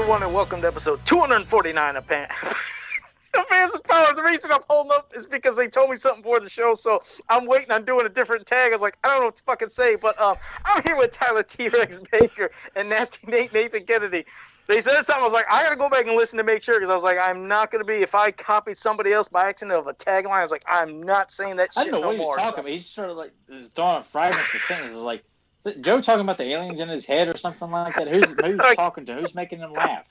everyone, and welcome to episode 249 of Fans of Power. The reason I'm holding up is because they told me something for the show, so I'm waiting on doing a different tag. I was like, I don't know what to fucking say, but I'm here with Tyler T-Rex Baker and Nasty Nathan Kennedy. They said something. I was like, I gotta go back and listen to make sure, because I was like, I'm not gonna be, if I copied somebody else by accident of a tagline, I was like, I'm not saying that shit no more. I don't know what he was talking about. He's sort of like throwing fragments of sentences. Like, is Joe talking about the aliens in his head or something like that? Who's talking to? Who's making him laugh?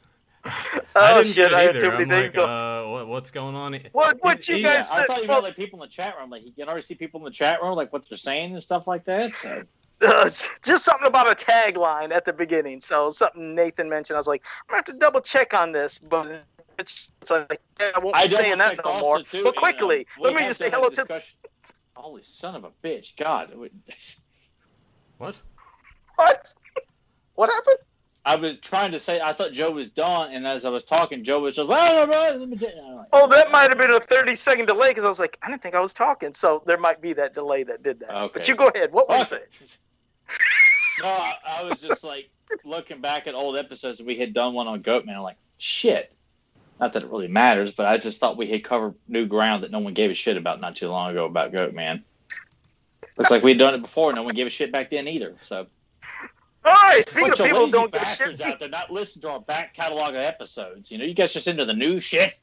I didn't get it either. I'm like, what's going on? What you guys said? I thought you meant like people in the chat room. Like, you can already see people in the chat room, like what they're saying and stuff like that. So. Just something about a tagline at the beginning. So something Nathan mentioned. I was like, I'm going to have to double check on this. But it's like, yeah, I won't be saying that no more. Too, but quickly, let me just say hello to... Holy son of a bitch. God. What? What? What happened? I was trying to say, I thought Joe was done, and as I was talking, Joe was just like, oh, that might have been a 30-second delay, because I was like, I didn't think I was talking, so there might be that delay that did that. Okay. But you go ahead. What was it? No, I was just like looking back at old episodes, and we had done one on Goatman. I'm like, shit. Not that it really matters, but I just thought we had covered new ground that no one gave a shit about not too long ago about Goatman. Looks like we'd done it before. No one gave a shit back then either, so... All right, speaking of people who don't give a shit, out there not listening to our back catalog of episodes. You know, you guys just into the new shit.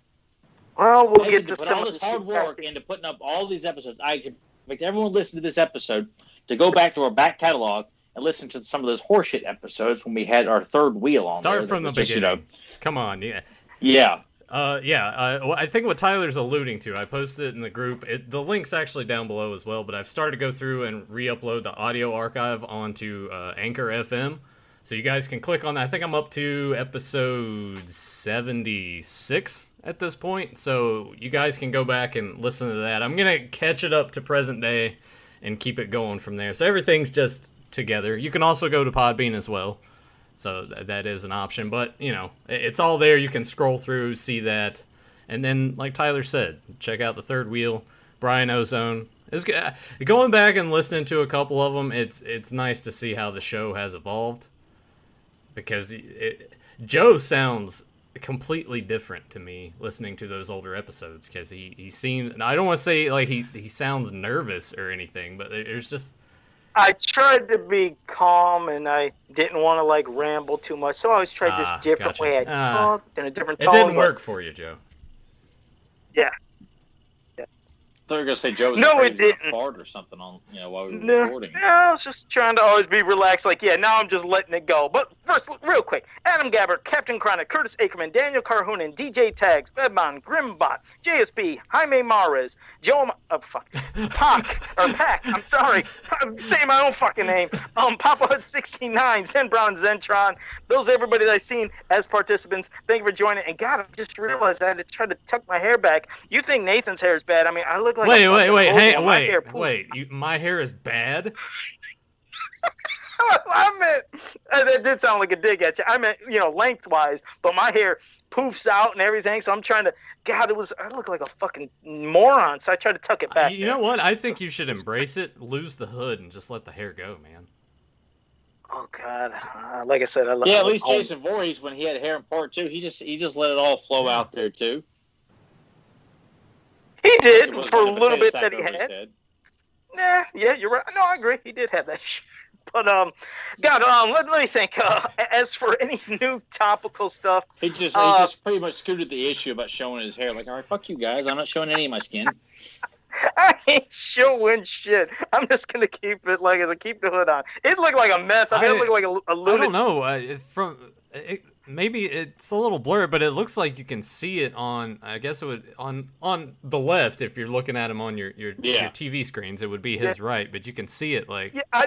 Well, we'll get to put all this hard work into putting up all these episodes. I expect everyone listening to this episode to go back to our back catalog and listen to some of those horseshit episodes when we had our third wheel on. Start from the beginning. Come on, yeah. Yeah. I think what Tyler's alluding to, I posted it in the group. The link's actually down below as well, but I've started to go through and re-upload the audio archive onto Anchor FM. So you guys can click on that. I think I'm up to episode 76 at this point. So you guys can go back and listen to that. I'm going to catch it up to present day and keep it going from there. So everything's just together. You can also go to Podbean as well. So that is an option, but, you know, it's all there. You can scroll through, see that. And then, like Tyler said, check out the third wheel, Brian Ozone. Going back and listening to a couple of them, it's nice to see how the show has evolved. Because Joe sounds completely different to me listening to those older episodes. Because he seems, and I don't want to say like he sounds nervous or anything, but there's just... I tried to be calm, and I didn't want to, like, ramble too much, so I always tried this different way I talked, in a different tone. It didn't work for you, Joe. Yeah. I thought you were going to say Joe was fart or something on, while we were recording. No, I was just trying to always be relaxed. Like, now I'm just letting it go. But first, real quick, Adam Gabbard, Captain Chronic, Curtis Ackerman, Daniel Carhoonan, DJ Tags, Bedmon, Grimbot, JSB, Jaime Mares, Pac, I'm sorry. I'm saying my own fucking name. Papa Hood 69, Zen Brown, Zentron. Those everybody that I've seen as participants. Thank you for joining. And God, I just realized I had to try to tuck my hair back. You think Nathan's hair is bad. I mean, I look like wait, my hair is bad? I meant, that did sound like a dig at you. I meant, lengthwise, but my hair poofs out and everything, so I'm trying to, I look like a fucking moron, so I tried to tuck it back. You know what? I think you should embrace it, lose the hood, and just let the hair go, man. Oh, God. Like I said, I love it. Yeah, at least Jason Voorhees, when he had hair in part 2, he just let it all flow out there, too. He did, for a little bit that he had. Nah, yeah, you're right. No, I agree. He did have that shit. But, God, let me think. As for any new topical stuff... He just pretty much scooted the issue about showing his hair. Like, all right, fuck you guys. I'm not showing any of my skin. I ain't showing shit. I'm just going to keep it like as I keep the hood on. It looked like a mess. I mean, it looked like a lunatic. I don't know. Maybe it's a little blurred, but it looks like you can see it on. I guess it would on the left if you're looking at him on your TV screens. It would be his right, but you can see it like. I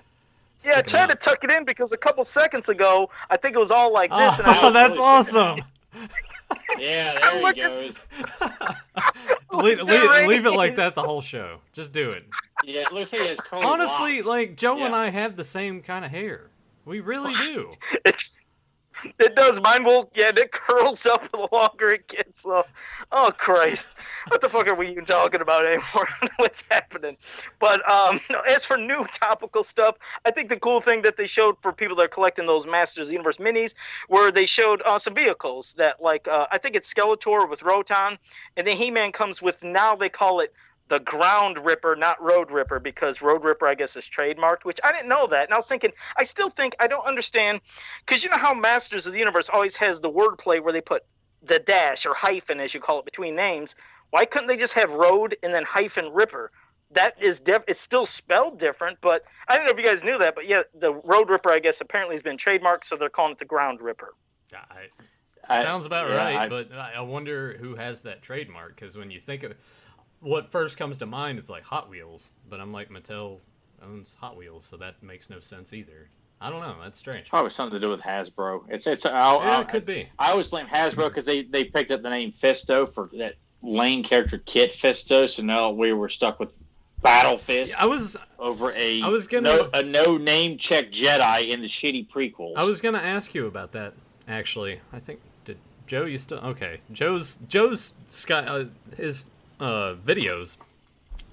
tried to tuck it in because a couple seconds ago I think it was all like this. Oh, that's awesome. Yeah, there he goes. leave it like that the whole show. Just do it. Yeah, it looks like he has curly Honestly, locks. like Joe and I have the same kind of hair. We really do. It does. Mine will, yeah, it curls up the longer it gets. So, oh Christ, what the fuck are we even talking about anymore? What's happening? But as for new topical stuff, I think the cool thing that they showed for people that are collecting those Masters of the Universe minis, where they showed some vehicles that, like, I think it's Skeletor with Roton, and then He-Man comes with, now they call it the Ground Ripper, not Road Ripper, because Road Ripper, I guess, is trademarked, which I didn't know that. And I was thinking, I still think, I don't understand, because you know how Masters of the Universe always has the wordplay where they put the dash, or hyphen, as you call it, between names. Why couldn't they just have Road and then hyphen Ripper? That is it's still spelled different, but I don't know if you guys knew that, but yeah, the Road Ripper, I guess, apparently has been trademarked, so they're calling it the Ground Ripper. Sounds about right, but I wonder who has that trademark, because when you think of what first comes to mind, it's like Hot Wheels, but I'm like, Mattel owns Hot Wheels, so that makes no sense either. I don't know. That's strange. Probably something to do with Hasbro. It could be. I always blame Hasbro because they picked up the name Fisto for that lame character Kit Fisto, so now we were stuck with Battle Fist. Over a no name check Jedi in the shitty prequels. I was gonna ask you about that actually. I think did Joe? You still okay? Joe's his videos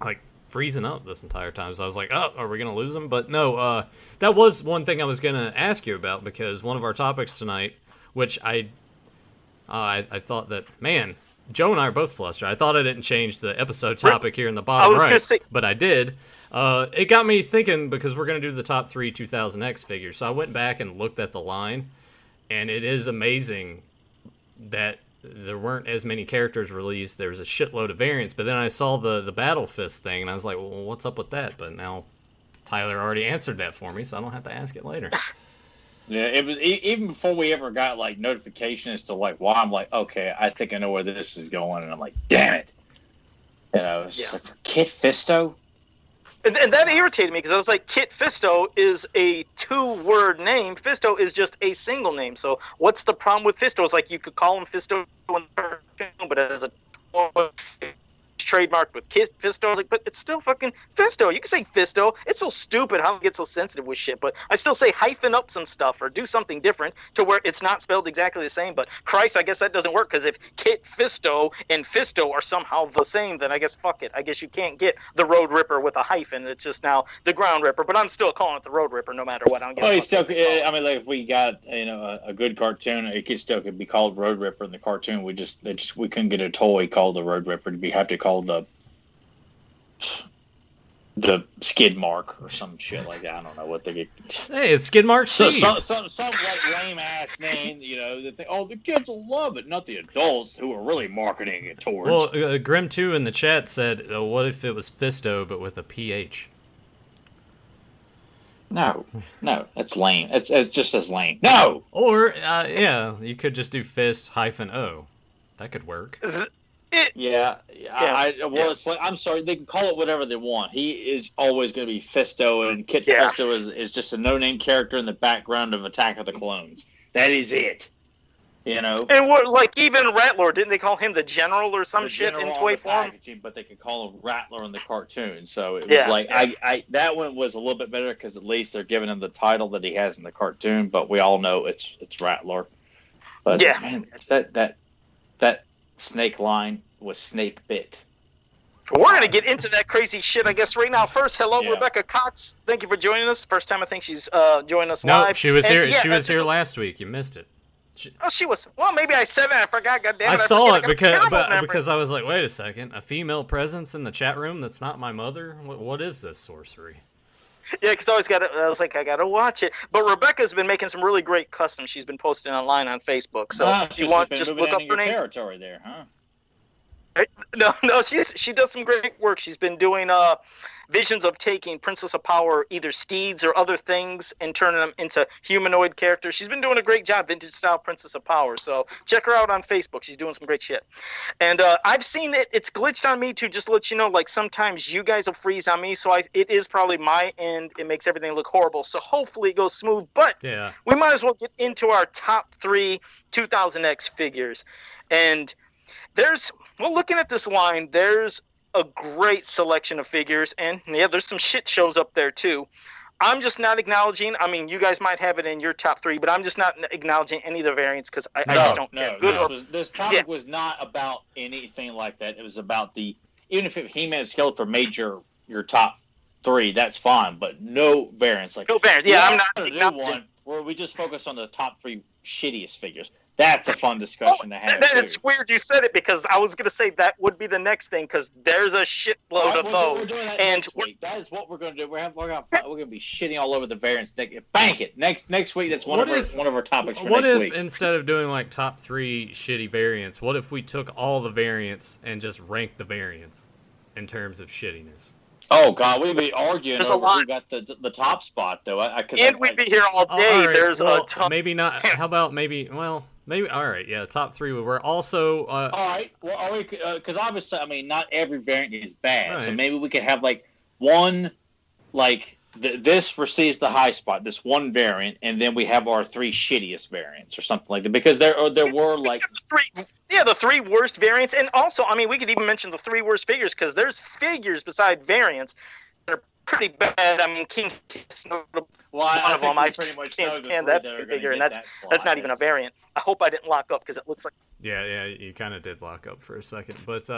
like freezing up this entire time, so I was like, oh, are we gonna lose him? But no, that was one thing I was gonna ask you about, because one of our topics tonight, which I thought that, man, Joe and I are both flustered. I thought I didn't change the episode topic here in the bottom right, but I did. It got me thinking, because we're gonna do the top 3 2000X figures, so I went back and looked at the line, and it is amazing that there weren't as many characters released. There was a shitload of variants, but then I saw the Battle Fist thing, and I was like, well, what's up with that? But now Tyler already answered that for me, so I don't have to ask it later. Yeah, it was even before we ever got like notification as to like why. I'm like, okay, I think I know where this is going, and I'm like, damn it, it's just like, for Kit Fisto. And that irritated me, because I was like, Kit Fisto is a 2-word name. Fisto is just a single name. So what's the problem with Fisto? It's like you could call him Fisto, but as a trademarked with Kit Fisto. I was like, but it's still fucking Fisto. You can say Fisto. It's so stupid how they get so sensitive with shit, but I still say hyphen up some stuff or do something different to where it's not spelled exactly the same. But Christ, I guess that doesn't work, because if Kit Fisto and Fisto are somehow the same, then I guess fuck it. I guess you can't get the Road Ripper with a hyphen. It's just now the Ground Ripper, but I'm still calling it the Road Ripper no matter what. I don't get I mean, like, if we got a good cartoon, it could be called Road Ripper in the cartoon. We couldn't get a toy called the Road Ripper. We have to call the Skid Mark or some shit like that. I don't know what they get. Hey, it's Skid Mark Steve. Some like lame ass name, that the kids will love it, not the adults who are really marketing it towards. Well, Grim 2 in the chat said, what if it was Fisto but with a PH? No, that's lame. It's just as lame. No. Or you could just do Fist -O. That could work. It's like, I'm sorry, they can call it whatever they want. He is always going to be Fisto, and Kit Fisto is just a no-name character in the background of Attack of the Clones. That is it. And what, like, even Rattler, didn't they call him the General or some shit in toy form? But they could call him Rattler in the cartoon. So it was I that one was a little bit better, because at least they're giving him the title that he has in the cartoon. But we all know it's Rattler. But man, that snake line was snake bit. We're going to get into that crazy shit, I guess, right now. First, hello, Rebecca Cox. Thank you for joining us. First time I think she's joining us live. No, she was here. She was here last week. You missed it. She was. Well, maybe I said that. I forgot. Goddamn it! I saw it because I was like, wait a second, a female presence in the chat room that's not my mother. What is this sorcery? Yeah, because I was like, I gotta watch it. But Rebecca's been making some really great customs. She's been posting online on Facebook. So if you want, just look up her name. Territory there, huh? No, she does some great work. She's been doing visions of taking Princess of Power, either steeds or other things, and turning them into humanoid characters. She's been doing a great job, vintage style Princess of Power. So check her out on Facebook. She's doing some great shit. And I've seen it. It's glitched on me too, just to let you know, like sometimes you guys will freeze on me. So it is probably my end. It makes everything look horrible. So hopefully it goes smooth. But we might as well get into our top 3 2000X figures. And looking at this line, there's a great selection of figures, and there's some shit shows up there too. I'm just not acknowledging. I mean, you guys might have it in your top 3, but I'm just not acknowledging any of the variants because I just don't care. This topic was not about anything like that. It was about even if He-Man and Skeletor made your top 3, that's fine, but no variants. Like, no variants. Yeah, I'm not acknowledging one where we just focus on the top 3 shittiest figures. That's a fun discussion to have. It's weird you said it because I was going to say that would be the next thing because there's a shitload of those. We're doing that next week. That is what we're going to do. We're going to be shitting all over the variants. Bank it. Next week, that's one of our topics for next week. What if instead of doing like top 3 shitty variants, what if we took all the variants and just ranked the variants in terms of shittiness? Oh God, we'd be arguing over who got the top spot though. We'd be here all day. Right, there's a ton. Maybe not. How about maybe? Well, maybe. All right, yeah. Top 3. We're also. All right. Well, are we? Because obviously, I mean, not every variant is bad. Right. So maybe we could have like one, like this receives the high spot. This one variant, and then we have our 3 shittiest variants or something like that. Because there were like the 3 worst variants, and also, I mean, we could even mention the 3 worst figures because there's figures beside variants that are pretty bad. I mean, King is one of them. I can't stand that figure, and that's not even a variant. I hope I didn't lock up because it looks like. Yeah, you kind of did lock up for a second, but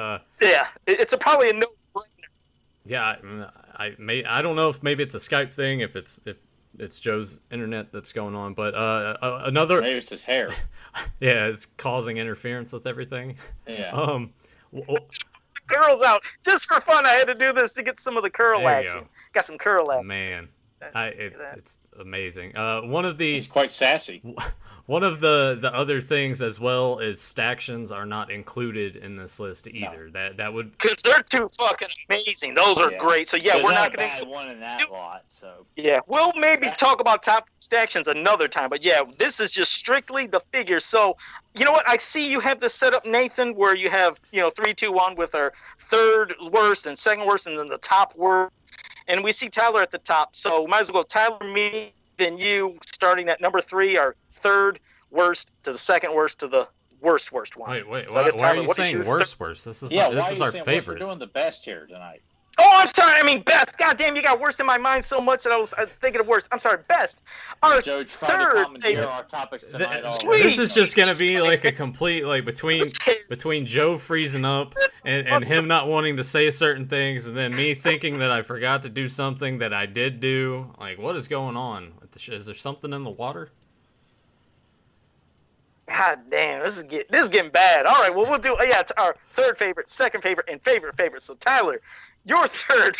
yeah, it's probably a no-brainer. Yeah, I don't know if maybe it's a Skype thing, if it's Joe's internet that's going on, but another. Maybe it's his hair. Yeah, it's causing interference with everything. Yeah. Curls out just for fun. I had to do this to get some of the curl action. Got some curl action. Man, it's amazing. He's quite sassy. One of the other things as well is stactions are not included in this list either. No. That would because they're too fucking amazing. Those are great. So yeah, we're not going to one in that lot. So yeah, we'll maybe talk about top stactions another time. But yeah, this is just strictly the figures. So you know what? I see you have this set up, Nathan, where you have 3, 2, 1 with our 3rd worst and 2nd worst, and then the top worst. And we see Tyler at the top. So we might as well go Tyler, me, then you, starting at number 3, our 3rd worst to the 2nd worst to the worst one. Wait. So why are you saying worst? This is our favorite. We're doing the best here tonight. Oh, I'm sorry. I mean, best. God damn, you got worst in my mind so much that I was thinking of worst. I'm sorry, best. Our Joe tried to commandeer our topics tonight. This is just going to be like a complete, like, between Joe freezing up and him not wanting to say certain things, and then me thinking that I forgot to do something that I did do. Like, what is going on? Is there something in the water? God damn, this is getting bad. All right, well, we'll do it's our 3rd favorite, 2nd favorite, and favorite. So Tyler, your 3rd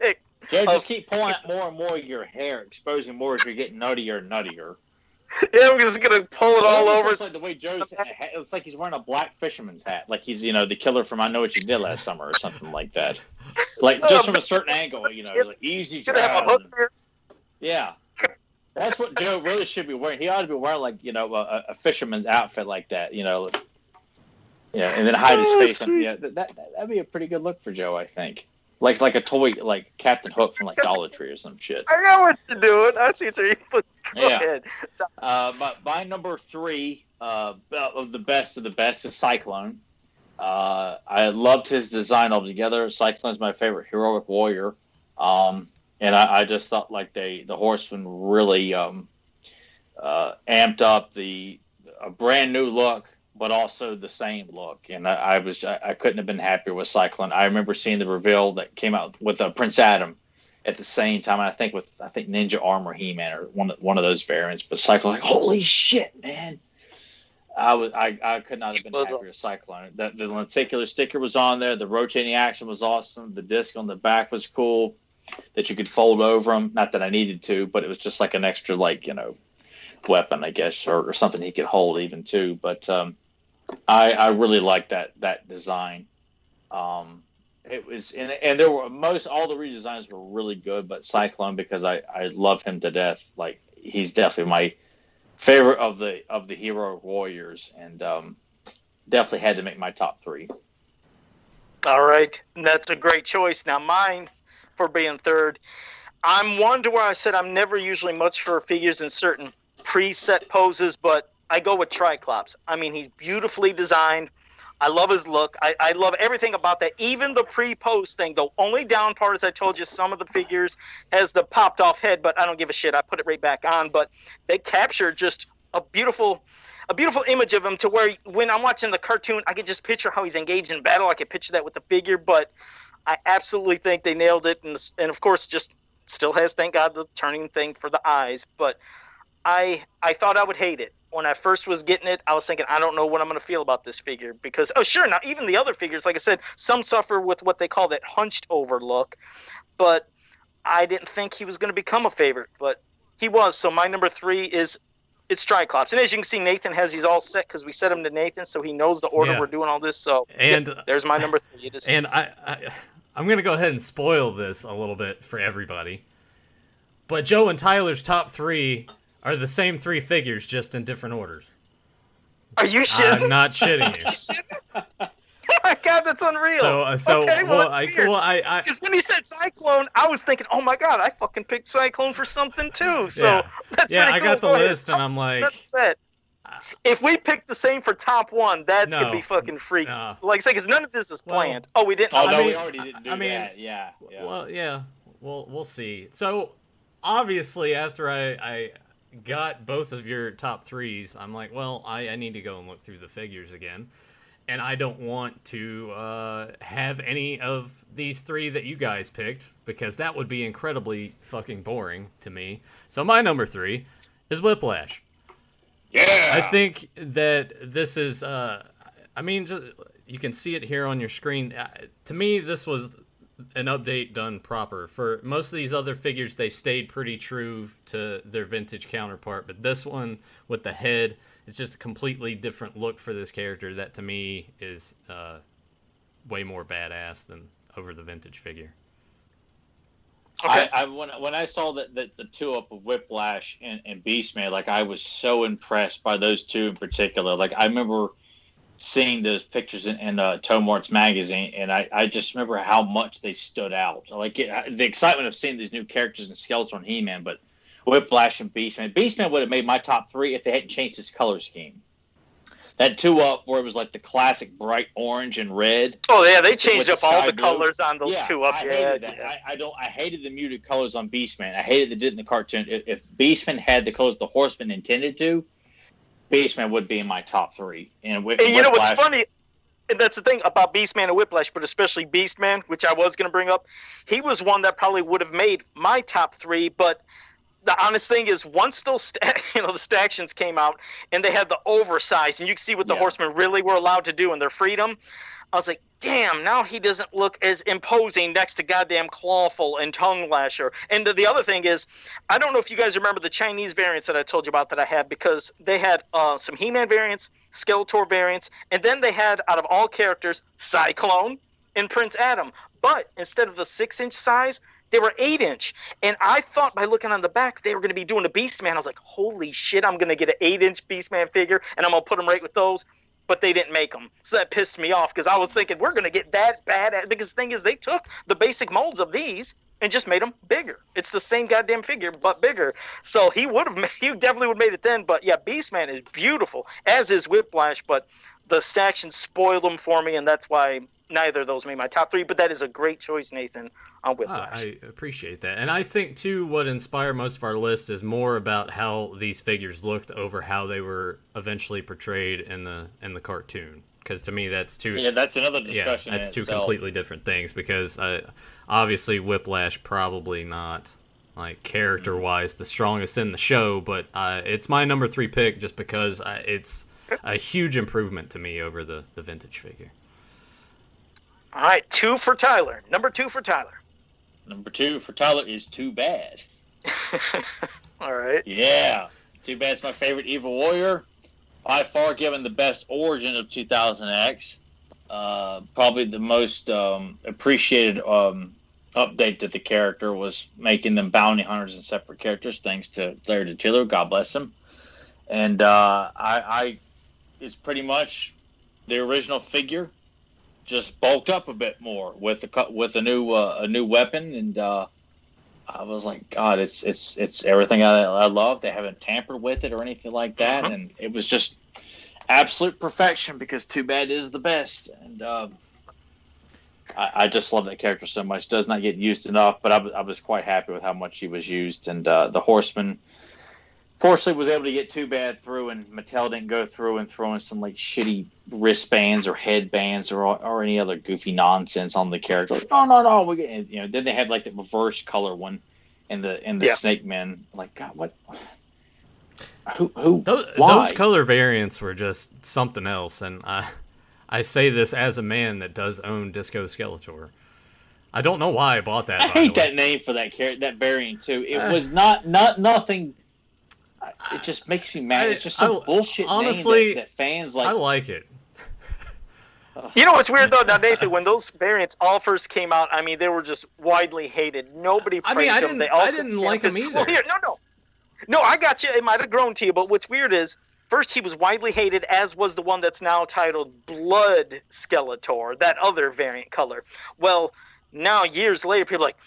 pick. Joe, just keep pulling out more and more of your hair, exposing more as you're getting nuttier and nuttier. Yeah, I'm just gonna pull it all over. It's like the way Joe's. It's like he's wearing a black fisherman's hat, like he's the killer from I Know What You Did Last Summer or something like that. Like just from a certain angle, like easy. Have a hook there. Yeah. That's what Joe really should be wearing. He ought to be wearing like a fisherman's outfit like that, and then hide his face. That'd be a pretty good look for Joe, I think. Like a toy, like Captain Hook from like Dollar Tree or some shit. I know what you're doing. I see what you're Go ahead. My number 3 of the best is Cyclone. I loved his design altogether. Cyclone's my favorite heroic warrior. And I just thought like the Horsemen really amped up a brand new look, but also the same look. And I couldn't have been happier with Cyclone. I remember seeing the reveal that came out with Prince Adam at the same time. I think Ninja Armor He-Man or one of those variants. But Cyclone, like, holy shit, man! I could not have been happier with Cyclone. The lenticular sticker was on there. The rotating action was awesome. The disc on the back was cool. That you could fold over them. Not that I needed to, but it was just like an extra, weapon, I guess, or something he could hold even too. But I really liked that design. It was, and there were all the redesigns were really good, but Cyclone, because I love him to death. Like, he's definitely my favorite of the hero warriors, and definitely had to make my top 3. All right, that's a great choice. Now mine, for being 3rd, I'm one to where I said I'm never usually much for figures in certain preset poses, but I go with Triclops. I mean, he's beautifully designed. I love his look. I love everything about that. Even the pre-post thing. The only down part, as I told you, some of the figures has the popped off head, but I don't give a shit. I put it right back on. But they captured just a beautiful image of him to where when I'm watching the cartoon, I can just picture how he's engaged in battle. I can picture that with the figure, but I absolutely think they nailed it. And of course, just still has, thank God, the turning thing for the eyes. But I thought I would hate it. When I first was getting it, I was thinking, I don't know what I'm going to feel about this figure. Because, oh, sure, now even the other figures, like I said, some suffer with what they call that hunched over look. But I didn't think he was going to become a favorite. But he was. So my number 3 is it's Triclops. And as you can see, Nathan has these all set because we set them to Nathan, so he knows the order we're doing all this. So and there's my number 3. It is. And I'm going to go ahead and spoil this a little bit for everybody. But Joe and Tyler's top 3 are the same 3 figures, just in different orders. Are you shitting? I'm not shitting you. Are you shitting? Oh my God, that's unreal. So okay, well, that's weird. I because when he said Cyclone, I was thinking, oh my God, I fucking picked Cyclone for something too. So that's pretty cool. I got the list, and I'm like, if we picked the same for top 1, that's gonna be fucking freaky. No. Like I say, because none of this is planned. We didn't. Oh no, we already didn't do that. Yeah. Well, yeah. We'll see. So obviously, after I got both of your top 3s, I'm like, well, I need to go and look through the figures again. And I don't want to have any of these 3 that you guys picked, because that would be incredibly fucking boring to me. So my number 3 is Whiplash. Yeah! I think that this is, you can see it here on your screen. To me, this was an update done proper. For most of these other figures, they stayed pretty true to their vintage counterpart, but this one with the head, it's just a completely different look for this character that to me is way more badass than over the vintage figure. Okay. When I saw that the 2-up of Whiplash and Beastman, like, I was so impressed by those 2 in particular. Like, I remember seeing those pictures in Tom Arts magazine, and I just remember how much they stood out. Like, the excitement of seeing these new characters in Skeletor and He-Man, but Whiplash and Beastman. Beastman would have made my top 3 if they hadn't changed his color scheme. That 2-up where it was like the classic bright orange and red. Oh yeah, they changed up all the colors on those 2-up. I hated that. I hated the muted colors on Beastman. I hated they did it in the cartoon. If Beastman had the colors the Horseman intended to, Beastman would be in my top 3. And you know what's funny? And that's the thing about Beastman and Whiplash, but especially Beastman, which I was going to bring up. He was one that probably would have made my top 3, but the honest thing is, once those the Stactions came out and they had the oversized, and you can see what the Horsemen really were allowed to do in their freedom, I was like, damn, now he doesn't look as imposing next to goddamn Clawful and Tongue Lasher. And the other thing is, I don't know if you guys remember the Chinese variants that I told you about that I had, because they had some He-Man variants, Skeletor variants, and then they had, out of all characters, Cyclone and Prince Adam. But instead of the 6-inch size, they were 8-inch. And I thought by looking on the back, they were going to be doing a Beastman. I was like, holy shit, I'm going to get an 8-inch Beastman figure, and I'm going to put them right with those. But they didn't make them. So that pissed me off, because I was thinking, we're going to get that bad. Because the thing is, they took the basic molds of these and just made them bigger. It's the same goddamn figure, but bigger. So he definitely would have made it then. But yeah, Beastman is beautiful, as is Whiplash. But the Stactions spoiled them for me, and that's why neither of those made my top 3, but that is a great choice, Nathan, on Whiplash. I appreciate that. And I think, too, what inspired most of our list is more about how these figures looked over how they were eventually portrayed in the cartoon. Because to me, that's two... Yeah, that's another discussion. Yeah, that's two completely different things, because obviously Whiplash probably not, like, character-wise, the strongest in the show, but it's my number 3 pick just because it's a huge improvement to me over the vintage figure. All right, 2 for Tyler. Number 2 for Tyler. Number 2 for Tyler is Too Bad. All right. Yeah. Too Bad's my favorite Evil Warrior. By far, given the best origin of 2000X. Probably the most appreciated update to the character was making them bounty hunters and separate characters, thanks to Larry DeTiller. God bless him. And it's pretty much the original figure, just bulked up a bit more with a new weapon, and I was like, God, it's everything I love. They haven't tampered with it or anything like that, and it was just absolute perfection because Too Bad is the best. And I just love that character so much. Does not get used enough, but I was quite happy with how much he was used. And the Horseman, fortunately, was able to get Too Bad through, and Mattel didn't go through and throw in some like shitty wristbands or headbands or any other goofy nonsense on the character. Like, no. Then they had like the reverse color one in the Snake Men. Like, God, what? Who? Those color variants were just something else, and I say this as a man that does own Disco Skeletor. I don't know why I bought that. I hate that name for that variant too. It was not nothing. It just makes me mad. It's just some bullshit honestly, name that fans like. I like it. You know what's weird though, now Nathan, when those variants all first came out, I mean, they were just widely hated. Nobody praised them. I didn't like them either. Well, here, no, I got you. It might have grown to you, but what's weird is, first he was widely hated, as was the one that's now titled Blood Skeletor, that other variant color. Well, now years later, people are like,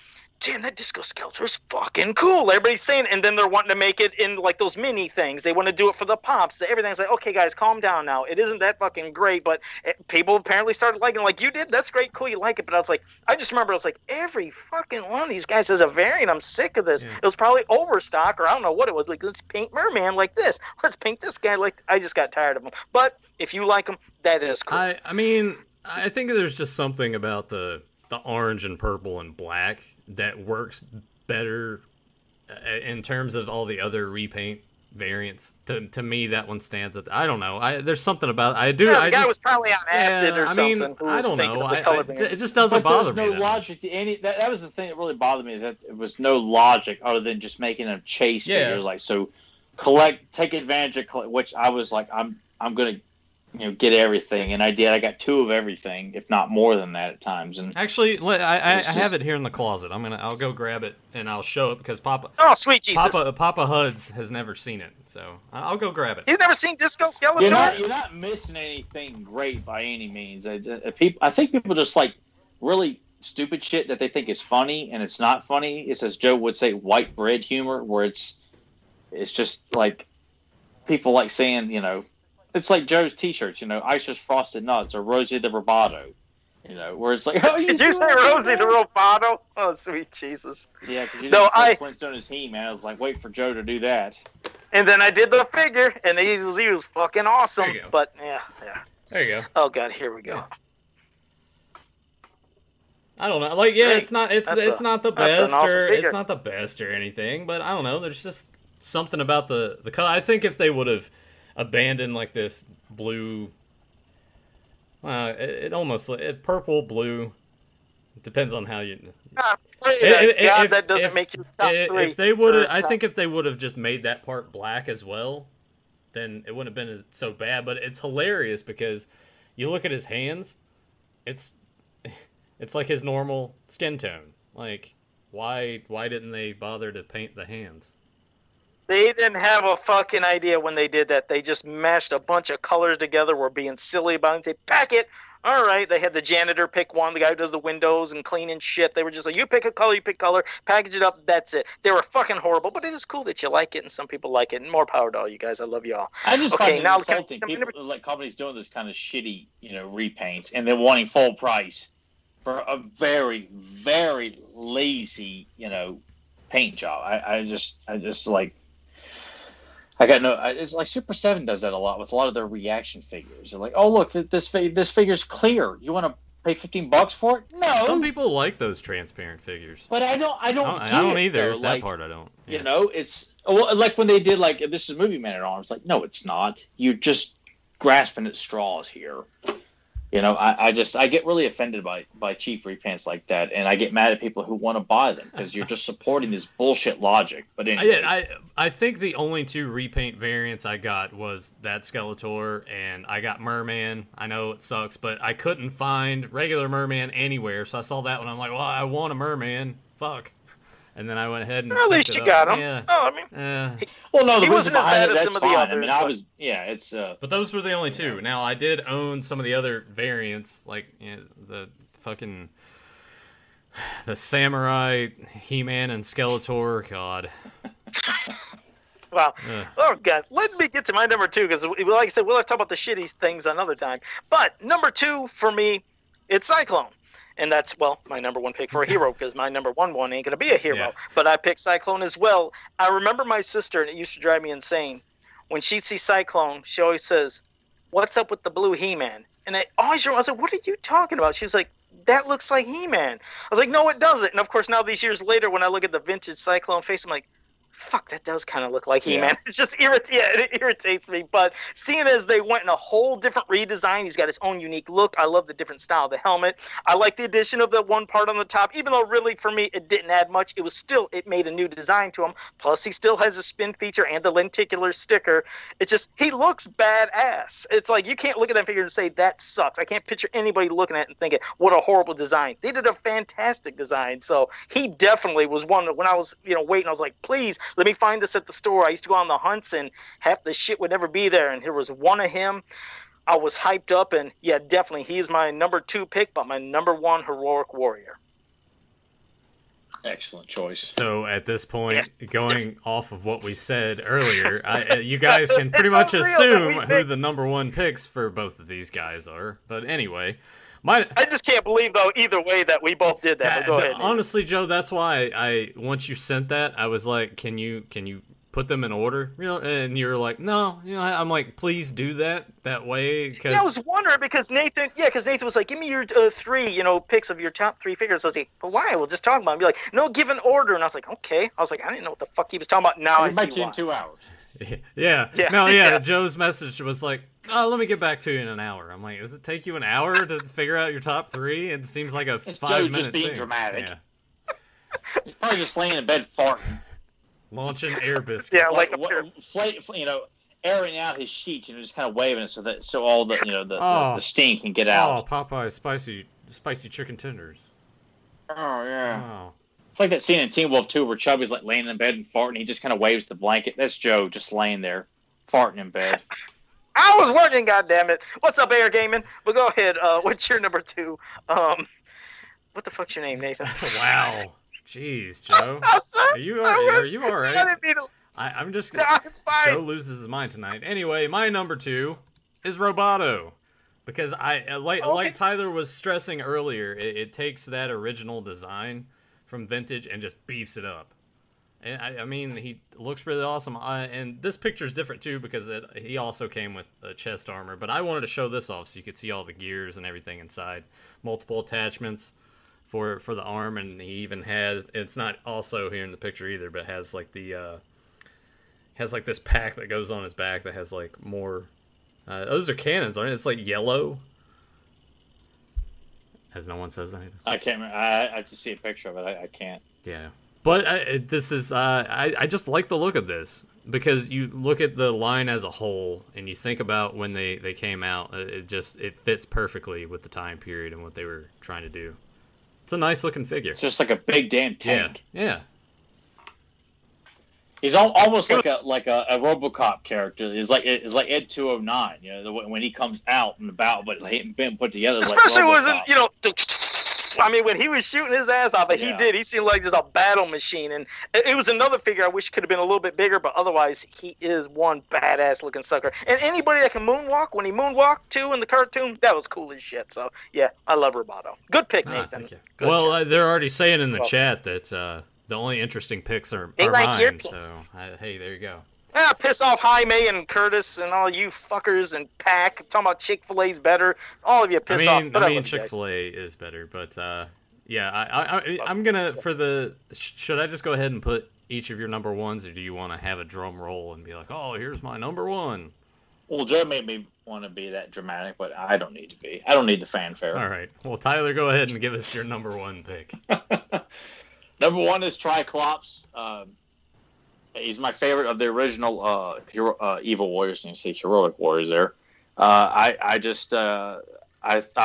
damn, that Disco Skeletor is fucking cool. Everybody's saying, and then they're wanting to make it in like those mini things. They want to do it for the pops. Everything's like, okay, guys, calm down now. It isn't that fucking great, but people apparently started liking it. Like, you did, that's great, cool, you like it. But I was like, I just remember, I was like, every fucking one of these guys has a variant. I'm sick of this. Yeah. It was probably overstock, or I don't know what it was. Like, let's paint Merman like this. Let's paint this guy like. I just got tired of them. But if you like them, that is cool. I mean, I think there's just something about the orange and purple and black that works better in terms of all the other repaint variants. To me, that one stands at. I don't know. There's something about. I do. Yeah, the guy was probably on acid or something. I don't know. It just doesn't bother me. There's no logic to any. That was the thing that really bothered me. That it was no logic other than just making them chase figures. Like, so, take advantage of which I was like, I'm gonna. Get everything, and I did. I got 2 of everything, if not more than that at times. And actually, I have it here in the closet. I'll go grab it and I'll show it because Papa. Oh, sweet Jesus! Papa Huds has never seen it, so I'll go grab it. He's never seen Disco Skeletor. You're not missing anything great by any means. I think people just like really stupid shit that they think is funny, and it's not funny. It's, as Joe would say, white bread humor, where it's just like people like saying, It's like Joe's T-shirts, Icer's Frosted Nuts or Rosie the Roboto, where it's like, oh, did you say Rosie the Roboto? Oh, sweet Jesus! Yeah, because you didn't say Flintstones He-Man. I was like, wait for Joe to do that. And then I did the figure, and he was fucking awesome. There you go. But yeah. There you go. Oh God, here we go. Yeah. I don't know. Like, yeah, it's not the best, awesome it's not the best or anything, but I don't know. There's just something about the color. I think if they would have abandoned like this blue, purple, blue, it depends on how you. That doesn't make you top 3. If they would, I think if they would have just made that part black as well, then it wouldn't have been so bad. But it's hilarious because you look at his hands, it's like his normal skin tone. Like, why didn't they bother to paint the hands? They didn't have a fucking idea when they did that. They just mashed a bunch of colors together. Were being silly about it. They pack it. All right. They had the janitor pick one. The guy who does the windows and cleaning shit. They were just like, you pick a color, package it up. That's it. They were fucking horrible, but it is cool that you like it, and some people like it. And more power to all you guys. I love you all. I just find it insulting. People like companies doing this kind of shitty, repaints, and then wanting full price for a very, very lazy, paint job. I just like. I got no. It's like Super 7 does that a lot with a lot of their reaction figures. They're like, "Oh, look, this figure's clear. You want to pay $15 for it?" No. Some people like those transparent figures, but I don't either. Though. That part I don't. Yeah. It's like when they did like This Is Movie Man at Arms. Like, no, it's not. You're just grasping at straws here. I get really offended by cheap repaints like that, and I get mad at people who want to buy them because you're just supporting this bullshit logic. But anyway, I think the only 2 repaint variants I got was that Skeletor, and I got Merman. I know it sucks, but I couldn't find regular Merman anywhere, so I saw that one. I'm like, well, I want a Merman. Fuck. And then I went ahead and. Well, at least you got him. Yeah. Oh, I mean. Well, no, he wasn't as bad as some of the others. I mean, I was. Yeah, it's. But those were the only 2. Now I did own some of the other variants, like the fucking the Samurai, He-Man, and Skeletor. God. Wow. Ugh. Oh, God. Let me get to my number 2, because, like I said, we'll have to talk about the shitty things another time. But number 2, for me, it's Cyclone. And that's, well, my number 1 pick for a hero, because my number 1 ain't going to be a hero. Yeah. But I picked Cyclone as well. I remember my sister, and it used to drive me insane. When she'd see Cyclone, she always says, "What's up with the blue He-Man?" And I always remember, I was like, "What are you talking about?" She was like, "That looks like He-Man." I was like, "No, it doesn't." And of course, now these years later, when I look at the vintage Cyclone face, I'm like, fuck, that does kind of look like He-Man. Yeah. It's just it irritates me. But seeing as they went in a whole different redesign, he's got his own unique look. I love the different style of the helmet. I like the addition of the one part on the top, even though really for me it didn't add much. It made a new design to him. Plus he still has a spin feature and the lenticular sticker. It's just, he looks badass. It's like, you can't look at that figure and say that sucks. I can't picture anybody looking at it and thinking, what a horrible design. They did a fantastic design. So he definitely was one that when I was waiting, I was like, please let me find this at the store. I used to go on the hunts and half the shit would never be there, and there was one of him. I was hyped up, and yeah, definitely he's my number 2 pick, but my number 1 heroic warrior. Excellent choice. So at this point, going off of what we said earlier, you guys can pretty much assume who the number 1 picks for both of these guys are. But anyway, I just can't believe, though, either way that we both did that. Go ahead. Honestly, Joe, that's why once you sent that, I was like, can you put them in order? And you're like, no. I'm like, please do that way. Cause... Yeah, I was wondering because Nathan was like, give me your 3, picks of your top 3 figures. I was like, but why? We'll just talk about them. Be like, no, give an order. And I was like, okay. I was like, I didn't know what the fuck he was talking about. Now I see why. In 2 hours. Yeah. Joe's message was like, oh, let me get back to you in an hour. I'm like, does it take you an hour to figure out your top 3? It seems like a 5-minute just being thing. Dramatic. Yeah. He's probably just laying in bed farting. Launching air biscuits. Yeah, airing out his sheets, just kind of waving it so all the the steam can get out. Oh, Popeye's spicy chicken tenders. Oh yeah. Oh. It's like that scene in Teen Wolf 2 where Chubby's like laying in bed and farting. He just kind of waves the blanket. That's Joe just laying there, farting in bed. I was working, goddammit. What's up, Air Gaming? But go ahead. What's your number 2? What the fuck's your name, Nathan? Wow. Jeez, Joe. Are you all right? I'm just... I'm fine. Joe loses his mind tonight. Anyway, my number 2 is Roboto. Because like Tyler was stressing earlier, it takes that original design from vintage and just beefs it up. And I mean, he looks really awesome. And this picture is different too because he also came with chest armor. But I wanted to show this off so you could see all the gears and everything inside. Multiple attachments for the arm, and he even has. It's not also here in the picture either, but has like this pack that goes on his back that has like more. Those are cannons, aren't it? It's like yellow. As no one says anything. I can't remember. I have to see a picture of it. I can't. Yeah. But this is, I just like the look of this because you look at the line as a whole and you think about when they came out, it fits perfectly with the time period and what they were trying to do. It's a nice looking figure. It's just like a big damn tank. Yeah. He's almost like a RoboCop character. It's like Ed 209. When he comes out and about, but he ain't been put together. Especially like wasn't when he was shooting his ass off, but he seemed like just a battle machine. And it was another figure I wish could have been a little bit bigger, but otherwise he is one badass looking sucker. And anybody that can moonwalk, when he moonwalked too in the cartoon, that was cool as shit. So yeah, I love Roboto. Good pick, Nathan. Thank you. They're already saying in the chat that the only interesting picks are mine. So hey, there you go. Piss off Jaime and Curtis and all you fuckers and Pack. Talking about Chick-fil-A's better. All of you piss off. But I mean, Chick-fil-A is better, but I'm gonna should I just go ahead and put each of your number 1s, or do you want to have a drum roll and be like, oh, here's my number 1? Well, Joe made me want to be that dramatic, but I don't need to be. I don't need the fanfare. All right. Well, Tyler, go ahead and give us your number 1 pick. Number 1 is Triclops. He's my favorite of the original Evil Warriors. You say Heroic Warriors there. I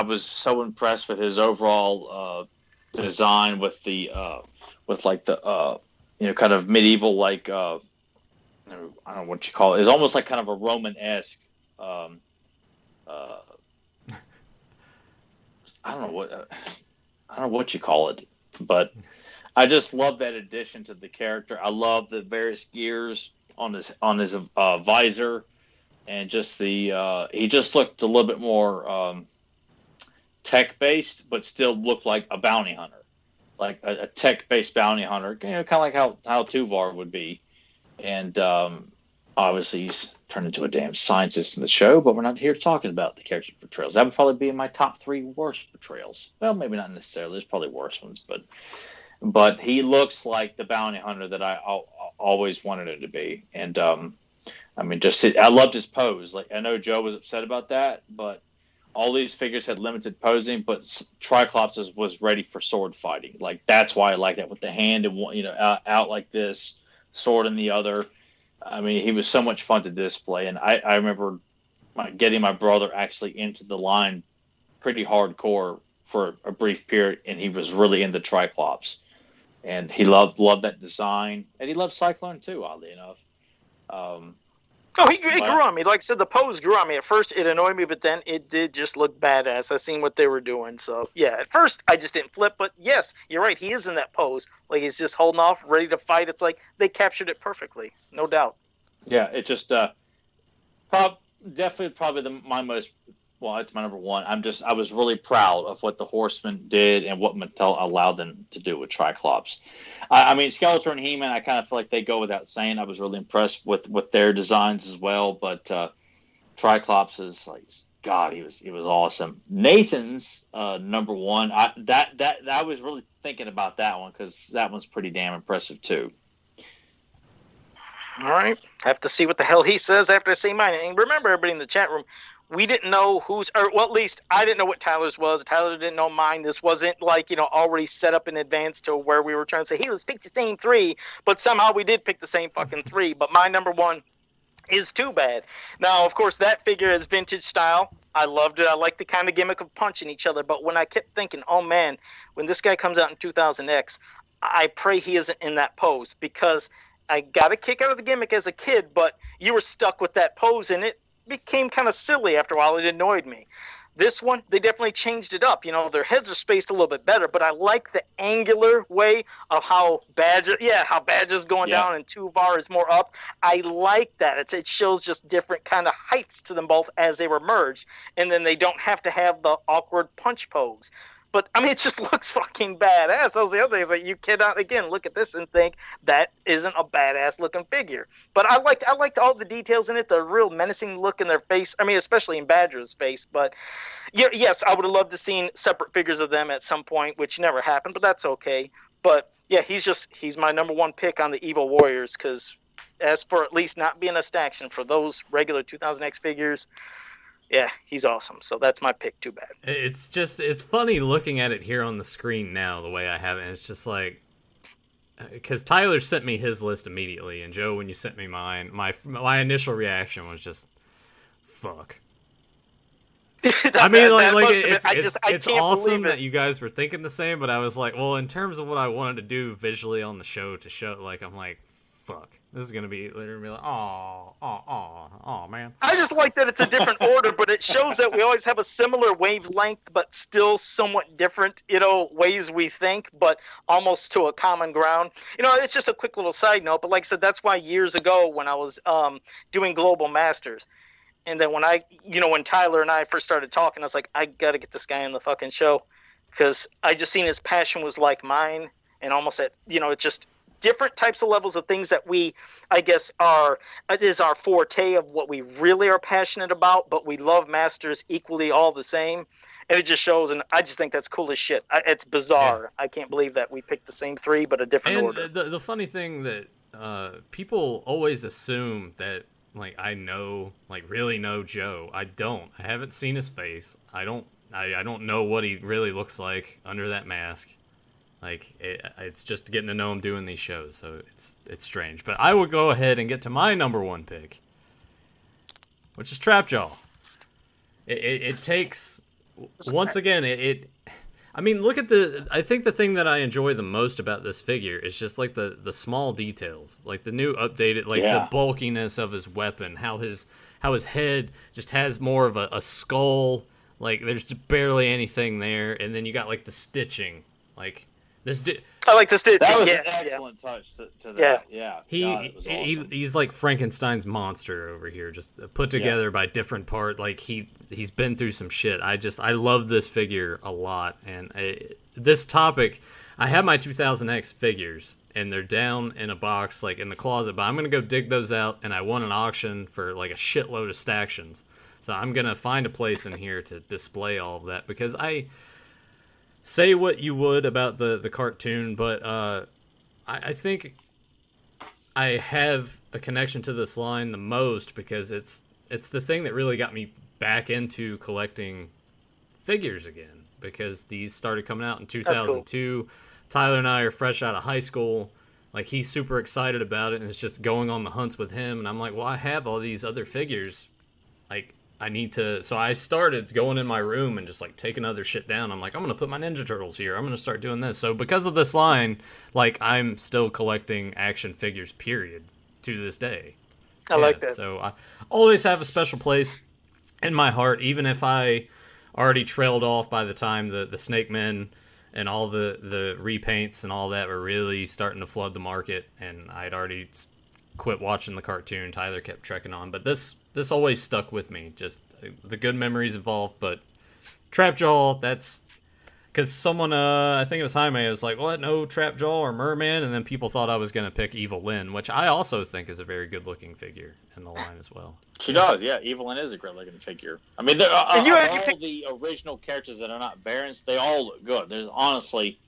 was so impressed with his overall design with the kind of medieval I don't know what you call it. It's almost like kind of a Roman-esque. I don't know what you call it, but I just love that addition to the character. I love the various gears on his visor, and just the he just looked a little bit more tech based, but still looked like a bounty hunter, like a tech based bounty hunter. You know, kind of like how Tuvar would be, and obviously he's turned into a damn scientist in the show. But we're not here talking about the character portrayals. That would probably be in my top 3 worst portrayals. Well, maybe not necessarily. There's probably worse ones, but he looks like the bounty hunter that I always wanted him to be. And I mean, I loved his pose. Like, I know Joe was upset about that, but all these figures had limited posing, but Triclops was ready for sword fighting. Like, that's why I like that, with the hand and one, out like this, sword in the other. I mean, he was so much fun to display, and I remember getting my brother actually into the line pretty hardcore for a brief period, and he was really into Triclops, and he loved that design, and he loved Cyclone too, oddly enough. He grew on me. Like I said, the pose grew on me. At first, it annoyed me, but then it did just look badass. I seen what they were doing. So, yeah, at first, I just didn't flip. But, yes, you're right. He is in that pose. Like, he's just holding off, ready to fight. It's like they captured it perfectly. No doubt. Yeah, it just definitely my most... Well, it's my number 1. I was really proud of what the Horsemen did and what Mattel allowed them to do with Triclops. I mean, Skeletor and He-Man, I kind of feel like they go without saying. I was really impressed with their designs as well, but Triclops is like, God, he was awesome. Nathan's number 1. I was really thinking about that one, because that one's pretty damn impressive too. All right, have to see what the hell he says after I say mine. And remember, everybody in the chat room, we didn't know at least I didn't know what Tyler's was. Tyler didn't know mine. This wasn't like, already set up in advance to where we were trying to say, hey, let's pick the same 3. But somehow we did pick the same fucking 3. But my number 1 is Too Bad. Now, of course, that figure is vintage style. I loved it. I like the kind of gimmick of punching each other. But when I kept thinking, oh, man, when this guy comes out in 2000X, I pray he isn't in that pose, because I got a kick out of the gimmick as a kid, but you were stuck with that pose, and it became kind of silly after a while. It annoyed me. This one, they definitely changed it up. Their heads are spaced a little bit better, but I like the angular way of how Badger's going down and Tuvar is more up. I like that. It shows just different kind of heights to them both as they were merged, and then they don't have to have the awkward punch pose. But, I mean, it just looks fucking badass. That was the other thing. It's like, you cannot, again, look at this and think that isn't a badass-looking figure. But I liked all the details in it, the real menacing look in their face. I mean, especially in Badger's face. But, yes, I would have loved to seen separate figures of them at some point, which never happened, but that's okay. But, yeah, he's my number 1 pick on the Evil Warriors, because as for at least not being a staction for those regular 2000X figures, yeah, he's awesome. So that's my pick. Too Bad. It's funny looking at it here on the screen now, the way I have it. And it's just like, because Tyler sent me his list immediately, and Joe, when you sent me mine, my initial reaction was just, fuck. I mean, it's awesome that you guys were thinking the same, but I was like, well, in terms of what I wanted to do visually on the show, I'm like, fuck. This is gonna be literally like, oh, man. I just like that it's a different order, but it shows that we always have a similar wavelength, but still somewhat different, ways we think, but almost to a common ground. It's just a quick little side note, but like I said, that's why years ago when I was doing Global Masters, and then when when Tyler and I first started talking, I was like, I gotta get this guy in the fucking show, because I just seen his passion was like mine, and almost at it's just different types of levels of things that we, I guess, is our forte of what we really are passionate about, but we love Masters equally all the same. And it just shows, and I just think that's cool as shit. It's bizarre. Yeah. I can't believe that we picked the same 3, but a different order. The funny thing that people always assume that, like, I really know Joe. I don't. I haven't seen his face. I don't know what he really looks like under that mask. Like, it's just getting to know him doing these shows, so it's strange. But I will go ahead and get to my number 1 pick, which is Trapjaw. It takes, once again, I mean, look at I think the thing that I enjoy the most about this figure is just, like, the small details. Like, the new updated, like, the bulkiness of his weapon, how his head just has more of a skull. Like, there's just barely anything there. And then you got, like, the stitching. Like, This dude, I like this dude. That was an excellent touch to that. Yeah. He's like Frankenstein's monster over here, just put together by different part. Like he's been through some shit. I love this figure a lot, and this topic. I have my 2000X figures, and they're down in a box like in the closet. But I'm gonna go dig those out, and I won an auction for like a shitload of Stactions. So I'm gonna find a place in here to display all of that because I. Say what you would about the cartoon, but I think I have a connection to this line the most because it's the thing that really got me back into collecting figures again because these started coming out in 2002. Cool. Tyler and I are fresh out of high school. Like, he's super excited about it, and it's just going on the hunts with him. And I'm like, well, I have all these other figures. Like, I need to... So I started going in my room and just, like, taking other shit down. I'm like, I'm going to put my Ninja Turtles here. I'm going to start doing this. So because of this line, like, I'm still collecting action figures, period, to this day. I like that. So I always have a special place in my heart, even if I already trailed off by the time the Snake Men and all the repaints and all that were really starting to flood the market, and I'd already quit watching the cartoon. Tyler kept trekking on, but this always stuck with me. Just the good memories involved, but Trapjaw, that's because someone, I think it was Jaime, was like, what, no Trapjaw or Merman? And then people thought I was going to pick Evil Lynn, which I also think is a very good-looking figure in the line as well. She does, yeah. Evil Lynn is a great-looking figure. I mean, all the original characters that are not Barons, they all look good. There's honestly,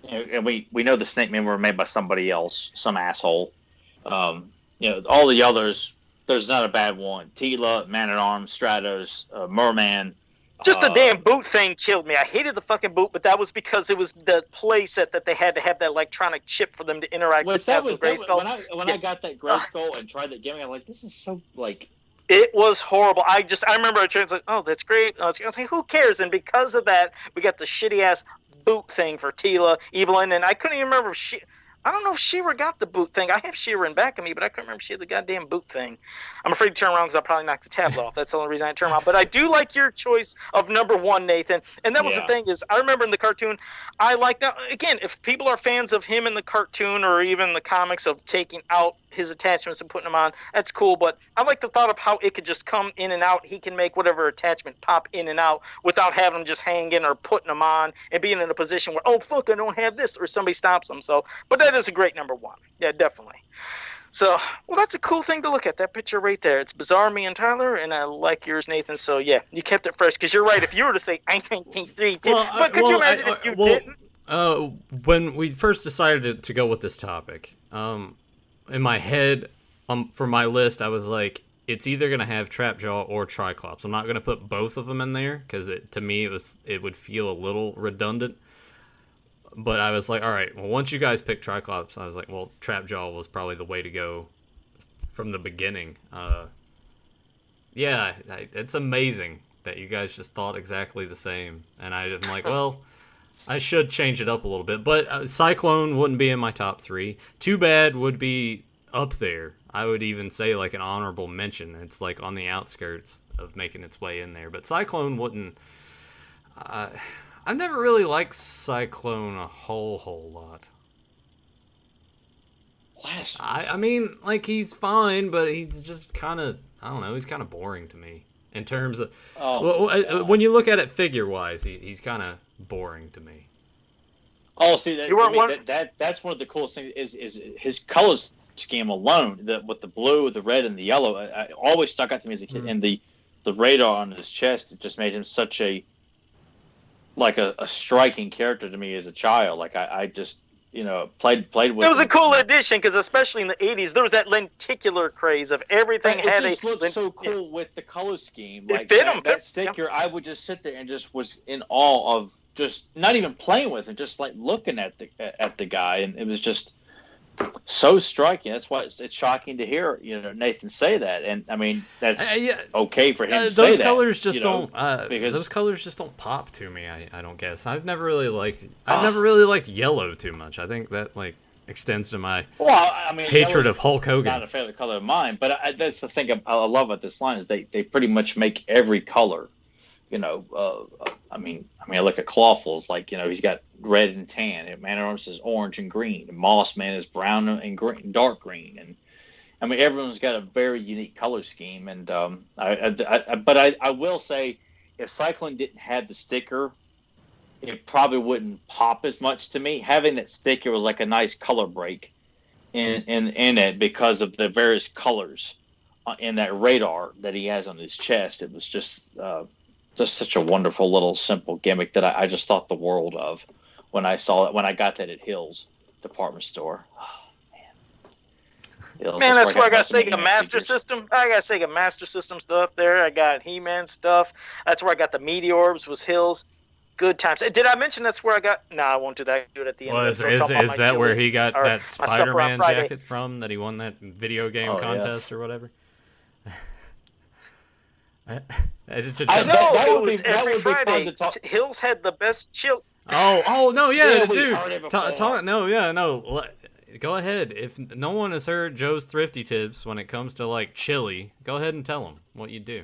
and we know the Snake Men were made by somebody else, some asshole. All the others, there's not a bad one. Tila, Man-at-Arms, Stratos, Merman. Just the damn boot thing killed me. I hated the fucking boot, but that was because it was the play set that they had to have that electronic chip for them to interact with Castle Grayskull. When I got that Grayskull and tried that gimmick, I'm like, this is so, like... It was horrible. I remember I was like, oh, that's great. I was like, who cares? And because of that, we got the shitty-ass boot thing for Tila, Evelyn, and I couldn't even remember if I don't know if She-Ra got the boot thing. I have She-Ra in back of me, but I couldn't remember if she had the goddamn boot thing. I'm afraid to turn around because I'll probably knock the tablet off. That's the only reason I turn around. But I do like your choice of number one, Nathan. And that was the thing is, I remember in the cartoon, I like that. Again, if people are fans of him in the cartoon or even the comics of taking out his attachments and putting them on, that's cool. But I like the thought of how it could just come in and out. He can make whatever attachment pop in and out without having them just hanging or putting them on and being in a position where, oh, fuck, I don't have this, or somebody stops them. So, but that is a great number one. Yeah, definitely. So, well, that's a cool thing to look at, that picture right there. It's bizarre, me and Tyler, and I like yours, Nathan. So, yeah, you kept it fresh, because you're right. If you were to say, I think T3 did, but could you imagine if you didn't? When we first decided to go with this topic, in my head, for my list, I was like, it's either going to have Trapjaw or Triclops. I'm not going to put both of them in there, because to me, it would feel a little redundant. But I was like, all right, well, once you guys picked Triclops, I was like, well, Trapjaw was probably the way to go from the beginning. It's amazing that you guys just thought exactly the same. And I'm like, well, I should change it up a little bit. But Cyclone wouldn't be in my top three. Too Bad would be up there. I would even say like an honorable mention. It's like on the outskirts of making its way in there. But Cyclone wouldn't... I've never really liked Cyclone a whole lot. I mean, like, he's fine, but he's just kind of, I don't know, he's kind of boring to me. In terms of, when you look at it figure-wise, he's kind of boring to me. Oh, see, that's one of the coolest things, is his color scheme alone, with the blue, the red, and the yellow, I always stuck out to me as a kid, and the radar on his chest, it just made him such a striking character to me as a child. Like I just, played with. It was a cool addition, because especially in the 80s, there was that lenticular craze of everything had a. It just looked so cool with the color scheme. Like it fit him. That sticker, I would just sit there and just was in awe of, just not even playing with him, just like looking at the guy, and it was just so striking. That's why it's shocking to hear Nathan say that, and I mean that's okay for him to say that. Those colors just don't because those colors just don't pop to me. I don't guess. I've never really liked yellow too much. I think that like extends to my hatred of Hulk Hogan. Not a favorite color of mine, but that's the thing I love about this line is they pretty much make every color I look at Clawful's, like, he's got red and tan. And Man at Arms is orange and green. And Moss Man is brown and green, dark green. And I mean, everyone's got a very unique color scheme. And but I will say, if Cyclone didn't have the sticker, it probably wouldn't pop as much to me. Having that sticker was like a nice color break in it because of the various colors in that radar that he has on his chest. It was just such a wonderful little simple gimmick that I just thought the world of when I saw it, when I got that at Hill's department store. Oh, man, that's where I got Sega Master System. I got Sega Master System stuff there. I got He-Man stuff. That's where I got the Meteorbs, was Hill's. Good times. Did I mention that's where I got? No, I won't do that. I do it at the end. Well, is that where he got that Spider-Man jacket from? That he won that video game contest or whatever? I know. That would be every Friday. Hills had the best chill. Oh no, yeah, dude. Go ahead. If no one has heard Joe's thrifty tips when it comes to like chili, go ahead and tell them what you do.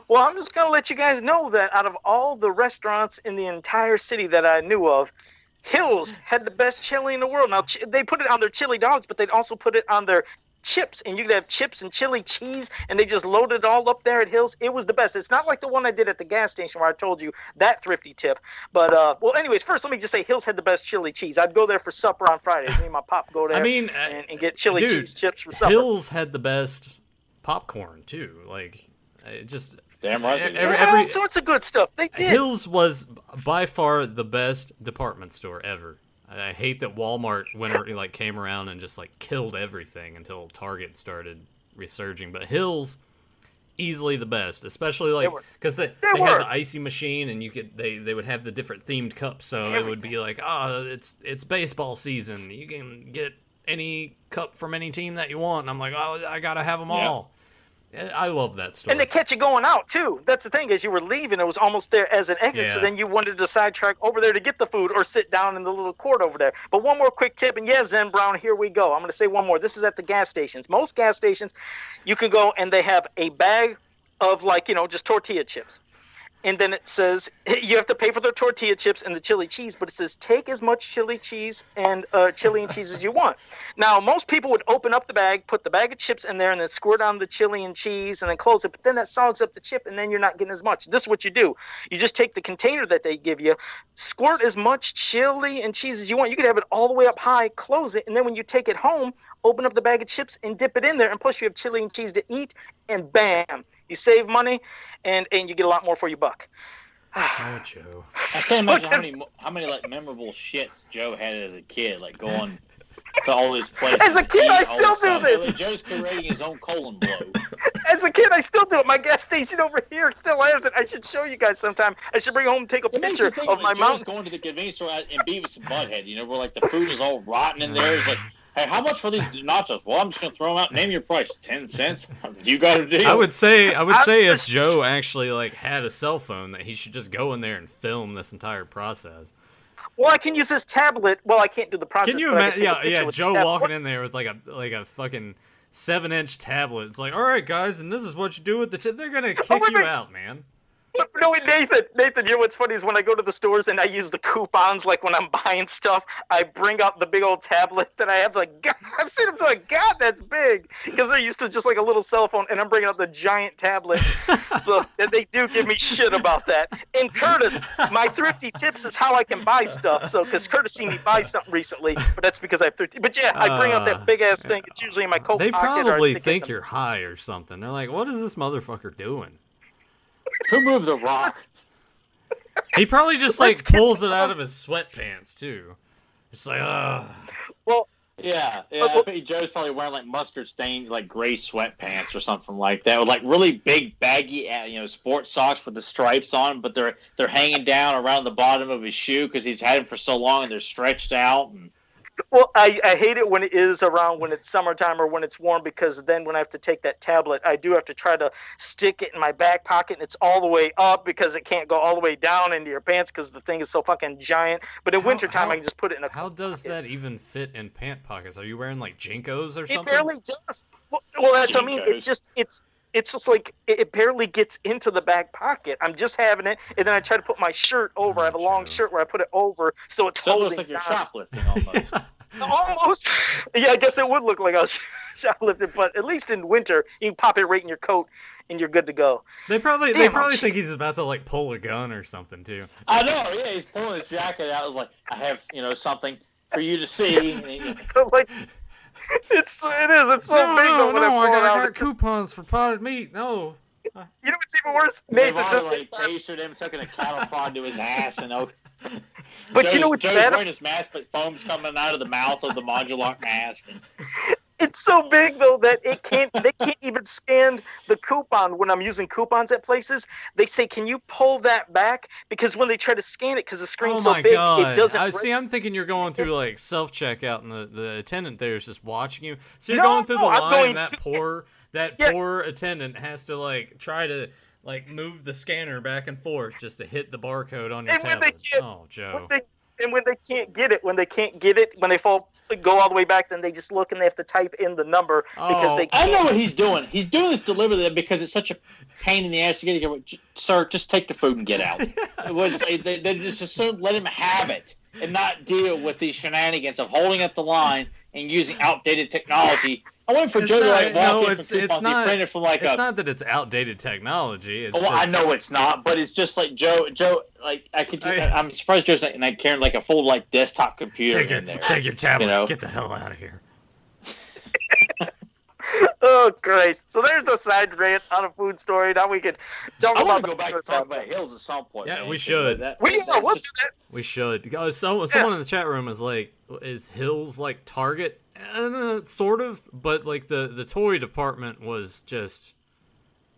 Well, I'm just going to let you guys know that out of all the restaurants in the entire city that I knew of, Hills had the best chili in the world. Now, they put it on their chili dogs, but they'd also put it on their chips. And you could have chips and chili cheese, and they just loaded it all up there at Hills. It was the best. It's not like the one I did at the gas station where I told you that thrifty tip. But, well, anyways, first let me just say Hills had the best chili cheese. I'd go there for supper on Fridays. Me and my pop go there and get chili cheese chips for supper. Hills had the best popcorn, too. Like, it just... Damn right. All sorts of good stuff. They did. Hills was by far the best department store ever. I hate that Walmart came around and just like killed everything until Target started resurging. But Hills, easily the best, especially like because they had the icy machine and they would have the different themed cups. So it would be like, it's baseball season. You can get any cup from any team that you want. And I'm like, I gotta have them all. I love that story. And they catch you going out, too. That's the thing, as you were leaving, it was almost there as an exit, so then you wanted to sidetrack over there to get the food or sit down in the little court over there. But one more quick tip, and Zen Brown, here we go. I'm going to say one more. This is at the gas stations. Most gas stations, you can go and they have a bag of, just tortilla chips. And then it says you have to pay for the tortilla chips and the chili cheese, but it says take as much chili cheese and chili and cheese as you want. Now, most people would open up the bag, put the bag of chips in there, and then squirt on the chili and cheese and then close it. But then that sogs up the chip, and then you're not getting as much. This is what you do. You just take the container that they give you, squirt as much chili and cheese as you want. You could have it all the way up high, close it, and then when you take it home, open up the bag of chips and dip it in there. And plus, you have chili and cheese to eat, and bam, you save money. And you get a lot more for your buck. Oh, Joe! I can't imagine how many like memorable shits Joe had as a kid, like going to all these places. As a kid, I still do this. Joe's creating his own colon blow. As a kid, I still do it. My gas station over here still has it. I should show you guys sometime. I should bring home and take a picture of my mountain. Going to the convenience store and Beavis and Butthead, where like the food is all rotten in there. It's like, hey, how much for these nachos? Well, I'm just gonna throw them out. Name your price. 10 cents. You got a deal. I would say if Joe actually had a cell phone, that he should just go in there and film this entire process. Well, I can use this tablet. Well, I can't do the process. Can you imagine? Yeah. Joe walking in there with like a fucking 7-inch tablet. It's like, all right, guys, and this is what you do with the chip. They're gonna kick you out, man. No, Nathan, you know what's funny is when I go to the stores and I use the coupons, like when I'm buying stuff, I bring out the big old tablet that I have. Like, God, I've seen them like, God, that's big, because they're used to just like a little cell phone, and I'm bringing out the giant tablet. So they do give me shit about that. And Curtis, my thrifty tips is how I can buy stuff. So because Curtis seen me buy something recently, but that's because I have thrifty. But yeah, I bring out that big ass thing. It's usually in my coat pocket. They probably think you're high or something. They're like, what is this motherfucker doing? Who moved the rock? He probably just pulls it out of his sweatpants too. It's like, Well, yeah. I bet Joe's probably wearing like mustard stained like gray sweatpants or something like that, with like really big baggy, sports socks with the stripes on, but they're hanging down around the bottom of his shoe because he's had them for so long and they're stretched out. And well, I hate it when it is around when it's summertime or when it's warm, because then when I have to take that tablet, I do have to try to stick it in my back pocket, and it's all the way up because it can't go all the way down into your pants because the thing is so fucking giant. But in wintertime, I can just put it in a How does that even fit in pant pockets? Are you wearing like Jinkos or something? It barely does. Well, that's what I mean. It's it's just like it barely gets into the back pocket. I'm just having it, and then I try to put my shirt over. I have a long shirt where I put it over, so it's So it holding looks like you're down. shoplifting almost. Almost. Yeah, I guess it would look like I was shoplifting, but at least in winter, you can pop it right in your coat, and you're good to go. They probably think he's about to like pull a gun or something too. I know, yeah, he's pulling his jacket out. I was like, I have, something for you to see. Like, it's so big though when I pull it out. I got coupons for potted meat. No. You know what's even worse? They've Nathan already just tasered him, took a cattle prod to his ass, and But you know what's Joe's bad? wearing his mask, but foam's coming out of the mouth of the modular mask. It's so big though that they can't even scan the coupon when I'm using coupons at places. They say, "Can you pull that back?" Because when they try to scan it, because the screen's so big, it doesn't. I'm thinking you're going through like self checkout, and the attendant there is just watching you. So you're going through the line. That poor attendant has to like try to like move the scanner back and forth just to hit the barcode on your tablet. Oh, Joe. When they can't get it, when they go all the way back, then they just look and they have to type in the number because they can't. I know what he's doing. He's doing this deliberately because it's such a pain in the ass to get here. Sir, just take the food and get out. They just let him have it and not deal with these shenanigans of holding up the line and using outdated technology. I went for Joe to like walk in from coupons. He printed from like it's not that it's outdated technology. It's I know it's not, but it's just like Joe. Like I'm surprised Joe's not carrying like a full like desktop computer in there. Take your tablet. Get the hell out of here. Oh Christ! So there's the side rant on a food story. Now we could talk about. I want to go back to talk about Hills at some point. Yeah, man, we should. We'll do that. We should. Someone in the chat room is like, "Is Hills like Target?" Sort of, but like the toy department was just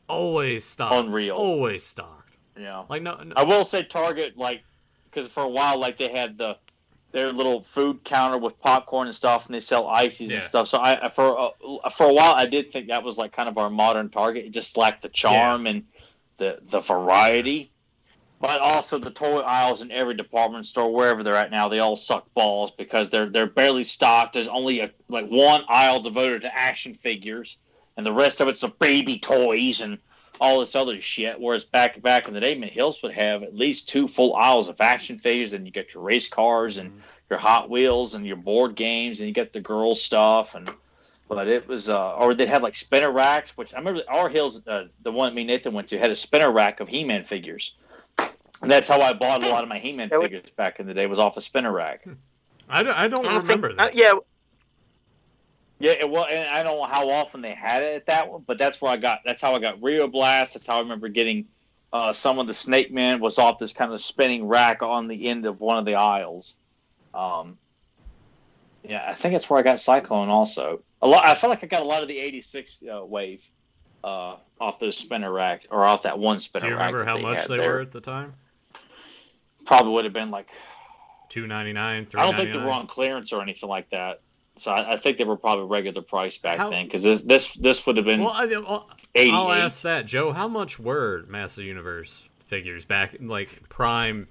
always stocked. Unreal. Always stocked. Yeah. Like no. I will say Target, like, because for a while, like they had their little food counter with popcorn and stuff, and they sell ices and stuff. So for a while, I did think that was like kind of our modern Target. It just lacked the charm and the variety. But also the toy aisles in every department store, wherever they're at now, they all suck balls because they're barely stocked. There's only one aisle devoted to action figures, and the rest of it's the baby toys and all this other shit. Whereas back in the day, Hills would have at least 2 full aisles of action figures, and you get your race cars and your Hot Wheels and your board games, and you get the girls stuff. But it was, or they had like spinner racks, which I remember our Hills, the one me and Nathan went to, had a spinner rack of He-Man figures. And that's how I bought a lot of my He-Man figures back in the day, was off a spinner rack. I don't remember that. Yeah, well, and I don't know how often they had it at that one, but that's how I got Rio Blast. That's how I remember getting some of the Snake Men was off this kind of spinning rack on the end of one of the aisles. I think that's where I got Cyclone also. I feel like I got a lot of the 86 wave off the spinner rack, or off that one spinner rack. Do you remember how much they were at the time? Probably would have been like $2.99, $3.99. I don't think they were on clearance or anything like that. So I think they were probably regular price back then, because this would have been. Well, 88. I'll ask that, Joe. How much were Master Universe figures back, like prime?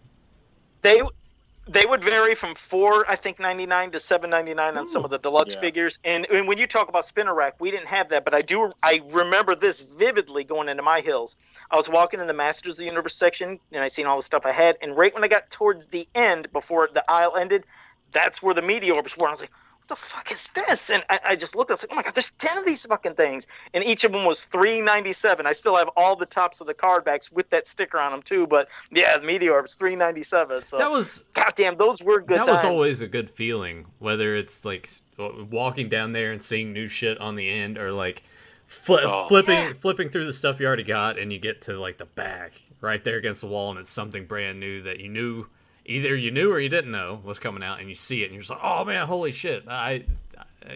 They would vary from $4.99 to $7.99 on some of the deluxe figures. And when you talk about spinner rack, we didn't have that, but I remember this vividly going into my Hills. I was walking in the Masters of the Universe section, and I seen all the stuff I had. And right when I got towards the end, before the aisle ended, that's where the Meteorbs were. I was like, what the fuck is this? And I just looked, I was like, oh my God, there's 10 of these fucking things. And each of them was $3.97. I still have all the tops of the card backs with that sticker on them too. But yeah, the Meteorbs, $3.97. So that was, goddamn, those were good times. That was always a good feeling, whether it's like walking down there and seeing new shit on the end, or like flipping through the stuff you already got, and you get to like the back right there against the wall, and it's something brand new that you knew. Either you knew or you didn't know was coming out, and you see it, and you're just like, "Oh man, holy shit!" And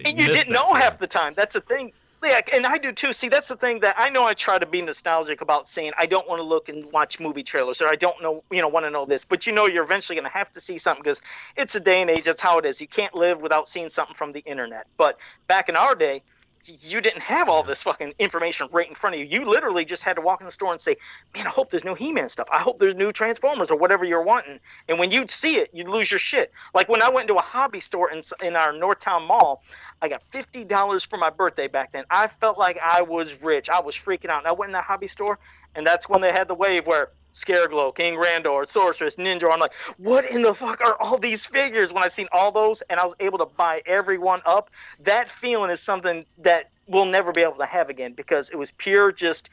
you didn't know half the time. That's the thing. Yeah, and I do too. See, that's the thing that I know. I try to be nostalgic about saying I don't want to look and watch movie trailers, or I don't know, want to know this. But you're eventually going to have to see something, because it's a day and age. That's how it is. You can't live without seeing something from the internet. But back in our day, you didn't have all this fucking information right in front of you. You literally just had to walk in the store and say, man, I hope there's new He-Man stuff. I hope there's new Transformers or whatever you're wanting. And when you'd see it, you'd lose your shit. Like when I went into a hobby store in our Northtown Mall, I got $50 for my birthday back then. I felt like I was rich. I was freaking out. And I went in that hobby store, and that's when they had the wave where Scareglow, King Randor, Sorceress, Ninja. I'm like, what in the fuck are all these figures? When I seen all those and I was able to buy every one up, that feeling is something that we'll never be able to have again, because it was pure just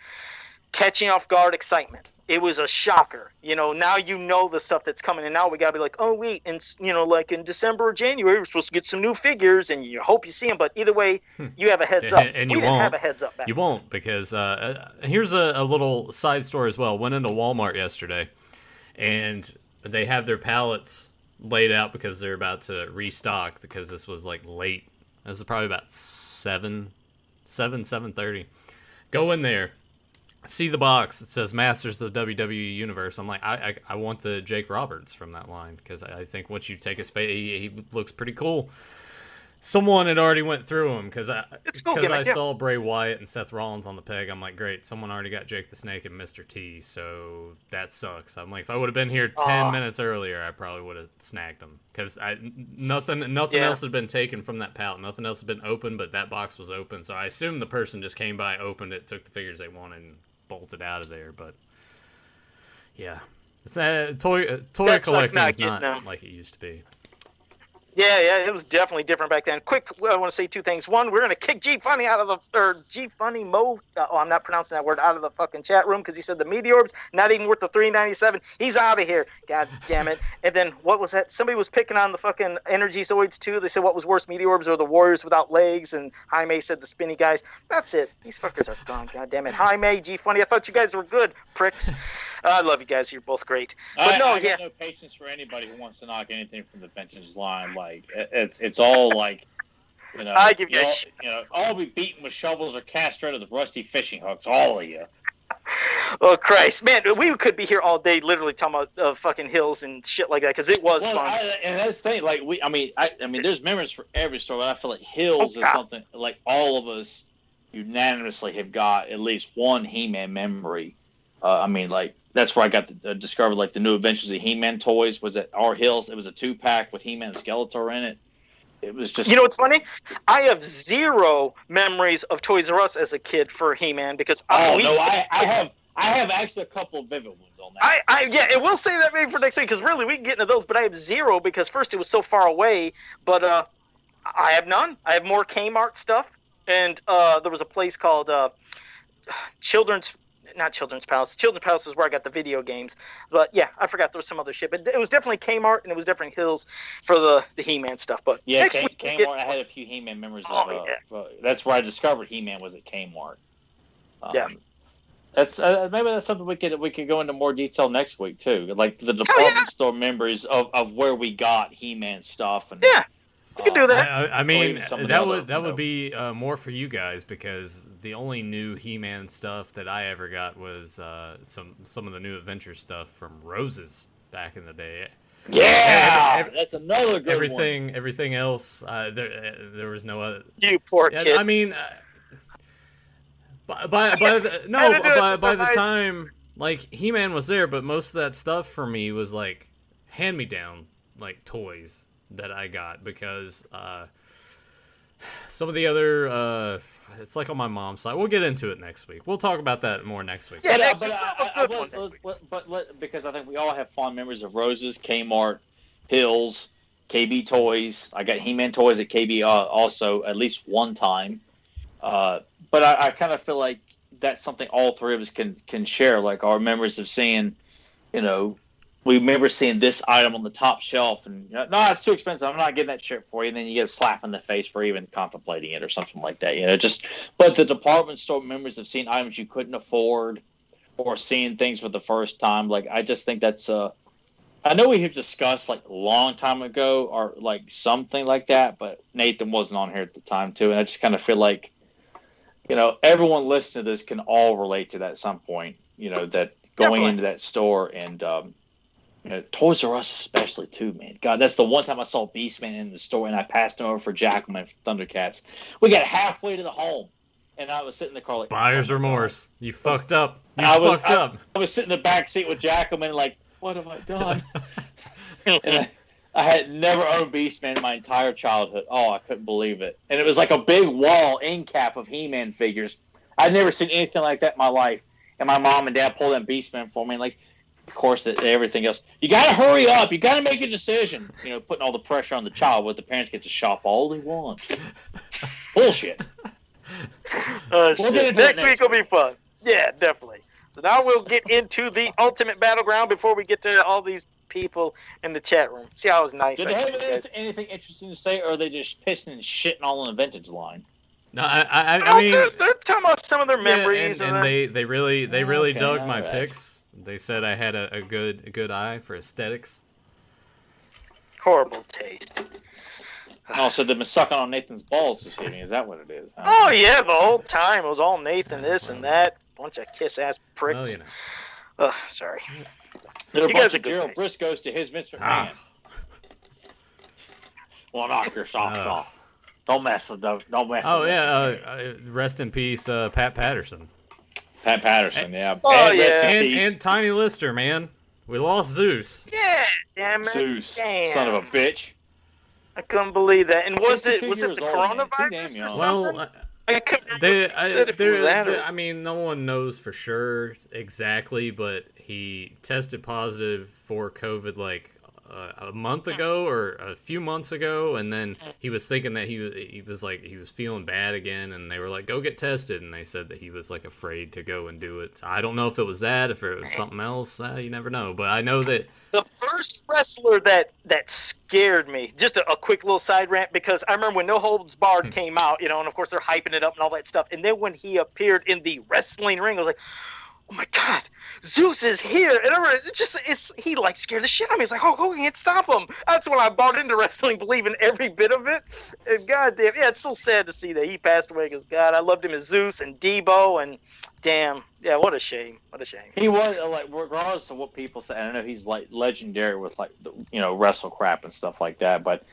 catching off guard excitement. It was a shocker. Now the stuff that's coming, and now we gotta be like, oh wait, and like in December or January we're supposed to get some new figures, and you hope you see them, but either way, you have a heads up. And we didn't have a heads up back You then. won't, because here's a little side story as well. Went into Walmart yesterday, and they have their pallets laid out because they're about to restock, because this was like late. This was probably about 7:30. Go in there, see the box. It says Masters of the WWE Universe. I'm like, I want the Jake Roberts from that line, because I think once you take his face, he looks pretty cool. Someone had already went through him, because I saw Bray Wyatt and Seth Rollins on the peg. I'm like, great, someone already got Jake the Snake and Mr. T, so that sucks. I'm like, if I would have been here 10 minutes earlier, I probably would have snagged them, because nothing else had been taken from that pallet. Nothing else had been opened, but that box was open, so I assume the person just came by, opened it, took the figures they wanted, and bolted out of there. But yeah, it's toy collecting is not like it used to be. Yeah, it was definitely different back then. Quick, I want to say two things. One, we're going to kick G-Funny out of G-Funny Mo, I'm not pronouncing that word, out of the fucking chat room, because he said the Meteorbs, not even worth the $3.97. He's out of here. God damn it. And then, what was that? Somebody was picking on the fucking Energizoids, too. They said what was worse, Meteorbs or the Warriors without legs, and Jaime said the spinny guys. That's it. These fuckers are gone, god damn it. Jaime, G-Funny, I thought you guys were good, pricks. I love you guys. You're both great. But I got no patience for anybody who wants to knock anything from the vintage line. Like, it's all like, I give you all be beaten with shovels or castrated with rusty fishing hooks. All of you. Oh Christ, man, we could be here all day, literally talking about fucking hills and shit like that, because it was fun. And that's the thing. Like I mean, there's memories for every story. But I feel like hills is something like all of us unanimously have got at least one He-Man memory. Like that's where I got discovered like the New Adventures of He-Man toys was at our Hills. It was a 2-pack with He-Man and Skeletor in it. It was just. You know what's funny? I have zero memories of Toys R Us as a kid for He-Man, because I have actually a couple of vivid ones on that. And we'll save that maybe for next week, because really we can get into those. But I have zero, because first it was so far away. But I have none. I have more Kmart stuff, and there was a place called Children's Palace. Children's Palace is where I got the video games. But yeah, I forgot there was some other shit. But it was definitely Kmart, and it was definitely Hills for the He-Man stuff. But yeah, Kmart. I had a few He-Man memories. That's where I discovered He-Man was at Kmart. That's maybe that's something we could go into more detail next week too. Like the department store memories of where we got He-Man stuff. And you can do that. I mean, that would be more for you guys, because the only new He-Man stuff that I ever got was some of the new adventure stuff from Roses back in the day. Yeah, that's another good one. Everything else, there was no other. You poor kid. I mean, by the time like He-Man was there, but most of that stuff for me was like hand-me-down like toys that I got, because some of the other it's like on my mom's side. We'll get into it next week. We'll talk about that more next week. Yeah, but because I think we all have fond memories of Roses, Kmart, Hills, KB Toys. I got He-Man toys at KB also at least one time. But I kind of feel like that's something all three of us can share. Like our memories of seeing, we remember seeing this item on the top shelf, and no, it's too expensive. I'm not getting that shit for you. And then you get a slap in the face for even contemplating it or something like that. But the department store memories of seeing items you couldn't afford, or seeing things for the first time. Like I just think that's I know we have discussed like a long time ago or like something like that, but Nathan wasn't on here at the time too, and I just kind of feel like everyone listening to this can all relate to that at some point. That going into that store and Toys R Us especially too, man. God, that's the one time I saw Beastman in the store, and I passed him over for Jackman from Thundercats. We got halfway to the home, and I was sitting in the car like, buyer's remorse. You fucked up. I was sitting in the back seat with Jackman, like, what have I done? And I had never owned Beastman in my entire childhood. Oh, I couldn't believe it. And it was like a big wall end cap of He-Man figures. I'd never seen anything like that in my life. And my mom and dad pulled that Beastman for me, and like. Of course, everything else. You got to hurry up. You got to make a decision. Putting all the pressure on the child, where the parents get to shop all they want. Bullshit. Next week will be fun. Yeah, definitely. So now we'll get into the ultimate battleground before we get to all these people in the chat room. See how it was nice. Did they have anything interesting to say, or are they just pissing and shitting all in the vintage line? No, I mean they're talking about some of their memories, and they really dug my picks. They said I had a good eye for aesthetics. Horrible taste. Oh, so they've been sucking on Nathan's balls this evening. Is that what it is? Huh? Oh, yeah, the whole time. It was all Nathan, this and that. Bunch of kiss-ass pricks. Sorry. You guys are Gerald Briscoes to his Vince McMahon. Well, knock your socks off. Don't mess with those. Rest in peace, Pat Patterson. Pat Patterson, yeah. Oh, and Tiny Lister, man. We lost Zeus. Yeah, damn it. Zeus, damn. Son of a bitch. I couldn't believe that. And was it the coronavirus or something? I mean, no one knows for sure exactly, but he tested positive for COVID like a month ago or a few months ago, and then he was thinking that he was feeling bad again, and they were like, go get tested, and they said that he was like afraid to go and do it. So I don't know if it was that, if it was something else, you never know, but I know that the first wrestler that scared me, just a quick little side rant, because I remember when No Holds Barred came out, and of course they're hyping it up and all that stuff, and then when he appeared in the wrestling ring, I was like, oh my God, Zeus is here. And he like scared the shit out of me. It's like, oh, can't stop him. That's when I bought into wrestling, believing every bit of it. And goddamn, yeah, it's so sad to see that he passed away, because God, I loved him as Zeus and Debo, and damn, yeah, what a shame. What a shame. He was like, regardless of what people say, I know he's like legendary with like wrestle crap and stuff like that, but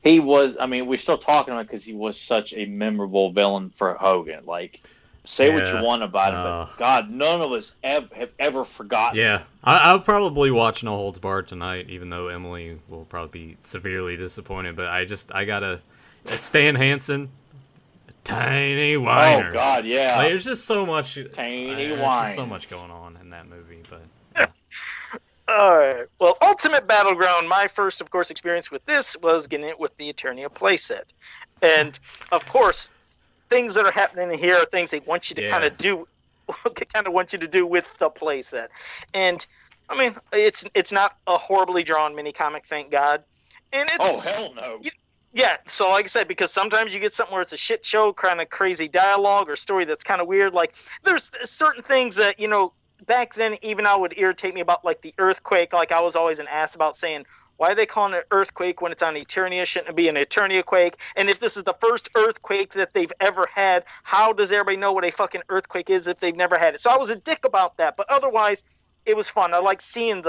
he was, I mean, we're still talking about it because he was such a memorable villain for Hogan. Like, say what you want about him, but God, none of us have ever forgotten. Yeah, I'll probably watch No Holds Barred tonight, even though Emily will probably be severely disappointed. But I gotta Stan Hansen, Tiny Whiner. Oh God, yeah. Like, there's just so much. Tiny Whiner. There's just so much going on in that movie, but. Yeah. All right. Well, Ultimate Battleground. My first, of course, experience with this was getting it with the Eternia playset, and of course. Things that are happening in here are things they want you to kind of do, with the playset. And I mean, it's not a horribly drawn mini comic, thank God. And it's hell no. Yeah, so like I said, because sometimes you get something where it's a shit show, kind of crazy dialogue or story that's kind of weird. Like there's certain things that back then even I would irritate me about, like the earthquake. Like I was always an ass about saying, why are they calling it an earthquake when it's on Eternia? Shouldn't it be an Eternia quake? And if this is the first earthquake that they've ever had, how does everybody know what a fucking earthquake is if they've never had it? So I was a dick about that. But otherwise, it was fun. I like seeing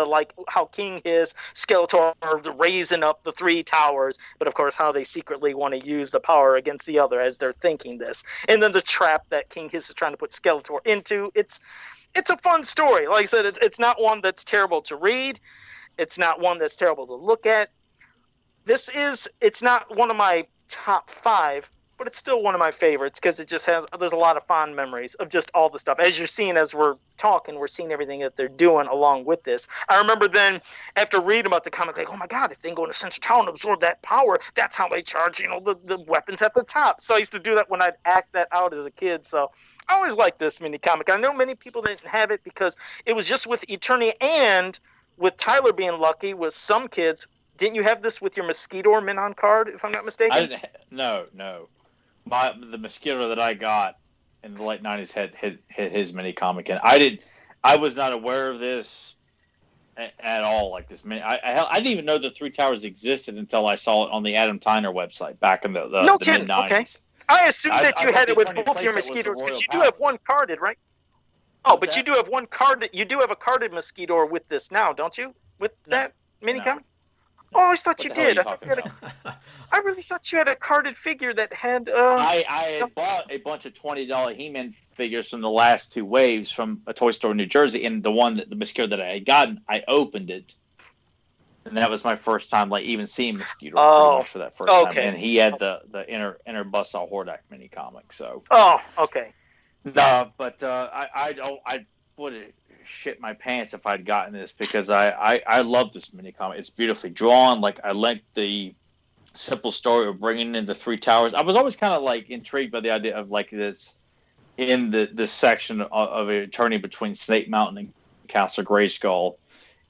how King his Skeletor raising up the three towers, but of course how they secretly want to use the power against the other as they're thinking this. And then the trap that King his is trying to put Skeletor into. It's a fun story. Like I said, it's not one that's terrible to read. It's not one that's terrible to look at. It's not one of my top 5, but it's still one of my favorites because there's a lot of fond memories of just all the stuff. As you're seeing, as we're talking, we're seeing everything that they're doing along with this. I remember then, after reading about the comic, like, oh my God, if they can go into Central Town and absorb that power, that's how they charge, the weapons at the top. So I used to do that when I'd act that out as a kid. So I always liked this mini comic. I know many people didn't have it because it was just with Eternia, and with Tyler being lucky, with some kids, didn't you have this with your Mosquito Minon card, if I'm not mistaken? I didn't. No. The Mosquito that I got in the late 90s had his mini comic, and I was not aware of this at all. Like this mini, I didn't even know the Three Towers existed until I saw it on the Adam Tyner website back in the mid 90s. Okay. I assumed that you had it with both your Mosquitoes because you do have one carded, right? Oh, but you do have one card. You do have a carded Mosquito with this now, don't you? with that mini No. comic? Oh, I always thought you What the hell are did. you I thought talking you had about? I really thought you had a carded figure that had. I had bought a bunch of $20 He-Man figures from the last two waves from a toy store in New Jersey, and the one the Mosquito that I had gotten, I opened it, and that was my first time like even seeing Mosquito pretty much for that first time. And he had the inner Buzzsaw Hordak mini comic. So okay. no, but I would have shit my pants if I'd gotten this because I love this mini comic. It's beautifully drawn. Like I like the simple story of bringing in the three towers. I was always kind of like intrigued by the idea of like this in this section of a journey between Snake Mountain and Castle Grayskull.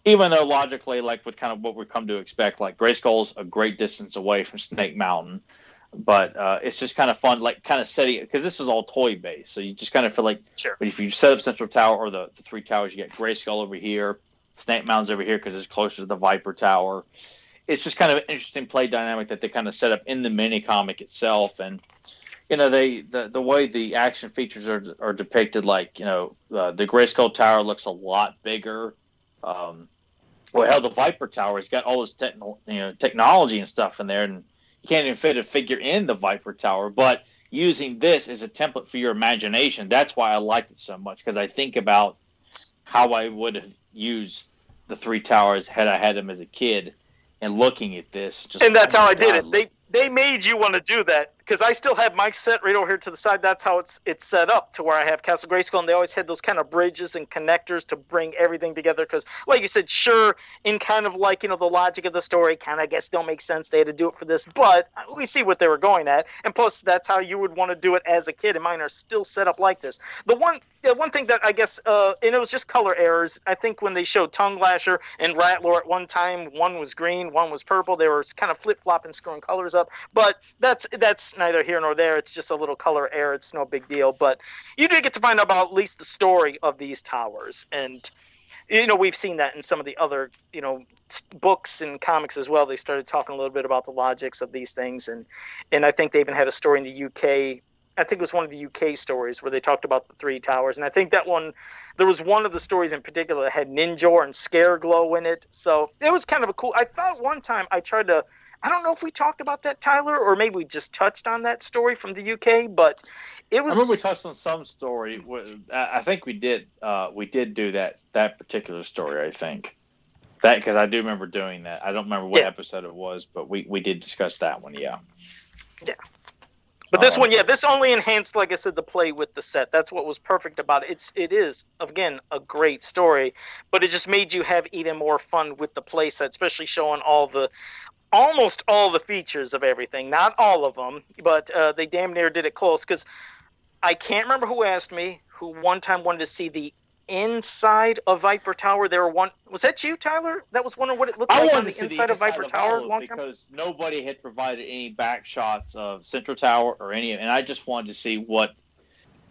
Even though logically, like with kind of what we come to expect, like Grayskull's a great distance away from Snake Mountain, but it's just kind of fun, like kind of setting because this is all toy based, so you just kind of feel like, sure. But if you set up Central Tower or the three towers, you get Grayskull over here, Snake Mountain's over here because it's closer to the Viper Tower. It's just kind of an interesting play dynamic that they kind of set up in the mini comic itself, and you know the way the action features are depicted, like you know the Grayskull Tower looks a lot bigger. Well, hell, the Viper Tower has got all this technology and stuff in there, and you can't even fit a figure in the Viper Tower. But using this as a template for your imagination, that's why I liked it so much, because I think about how I would have used the three towers had I had them as a kid, and looking at this. And that's how I did it. They made you want to do that, because I still have my set right over here to the side. That's how it's set up, to where I have Castle Grayskull, and they always had those kind of bridges and connectors to bring everything together. Because, like you said, sure, in kind of like, the logic of the story kind of, I guess, don't make sense. They had to do it for this, but we see what they were going at. And plus, that's how you would want to do it as a kid, and mine are still set up like this. The one thing that I guess, and it was just color errors, I think when they showed Tongue Lasher and Rattler at one time, one was green, one was purple. They were kind of flip-flopping, screwing colors up. But that's neither here nor there. It's just a little color error. It's no big deal. But you do get to find out about at least the story of these towers. And, we've seen that in some of the other, books and comics as well. They started talking a little bit about the logics of these things. And I think they even had a story in the UK. I think it was one of the UK stories where they talked about the three towers. And I think that one, there was one of the stories in particular that had Ninjor and Scareglow in it. So it was kind of a cool, I thought one time I tried to, I don't know if we talked about that, Tyler, or maybe we just touched on that story from the UK, but it was... I remember we touched on some story. I think we did do that particular story, I think. That, because I do remember doing that. I don't remember what episode it was, but we did discuss that one, yeah. Yeah. But this one, this only enhanced, like I said, the play with the set. That's what was perfect about it. It is, again, a great story, but it just made you have even more fun with the play set, especially showing almost all the features of everything. Not all of them, but they damn near did it close, because I can't remember who asked me, who one time wanted to see the inside of Viper Tower. Was that you, Tyler? That was wondering what it looked like on the inside of Viper Tower a long time? Because nobody had provided any back shots of Central Tower or any of it, and I just wanted to see what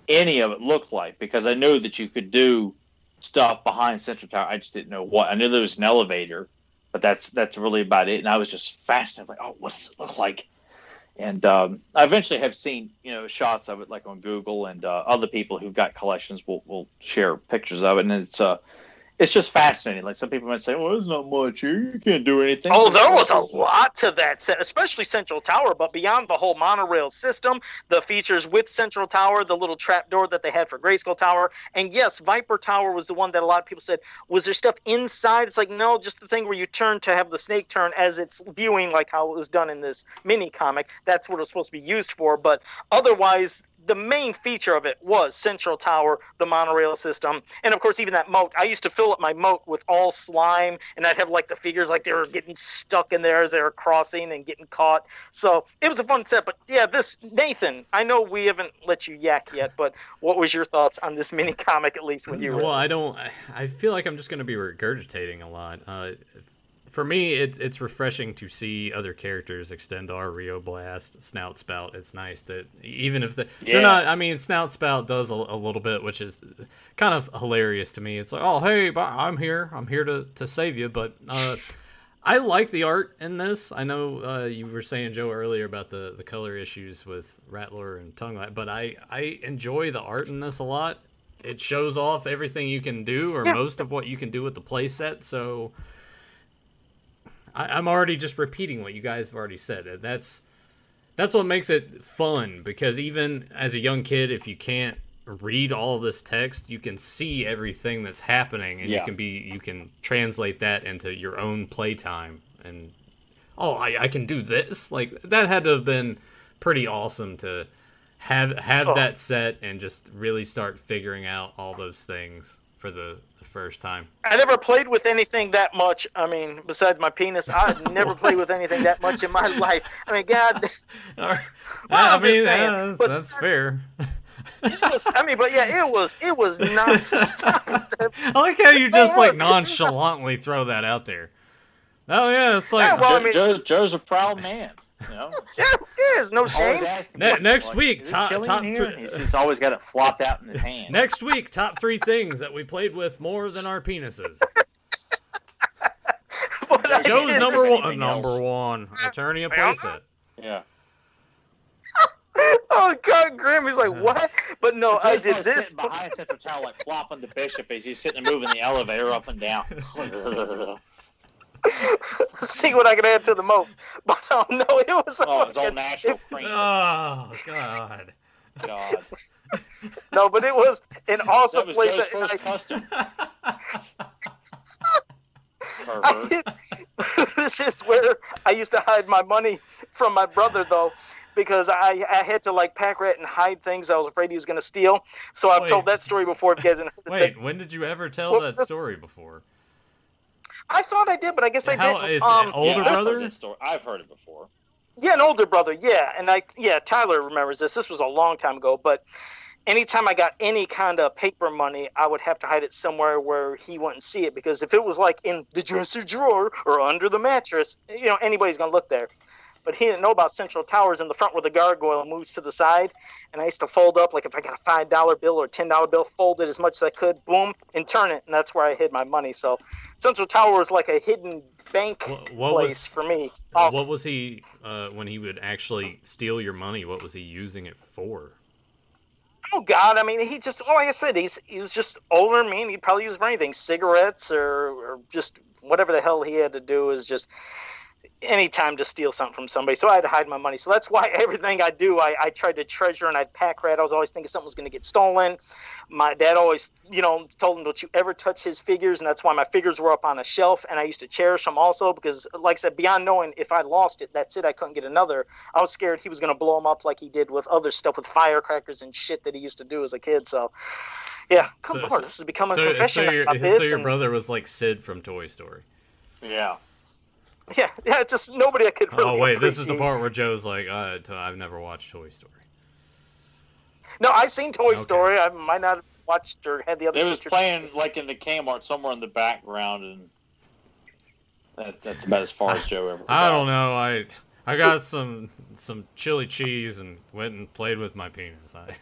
any of it looked like, because I knew that you could do stuff behind Central Tower. I just didn't know what. I knew there was an elevator, but that's really about it. And I was just fascinated, like, oh, what does it look like? And I eventually have seen, shots of it, like on Google, and other people who've got collections will share pictures of it, and it's just fascinating. Like some people might say, "Well, there's not much here. You can't do anything." Oh, there was a lot to that set, especially Central Tower. But beyond the whole monorail system, the features with Central Tower, the little trapdoor that they had for Grayskull Tower, and yes, Viper Tower was the one that a lot of people said, was there stuff inside? It's like, no, just the thing where you turn to have the snake turn as it's viewing, like how it was done in this mini comic. That's what it was supposed to be used for. But otherwise, the main feature of it was Central Tower, the monorail system, and of course even that moat. I used to fill up my moat with all slime, and I'd have like the figures like they were getting stuck in there as they were crossing and getting caught. So it was a fun set. But yeah, this, Nathan, I know we haven't let you yak yet, but what was your thoughts on this mini comic, at least when you read it? I feel like I'm just going to be regurgitating a lot. For me, it's refreshing to see other characters extend our Rio Blast, Snout Spout. It's nice that even if they're not, I mean, Snout Spout does a little bit, which is kind of hilarious to me. It's like, oh, hey, I'm here to save you. But I like the art in this. I know you were saying, Joe, earlier about the color issues with Rattler and Tongue Light, but I enjoy the art in this a lot. It shows off everything you can do, or most of what you can do with the playset. So I'm already just repeating what you guys have already said. That's what makes it fun, because even as a young kid, if you can't read all this text, you can see everything that's happening, and you can translate that into your own playtime. And I can do this. Like, that had to have been pretty awesome to have that set and just really start figuring out all those things for the first time. I never played with anything that much. I mean, besides my penis, I've never played with anything that much in my life. I mean, God. That's fair. It was non-stop. I like how you just like nonchalantly throw that out there. Oh yeah, it's like Joe's a proud man. You know? Yeah, it is. No shame. Next week, top he's always got it flopped out in his hand. Next week, top 3 things that we played with more than our penises. Joe's number one attorney of playset. Yeah. Oh God, Grim! He's like, what? But no, I did this behind Central Tower, like flopping the bishop as he's sitting and moving the elevator up and down. See what I can add to the moat. But no, it was. His own national cream. Oh God. No, but it was an awesome place. That was Joe's first custom. This is where I used to hide my money from my brother, though, because I had to like pack rat and hide things I was afraid he was going to steal. So I've told that story before. If you guys Wait, when did you ever tell that story before? I thought I did, but I guess I didn't. Is it older brother? I've heard it before. Yeah, an older brother. Yeah, and Tyler remembers this. This was a long time ago, but anytime I got any kind of paper money, I would have to hide it somewhere where he wouldn't see it, because if it was like in the dresser drawer or under the mattress, anybody's gonna look there. But he didn't know about Central Towers in the front where the gargoyle moves to the side. And I used to fold up, like if I got a $5 bill or $10 bill, fold it as much as I could, boom, and turn it. And that's where I hid my money. So Central Tower was like a hidden bank place for me. Awesome. What was he, when he would actually steal your money, what was he using it for? Oh, God. I mean, he just, like I said, he was just older than me, and he'd probably use it for anything. Cigarettes or just whatever the hell he had to do is just any time to steal something from somebody. So I had to hide my money. So that's why everything I do, I tried to treasure, and I'd pack rat. I was always thinking something was going to get stolen. My dad always, told him, don't you ever touch his figures. And that's why my figures were up on a shelf, and I used to cherish them also because, like I said, beyond knowing if I lost it, that's it, I couldn't get another. I was scared he was going to blow them up like he did with other stuff, with firecrackers and shit that he used to do as a kid. So, yeah, this is becoming a confession. So your brother was like Sid from Toy Story. Yeah. Yeah, it's just nobody I could really appreciate. This is the part where Joe's like, I've never watched Toy Story. No, I've seen Toy Story. I might not have watched or had the other. It was playing like in the Kmart somewhere in the background, and that's about as far as Joe ever got. I don't know. I got some chili cheese and went and played with my penis. Wait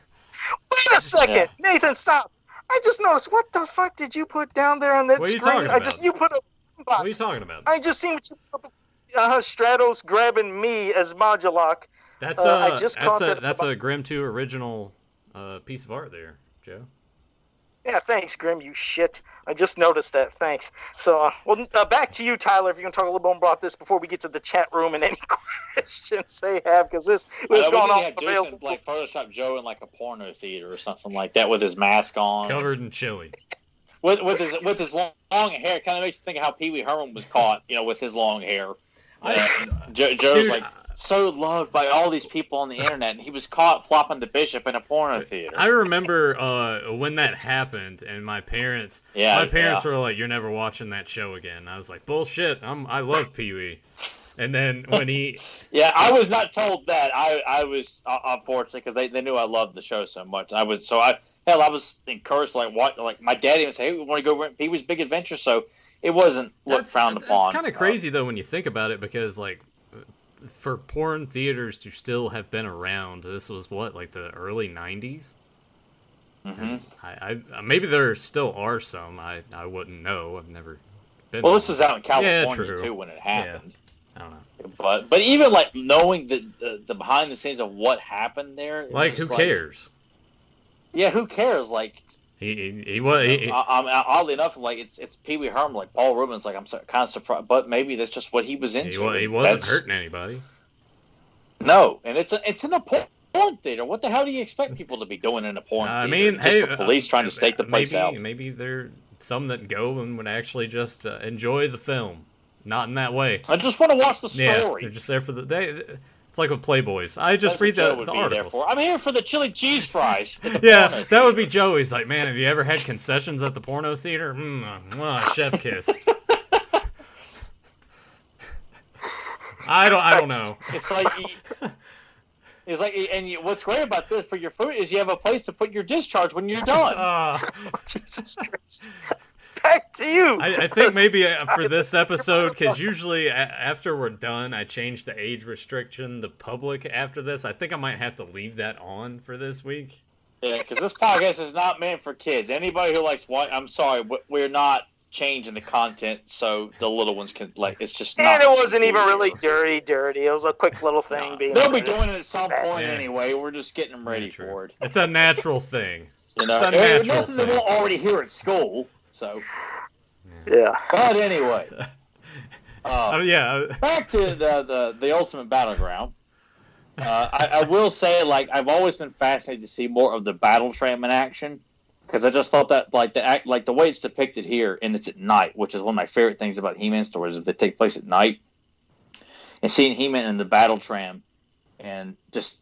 a second, Nathan, stop! I just noticed. What the fuck did you put down there on that what screen? What are you talking about? You put a box. What are you talking about? I just seen what you put. Stratos grabbing me as Modulok. That's a Grimm 2 original piece of art there, Joe. Yeah, thanks, Grim, you shit. I just noticed that. Thanks. So, back to you, Tyler, if you can talk a little bit more about this before we get to the chat room and any questions they have, because this was going on. Jason, like, Photoshop Joe in, like, a porno theater or something like that with his mask on. Covered in chili. With his long hair. It kind of makes you think of how Pee Wee Herman was caught, with his long hair. Joe's like so loved by all these people on the internet, and he was caught flopping the bishop in a porno theater. I remember when that happened, and my parents were like, "You're never watching that show again." And I was like, "Bullshit! I love Pee Wee." And then when he, I was not told that. I was unfortunate because they knew I loved the show so much. I was encouraged. Like my dad even said, "Hey, we want to go rent Pee Wee's Big Adventure." So it wasn't frowned upon. It's kind of crazy though when you think about it, because like for porn theaters to still have been around, this was like the early '90s. Mm-hmm. I maybe there still are some. I wouldn't know. I've never been. Well, this was out in California too when it happened. Yeah. I don't know. But even like knowing the behind the scenes of what happened there, like who cares? Yeah, who cares? Like He was. Oddly enough, like it's Pee Wee Herman, like Paul Rubens. Like I'm kind of surprised, but maybe that's just what he was into. He wasn't hurting anybody. No, and it's in a porn theater. What the hell do you expect people to be doing in a porn theater? I mean, just the police trying to stake the place out. Maybe there are some that go and would actually just enjoy the film, not in that way. I just want to watch the story. Yeah, they're just there for the day. It's like with Playboys. I just read the articles. I'm here for the chili cheese fries. Yeah, that would be Joey's. Like, man, have you ever had concessions at the porno theater? Chef kiss. I don't know. It's like, and what's great about this for your food is you have a place to put your discharge when you're done. Jesus Christ. Back to you. I think maybe for this episode, because usually after we're done, I change the age restriction to public after this. I think I might have to leave that on for this week. Yeah, because this podcast is not meant for kids. Anybody who likes what? I'm sorry, we're not changing the content so the little ones can like. It's just not. And it wasn't even really dirty. It was a quick little thing. They'll be doing it at some point anyway. We're just getting them ready for it. It's a natural thing. You know, it's nothing they won't already hear at school. So, yeah. But anyway, yeah. Back to the ultimate battleground. I will say, like, I've always been fascinated to see more of the battle tram in action because I just thought that, like, the way it's depicted here, and it's at night, which is one of my favorite things about He-Man stories, is they take place at night, and seeing He-Man in the battle tram, and just.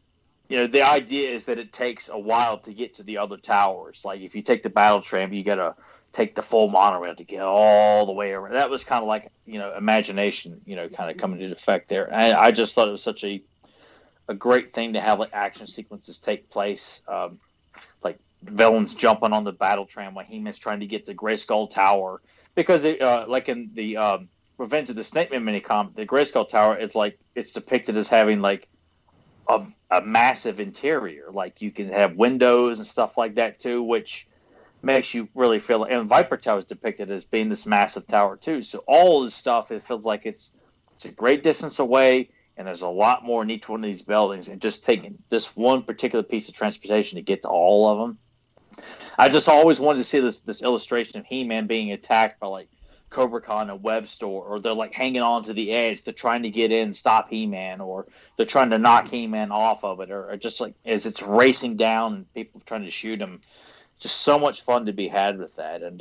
You know, the idea is that it takes a while to get to the other towers. Like, if you take the battle tram, you got to take the full monorail to get all the way around. That was kind of like, you know, imagination, you know, kind of coming into effect there. And I just thought it was such a great thing to have, like, action sequences take place. Like, villains jumping on the battle tram while He-Man's trying to get to Grayskull Tower. Because, like in the Revenge of the Snake Man mini-comic, the Grayskull Tower, it's depicted as having, like, a massive interior. Like, you can have windows and stuff like that too, which makes you really feel. And Viper Tower is depicted as being this massive tower too. So all this stuff, it feels like it's a great distance away, and there's a lot more in each one of these buildings. And just taking this one particular piece of transportation to get to all of them, I just always wanted to see this illustration of He-Man being attacked by like Cobra Khan and Web Store, or they're like hanging on to the edge, they're trying to get in, stop He-Man, or they're trying to knock He-Man off of it, or just like as it's racing down and people trying to shoot him. Just so much fun to be had with that, and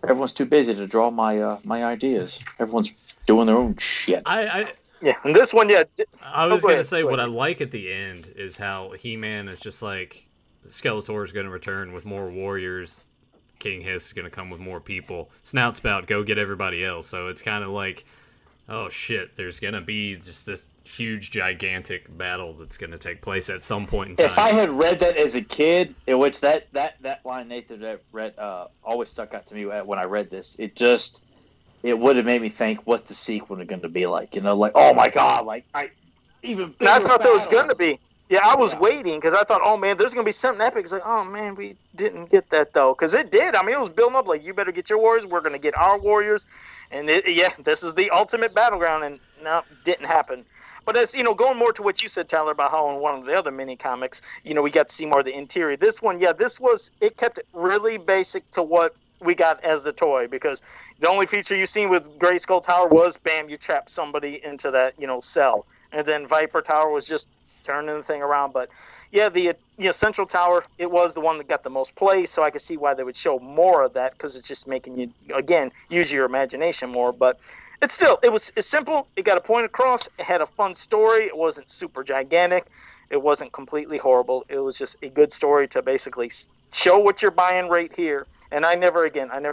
everyone's too busy to draw my ideas. Everyone's doing their own shit. Yeah, and this one, yeah. I was going to say what I like at the end is how He-Man is just like Skeletor is going to return with more warriors. King Hiss is going to come with more people. Snoutspout, go get everybody else. So it's kind of like, oh shit, there's going to be just this huge, gigantic battle that's going to take place at some point in time. If I had read that as a kid, in which that line Nathan read always stuck out to me when I read this. It would have made me think, what's the sequel going to be like? You know, like, oh my god, like I thought there was going to be. Yeah, I was waiting because I thought, oh man, there's gonna be something epic. It's like, oh man, we didn't get that though, because it did. I mean, it was building up like, you better get your warriors. We're gonna get our warriors, and this is the ultimate battleground, and no, didn't happen. But as you know, going more to what you said, Tyler, about how in one of the other mini comics, you know, we got to see more of the interior. This one, it kept it really basic to what we got as the toy, because the only feature you seen with Grayskull Tower was, bam, you trap somebody into that, you know, cell, and then Viper Tower was just turning the thing around. But yeah, the Central Tower, it was the one that got the most play, so I could see why they would show more of that, because it's just making you, again, use your imagination more. But it's simple. It got a point across. It had a fun story. It wasn't super gigantic. It wasn't completely horrible. It was just a good story to basically show what you're buying right here. And I never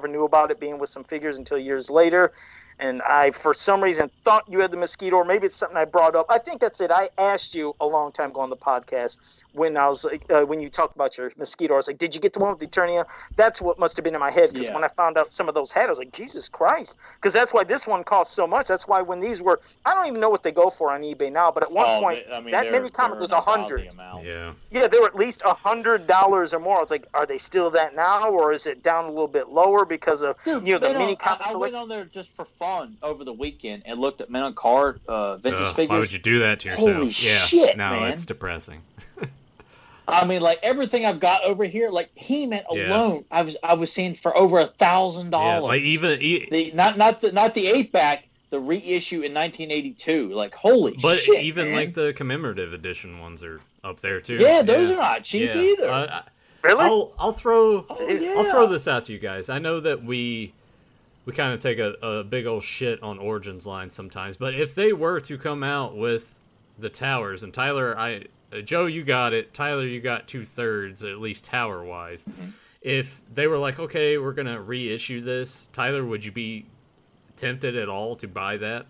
knew about it being with some figures until years later. And I, for some reason, thought you had the mosquito, or maybe it's something I brought up. I think that's it. I asked you a long time ago on the podcast when I was when you talked about your mosquito. I was like, "Did you get the one with the Eternia?" That's what must have been in my head, because when I found out some of those had, I was like, "Jesus Christ!" Because that's why this one costs so much. That's why when these were, I don't even know what they go for on eBay now, but at one point that mini comic was $100. Yeah, they were at least $100 or more. I was like, are they still that now, or is it down a little bit lower because of the mini comic? I went on there just for fun over the weekend and looked at men on card vintage figures. Why would you do that to yourself? Holy shit, no, man. it's depressing. I mean, like everything I've got over here, like He-Man alone, I was seeing for over $1,000. Yeah, like even the not the 8-pack, the reissue in 1982. Like holy but shit! Even man. like the commemorative edition ones are up there too. Yeah, those are not cheap either. Really? I'll throw Oh, I'll throw this out to you guys. I know that we kind of take a big old shit on Origins line sometimes, but if they were to come out with the towers, and Tyler, Joe, you got it. Tyler, you got 2/3 at least tower wise. Mm-hmm. If they were like, okay, we're gonna reissue this, Tyler, would you be tempted at all to buy that?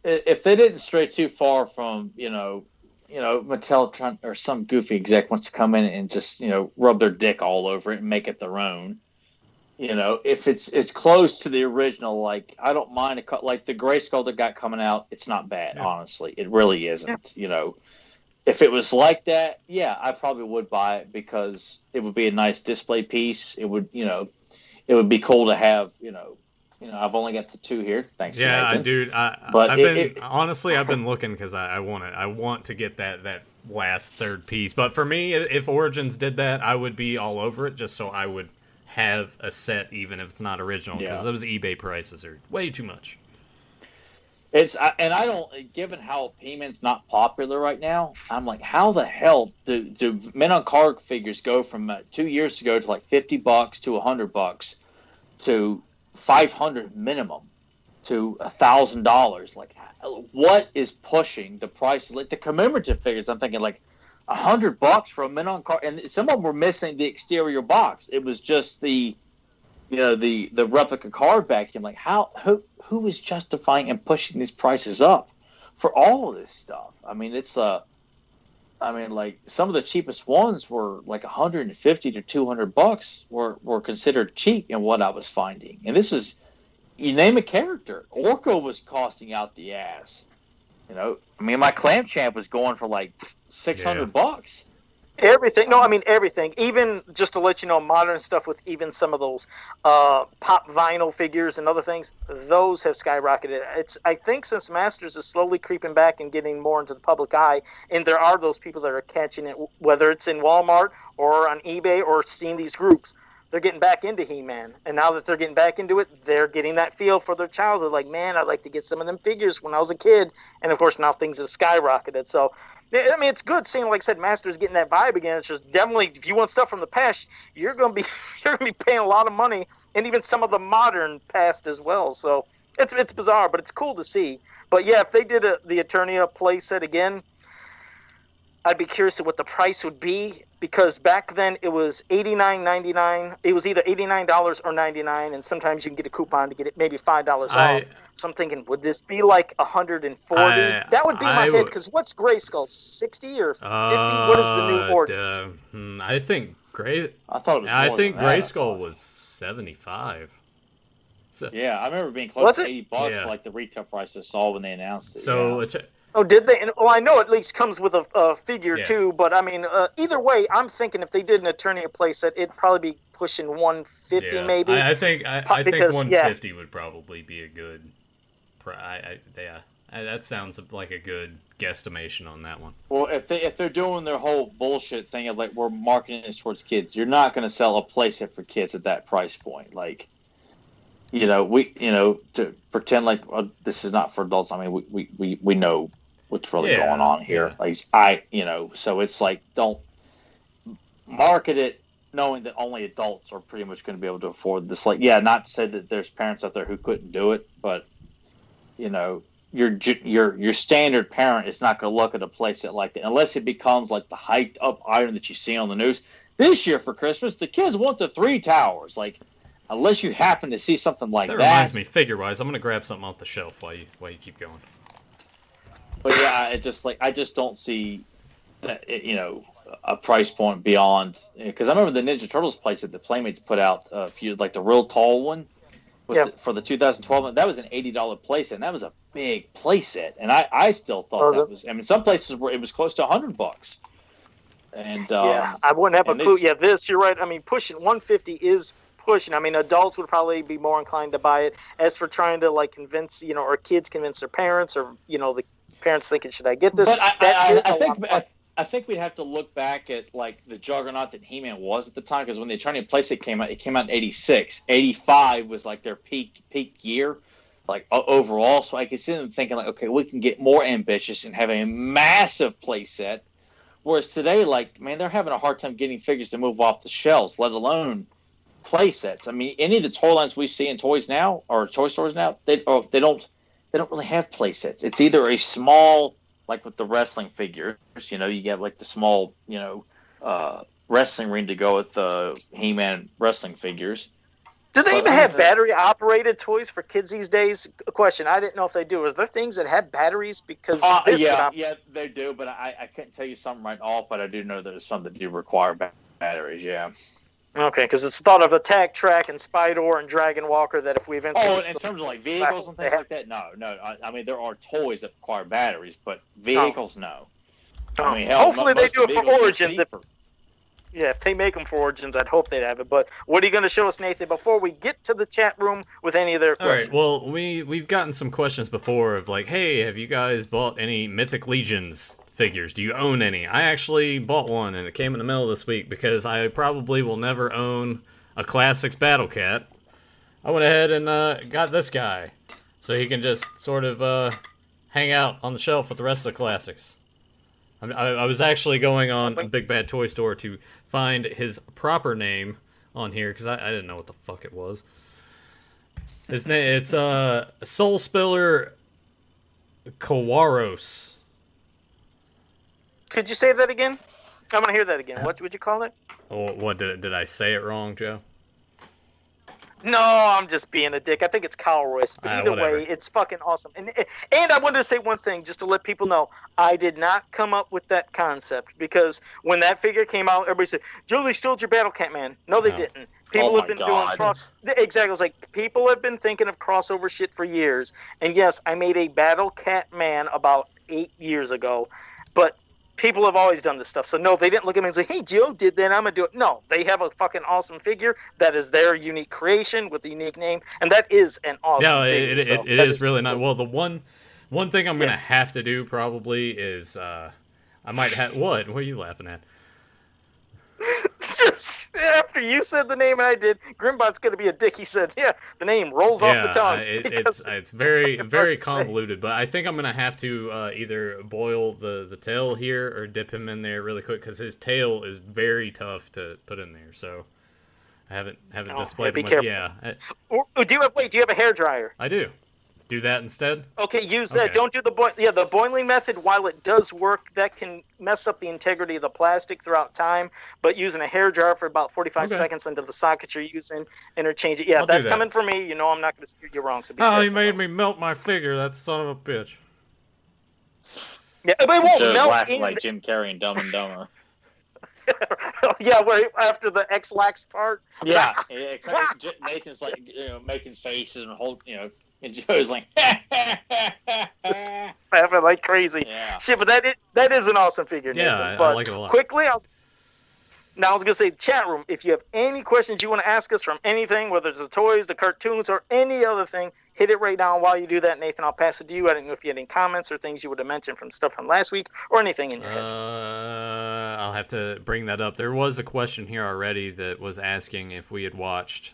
If they didn't stray too far from Mattel trying, or some goofy exec wants to come in and just rub their dick all over it and make it their own. If it's close to the original, like I don't mind like the Grayskull that got coming out, it's not bad, honestly. It really isn't. Yeah. If it was like that, yeah, I probably would buy it because it would be a nice display piece. It would, it would be cool to have, I've only got the 2 here. Thanks. Yeah, dude. Honestly, I've been looking because I want it. I want to get that last third piece. But for me, if Origins did that, I would be all over it just so I would have a set even if it's not original because those eBay prices are way too much. And I don't, given how He-Man's not popular right now, I'm like, how the hell do Men on Card figures go from 2 years ago to like $50 to $100 to $500 minimum to $1,000? Like, what is pushing the prices? Like the commemorative figures, I'm thinking like $100 for a Men on Card, and some of them were missing the exterior box. It was just the replica card back. I'm like, who is justifying and pushing these prices up for all of this stuff? I mean, it's like some of the cheapest ones were like $150 to $200 were considered cheap in what I was finding. And this was, you name a character, Orko was costing out the ass. I mean, my Clam Champ was going for like $600. Everything. No, I mean everything. Even just to let you know, modern stuff with even some of those pop vinyl figures and other things, those have skyrocketed. I think since Masters is slowly creeping back and getting more into the public eye, and there are those people that are catching it, whether it's in Walmart or on eBay or seeing these groups, they're getting back into He-Man. And now that they're getting back into it, they're getting that feel for their childhood. Like, man, I'd like to get some of them figures when I was a kid. And of course, now things have skyrocketed. So, I mean, it's good seeing, like I said, Masters getting that vibe again. It's just definitely, if you want stuff from the past, you're gonna be paying a lot of money, and even some of the modern past as well. So it's bizarre, but it's cool to see. But yeah, if they did the Eternia playset again, I'd be curious to what the price would be, because back then it was $89.99. It was either $89 or $99, and sometimes you can get a coupon to get it maybe $5 off. So I'm thinking, would this be like $140? That would be my head, because what's Grayskull, 60 or 50? What is the new Origins? I think Grayskull was 75. So, yeah, I remember being close to $80 like the retail price I saw when they announced it. So Oh, did they? Well, I know at least comes with a figure too, but I mean, either way, I'm thinking if they did an Eternia playset, it'd probably be pushing 150 maybe. I think 150 would probably be a good. That sounds like a good guesstimation on that one. Well, if they're doing their whole bullshit thing of like we're marketing this towards kids, you're not going to sell a playset for kids at that price point. Like, to pretend like this is not for adults. I mean, we know what's really going on here. Yeah. Like so it's like, don't market it knowing that only adults are pretty much going to be able to afford this. Like, not to say that there's parents out there who couldn't do it, but your standard parent is not going to look at a playset like that unless it becomes like the hyped up item that you see on the news. This year for Christmas, the kids want the 3 towers. Like, unless you happen to see something like that. That reminds me, figure-wise, I'm going to grab something off the shelf while you keep going. But yeah, I just don't see that, a price point beyond, because I remember the Ninja Turtles playset that Playmates put out a few, like the real tall one for the 2012 one. That was an $80 playset, and that was a big playset. And I still thought that was. I mean, some places where it was close to $100. And I wouldn't have a clue. This you're right. I mean, pushing 150 is pushing. I mean, adults would probably be more inclined to buy it. As for trying to like convince, or kids convince their parents, or the parents thinking, should I get this? But I think I think we'd have to look back at like the juggernaut that He-Man was at the time, because when the Eternity Playset came out in 86. 85 was like their peak year, like overall. So I could see them thinking like, okay, we can get more ambitious and have a massive playset. Whereas today, like, man, they're having a hard time getting figures to move off the shelves, let alone play sets. I mean, any of the toy lines we see in toys now or toy stores now, they don't really have play sets. It's either a small, like with the wrestling figures, you know, you get like the small, you know, wrestling ring to go with the He-Man wrestling figures. Do they even have battery-operated toys for kids these days? A question. I didn't know if they do. Is there things that have batteries? Because yeah, they do, but I couldn't tell you something right off, but I do know there's some that do require batteries, yeah. Okay, because it's thought of Attack Track and Spydor and Dragon Walker that if we eventually... Oh, in terms of like vehicles and things like that? No. I mean, there are toys that require batteries, but vehicles, no. I mean, hell, hopefully they do it for Origins. If they make them for Origins, I'd hope they'd have it. But what are you going to show us, Nathan, before we get to the chat room with any of their questions? All right, well, we've gotten some questions before of like, hey, have you guys bought any Mythic Legions figures? Do you own any? I actually bought one, and it came in the mail this week because I probably will never own a Classics Battle Cat. I went ahead and got this guy, so he can just sort of hang out on the shelf with the rest of the Classics. I was actually going on a Big Bad Toy Store to find his proper name on here because I didn't know what the fuck it was. His name, it's Soul Spiller Kawaros. Could you say that again? I want to hear that again. What would you call it? Oh, what did I say it wrong, Joe? No, I'm just being a dick. I think it's Kyle Royce. But either way, it's fucking awesome. And I wanted to say one thing, just to let people know. I did not come up with that concept. Because when that figure came out, everybody said, Joe, they stole your Battle Cat, man. No, they didn't. People have been doing Exactly. It's like, people have been thinking of crossover shit for years. And yes, I made a Battle Cat man about 8 years ago. But people have always done this stuff. So no, they didn't look at me and say, hey, Joe did that, I'm going to do it. No, they have a fucking awesome figure that is their unique creation with a unique name. And that is an awesome figure. It is really not. Well, the one thing I'm going to have to do probably is I might have... What are you laughing at? Just after you said the name and I did, Grimbot's going to be a dick. He said, yeah, the name rolls off the tongue. It's very, very convoluted, but I think I'm going to have to either boil the tail here or dip him in there really quick because his tail is very tough to put in there. So I haven't displayed him. Yeah. Do you have a hairdryer? I do. Do that instead? Okay, use that. Don't do the the boiling method. While it does work, that can mess up the integrity of the plastic throughout time. But using a hairdryer for about 45 seconds into the sockets you're using, interchange it. Yeah, that's coming from me. You know I'm not going to steer you wrong. So be careful. He made me melt my figure. That son of a bitch. Yeah, but it won't melt laughing like Jim Carrey and Dumb and Dumber. Yeah, where after the X-Lax part. Yeah, Nathan's like making faces and and Joe's like, laughing like crazy. Yeah. Shit, but that is an awesome figure. Yeah, Nathan. But I like it a lot. Quickly, I was going to say, chat room, if you have any questions you want to ask us from anything, whether it's the toys, the cartoons, or any other thing, hit it right now. While you do that, Nathan, I'll pass it to you. I don't know if you had any comments or things you would have mentioned from stuff from last week or anything in your head. I'll have to bring that up. There was a question here already that was asking if we had watched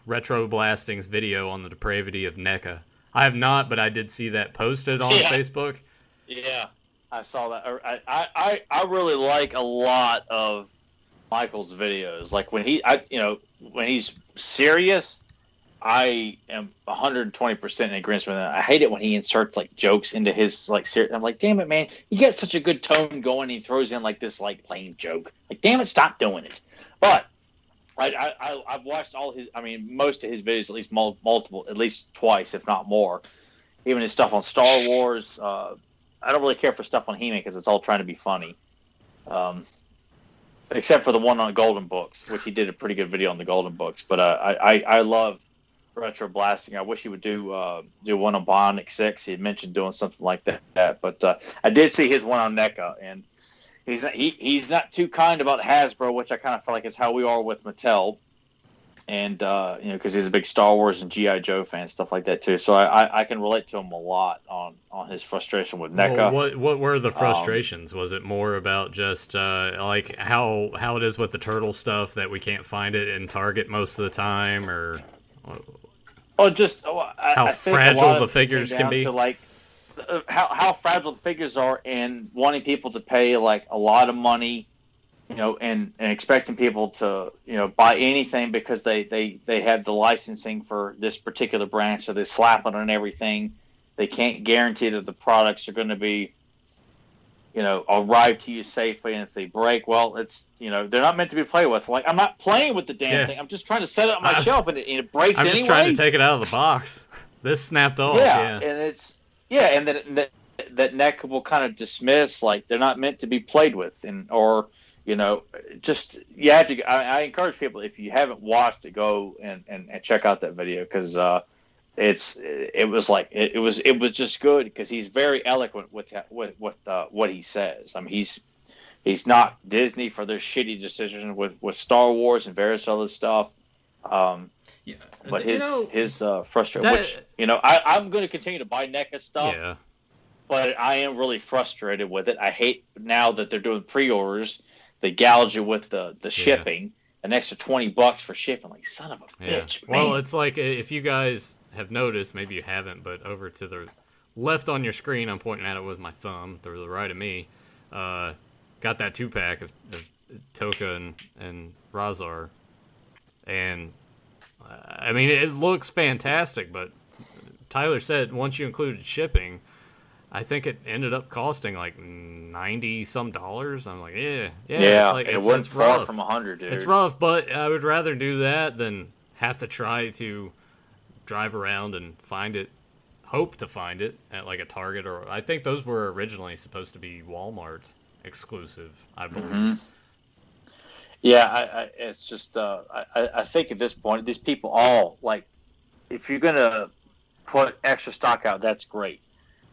Retro Blasting's video on the depravity of NECA. I have not, but I did see that posted on Facebook. Yeah, I saw that. I really like a lot of Michael's videos. Like when when he's serious, I am 120% in agreement with that. I hate it when he inserts like jokes into his like serious. I'm like, damn it, man! You get such a good tone going. He throws in like this like plain joke. Like, damn it, stop doing it. But I've watched most of his videos at least multiple, at least twice, if not more. Even his stuff on Star Wars. I don't really care for stuff on He-Man because it's all trying to be funny. Except for the one on Golden Books, which he did a pretty good video on the Golden Books. But I love Retro Blasting. I wish he would do one on Bionic 6. He had mentioned doing something like that. But I did see his one on NECA, and he's not too kind about Hasbro, which I kind of feel like is how we are with Mattel. and because he's a big Star Wars and GI Joe fan, stuff like that too. So I can relate to him a lot on his frustration with NECA. Well, what were the frustrations? Was it more about just like how it is with the turtle stuff that we can't find it in Target most of the time, or just how I think fragile the figures can be? To like how fragile the figures are, and wanting people to pay like a lot of money. And expecting people to, buy anything because they have the licensing for this particular brand, so they slap it on everything. They can't guarantee that the products are going to be, arrive to you safely. And if they break, well, it's, they're not meant to be played with. Like, I'm not playing with the damn thing. I'm just trying to set it on my shelf, and it breaks anyway. I'm just trying to take it out of the box. This snapped off. Yeah. And it's, and that NECA will kind of dismiss, like, they're not meant to be played with, or just you have to. I encourage people, if you haven't watched it, go and check out that video, because it was just good, because he's very eloquent with what he says. I mean, he's not Disney for their shitty decisions with Star Wars and various other stuff. But his frustration, which I'm going to continue to buy NECA stuff. Yeah. But I am really frustrated with it. I hate now that they're doing pre-orders. They gouge you with the shipping, an extra $20 for shipping. Like, son of a bitch. Man. Well, it's like, if you guys have noticed, maybe you haven't, but over to the left on your screen, I'm pointing at it with my thumb. To the right of me, got that 2-pack of Toka and Razar, and I mean, it looks fantastic. But Tyler said once you included shipping, I think it ended up costing like $90-some. I'm like, yeah. It wasn't far from 100, dude. It's rough, but I would rather do that than have to try to drive around and find it, hope to find it at like a Target, or I think those were originally supposed to be Walmart exclusive, I believe. Mm-hmm. Yeah, it's just I think at this point, these people all, like, if you're gonna put extra stock out, that's great,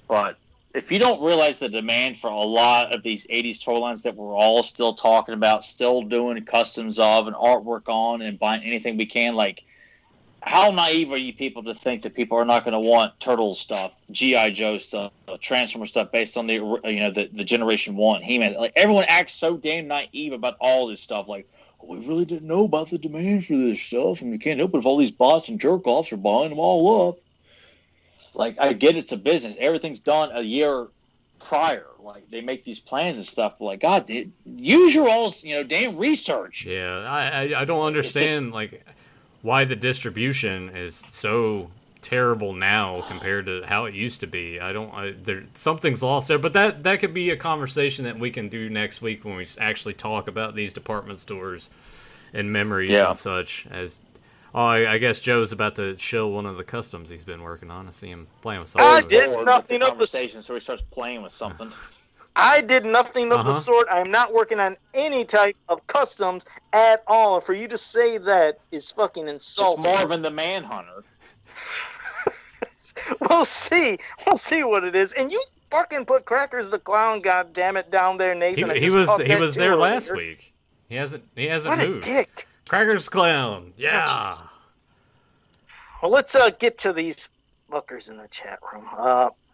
but if you don't realize the demand for a lot of these 80s toy lines that we're all still talking about, still doing customs of and artwork on and buying anything we can, like, how naive are you people to think that people are not going to want Turtles stuff, G.I. Joe stuff, Transformer stuff based on the Generation 1, He-Man? Like, everyone acts so damn naive about all this stuff. Like, we really didn't know about the demand for this stuff, and we can't help it if all these bots and jerk-offs are buying them all up. Like, I get it's a business. Everything's done a year prior. Like, they make these plans and stuff. But, like, God, dude, use your all's, damn research. Yeah, I don't understand, like, why the distribution is so terrible now compared to how it used to be. Something's lost there. But that could be a conversation that we can do next week when we actually talk about these department stores and memories and such. I guess Joe's about to shill one of the customs he's been working on. I see him playing with something. I did nothing of the conversation, so he starts playing with something. I did nothing of the sort. I am not working on any type of customs at all. And for you to say that is fucking insulting. It's Marvin the Manhunter. We'll see. We'll see what it is. And you fucking put Crackers the Clown, goddammit, down there, Nathan. He was there last week. He hasn't moved. What a dick. Crackers Clown, yeah. Well, let's get to these fuckers in the chat room.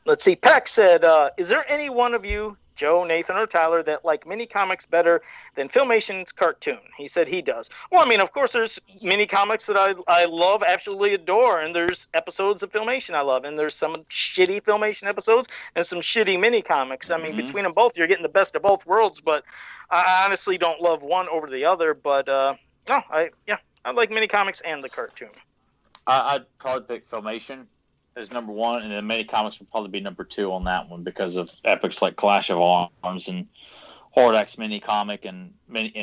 Let's see. Peck said, is there any one of you, Joe, Nathan, or Tyler, that like mini comics better than Filmation's cartoon? He said he does. Well, I mean, of course, there's mini comics that I love, absolutely adore, and there's episodes of Filmation I love, and there's some shitty Filmation episodes and some shitty mini comics. I mean, between them both, you're getting the best of both worlds, but I honestly don't love one over the other, but no, I like mini comics and the cartoon. I'd probably pick Filmation as number one, and then mini comics would probably be number two on that one because of epics like Clash of Arms and Hordax mini comic and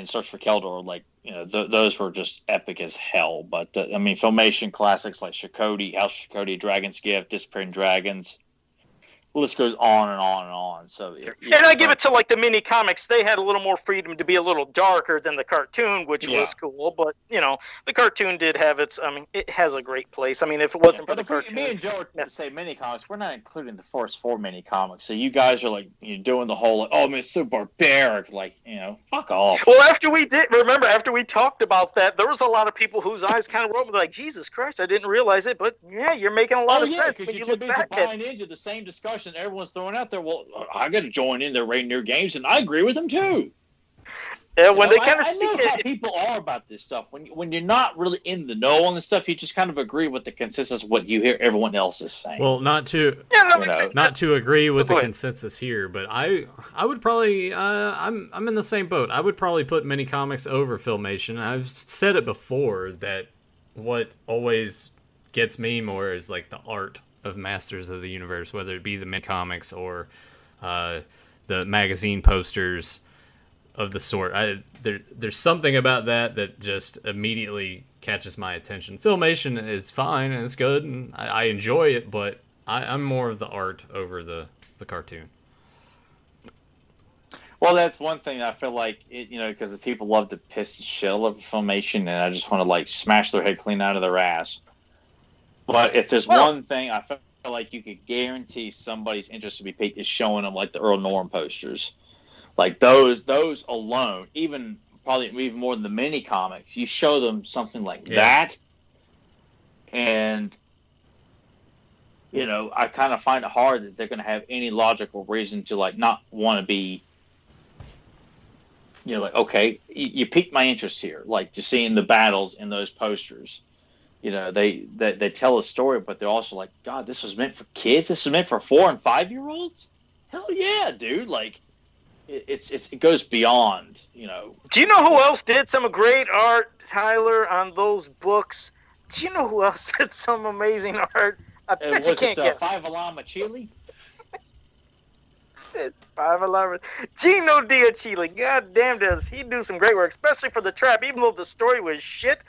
Search for Keldor. Like, those were just epic as hell. But I mean, Filmation classics like Shakoti, House Shakoti, Dragon's Gift, Disappearing Dragons, list goes on and on and on. So, and I give it to like the mini comics. They had a little more freedom to be a little darker than the cartoon, which was cool. But the cartoon did have its. I mean, it has a great place. I mean, if it wasn't for the cartoon, me and Joe are say mini comics. We're not including the Force 4 mini comics. So you guys are like doing the whole oh man, it's so barbaric. Like fuck off. Well, after we talked about that, there was a lot of people whose eyes kind of rolled like Jesus Christ, I didn't realize it. But yeah, you're making a lot of sense when you look back at it. Into the same discussion everyone's throwing out there. Well, I got to join in their Reindeer games, and I agree with them too. Yeah, when they kind of see it, how people are about this stuff. When you're not really in the know on this stuff, you just kind of agree with the consensus of what you hear everyone else is saying. Well, not to agree with the consensus here, but I would probably I'm in the same boat. I would probably put mini comics over Filmation. I've said it before that what always gets me more is like the art of Masters of the Universe, whether it be the mini comics or the magazine posters of the sort. There's something about that just immediately catches my attention. Filmation is fine and it's good and I enjoy it, but I'm more of the art over the cartoon. Well, that's one thing I feel like because the people love to piss the shit out of Filmation, and I just want to like smash their head clean out of their ass. But if there's one thing I feel like you could guarantee somebody's interest to be piqued is showing them like the Earl Norm posters. Like those alone, probably even more than the mini comics, you show them something like that. And, I kind of find it hard that they're going to have any logical reason to like not want to be, like, okay, you piqued my interest here. Like just seeing the battles in those posters. They tell a story, but they're also like, God, this was meant for kids. This was meant for 4 and 5-year-olds. Hell yeah, dude! Like, it goes beyond. Do you know who else did some great art, Tyler, on those books? Do you know who else did some amazing art? I bet you can't guess. Five Alama Chile? Five Alama. Gino Diachile. God damn, does he do some great work, especially for the Trap. Even though the story was shit.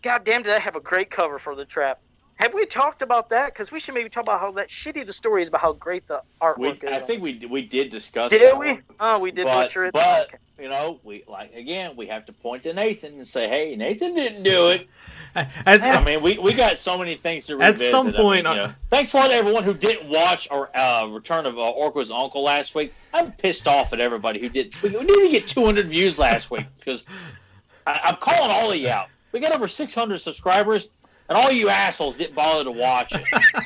God damn, did I have a great cover for the Trap. Have we talked about that? Because we should maybe talk about how that shitty the story is, about how great the artwork is. I think we did discuss that. Did we? Oh, we did butcher it. But, we have to point to Nathan and say, hey, Nathan didn't do it. I mean, we got so many things to revisit. At some point... thanks a lot to everyone who didn't watch our Return of Orko's Uncle last week. I'm pissed off at everybody who did. We need to get 200 views last week because I'm calling all of you out. We got over 600 subscribers, and all you assholes didn't bother to watch it.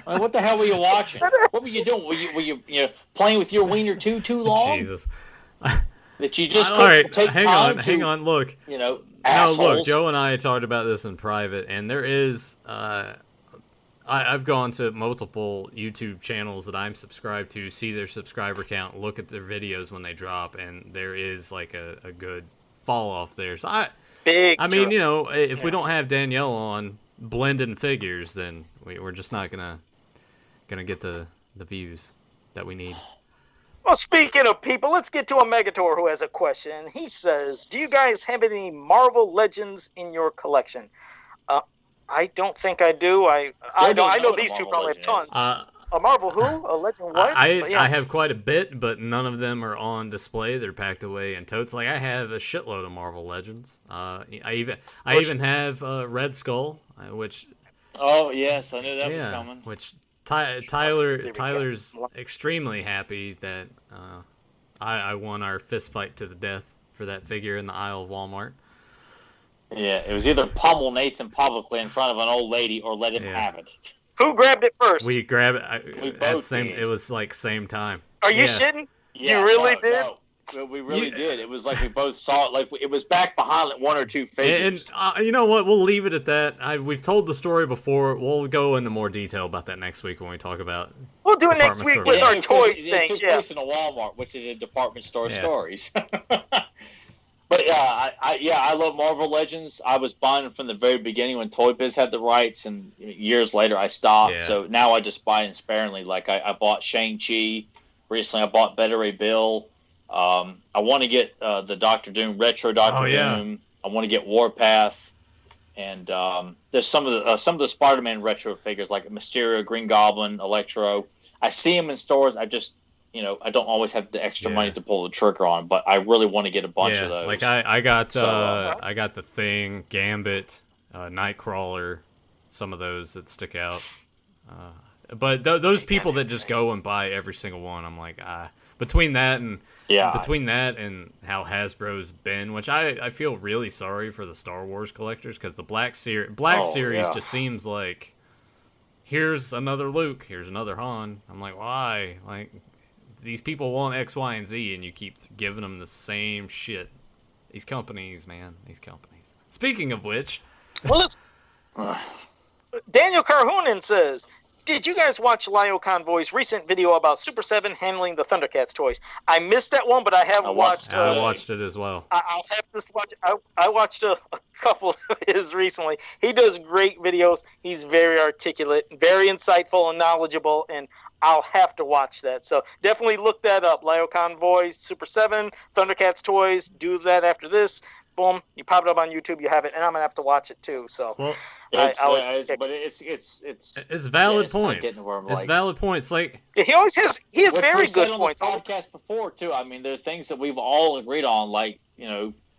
I mean, what the hell were you watching? What were you doing? Were you playing with your wiener too long? Jesus. That you just couldn't take time hang on, look. Assholes. No, look, Joe and I talked about this in private, and there is... I've gone to multiple YouTube channels that I'm subscribed to, see their subscriber count, look at their videos when they drop, and there is like a good fall off there. So I mean, if we don't have Danielle on blending figures, then we're just not gonna get the views that we need. Well, speaking of people, let's get to a Megator who has a question. He says, do you guys have any Marvel Legends in your collection? I don't think I do. I know these two probably have tons. A Marvel who? A Legend what? I have quite a bit, but none of them are on display. They're packed away in totes. Like I have a shitload of Marvel Legends. I even have Red Skull, which. Oh yes, I knew that was coming. Which Tyler's extremely happy that I won our fist fight to the death for that figure in the aisle of Walmart. Yeah, it was either pummel Nathan publicly in front of an old lady or let him have it. Who grabbed it first? We grabbed it. We both did. It was like same time. Are you shitting? Yeah, you really did? No, we really did. It was like we both saw it. Like it was back behind like one or two figures. And you know what? We'll leave it at that. We've told the story before. We'll go into more detail about that next week when we talk about. We'll do it next week with our toy thing. It took place in a Walmart, which is a department store stories. But I love Marvel Legends. I was buying them from the very beginning when Toy Biz had the rights, and years later I stopped. Yeah. So now I just buy them sparingly. Like I bought Shang-Chi recently. I bought Better Ray Bill. I want to get the Doctor Doom retro Doctor Doom. I want to get Warpath, and there's some of the Spider-Man retro figures like Mysterio, Green Goblin, Electro. I see them in stores. I just, I don't always have the extra money Yeah. to pull the trigger on, but I really want to get a bunch of those. Like I got So, I got the Thing, Gambit, Nightcrawler, some of those that stick out. But those people that just go and buy every single one, I'm like, between that and how Hasbro's been, which I feel really sorry for the Star Wars collectors, because the Black Series just seems like, here's another Luke, here's another Han. I'm like, why? Like, these people want X, Y, and Z, and you keep giving them the same shit. These companies, man, these companies. Speaking of which, well, Daniel Carhoonan says, did you guys watch Lio Convoy's recent video about Super 7 handling the Thundercats toys? I missed that one, but I have watched. I watched it as well. I'll have to watch. I watched a couple of his recently. He does great videos. He's very articulate, very insightful, and knowledgeable. And I'll have to watch that. So definitely look that up. Lio Convoy, Super 7, Thundercats toys. Do that after this. Boom! You pop it up on YouTube. You have it, and I'm gonna have to watch it too. So. Well, it's valid points. It's valid points. Like he has very good points. On this podcast before too. I mean, there are things that we've all agreed on, like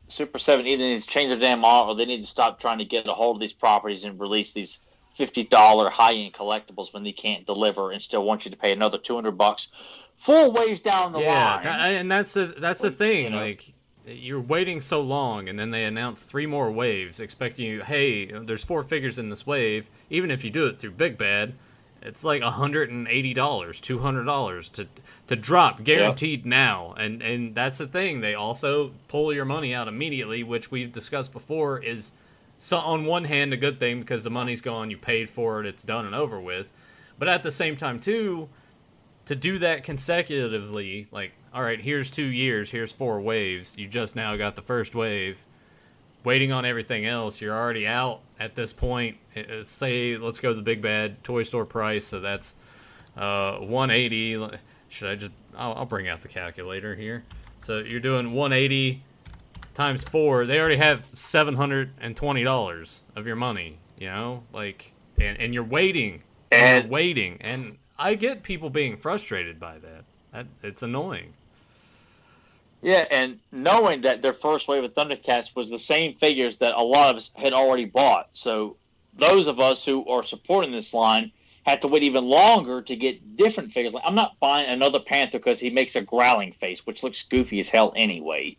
Super 7 either needs to change their damn model, or they need to stop trying to get a hold of these properties and release these $50 high-end collectibles when they can't deliver, and still want you to pay another $200 4 waves down the line. And that's the thing. Like, you're waiting so long, and then they announce 3 more waves, expecting you, hey, there's 4 figures in this wave. Even if you do it through Big Bad, it's like $180, $200 to drop, guaranteed now. And that's the thing. They also pull your money out immediately, which we've discussed before is, so on one hand, a good thing because the money's gone, you paid for it, it's done and over with. But at the same time, too, to do that consecutively, like, all right, here's 2 years, here's 4 waves, you just now got the first wave, waiting on everything else, you're already out at this point. Say, let's go to the Big Bad toy store price, so that's $180. Should I just, I'll bring out the calculator here. So you're doing 180 times 4, they already have $720 of your money, like, and you're waiting, and I get people being frustrated by that. It's annoying. Yeah, and knowing that their first wave of Thundercats was the same figures that a lot of us had already bought, so those of us who are supporting this line had to wait even longer to get different figures. Like, I'm not buying another Panther because he makes a growling face, which looks goofy as hell anyway.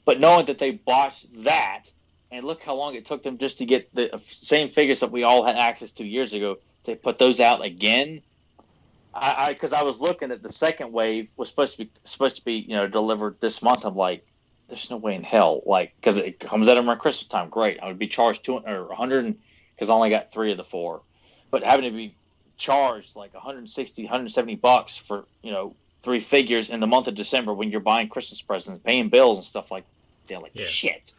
But knowing that they botched that, and look how long it took them just to get the same figures that we all had access to years ago, to put those out again. Because I was looking at the second wave was supposed to be delivered this month. I'm like, there's no way in hell, like, because it comes out around Christmas time. Great, I would be charged $100 because I only got 3 of the 4, but having to be charged like $160, $170 for 3 figures in the month of December when you're buying Christmas presents, paying bills and stuff like that. Like, shit.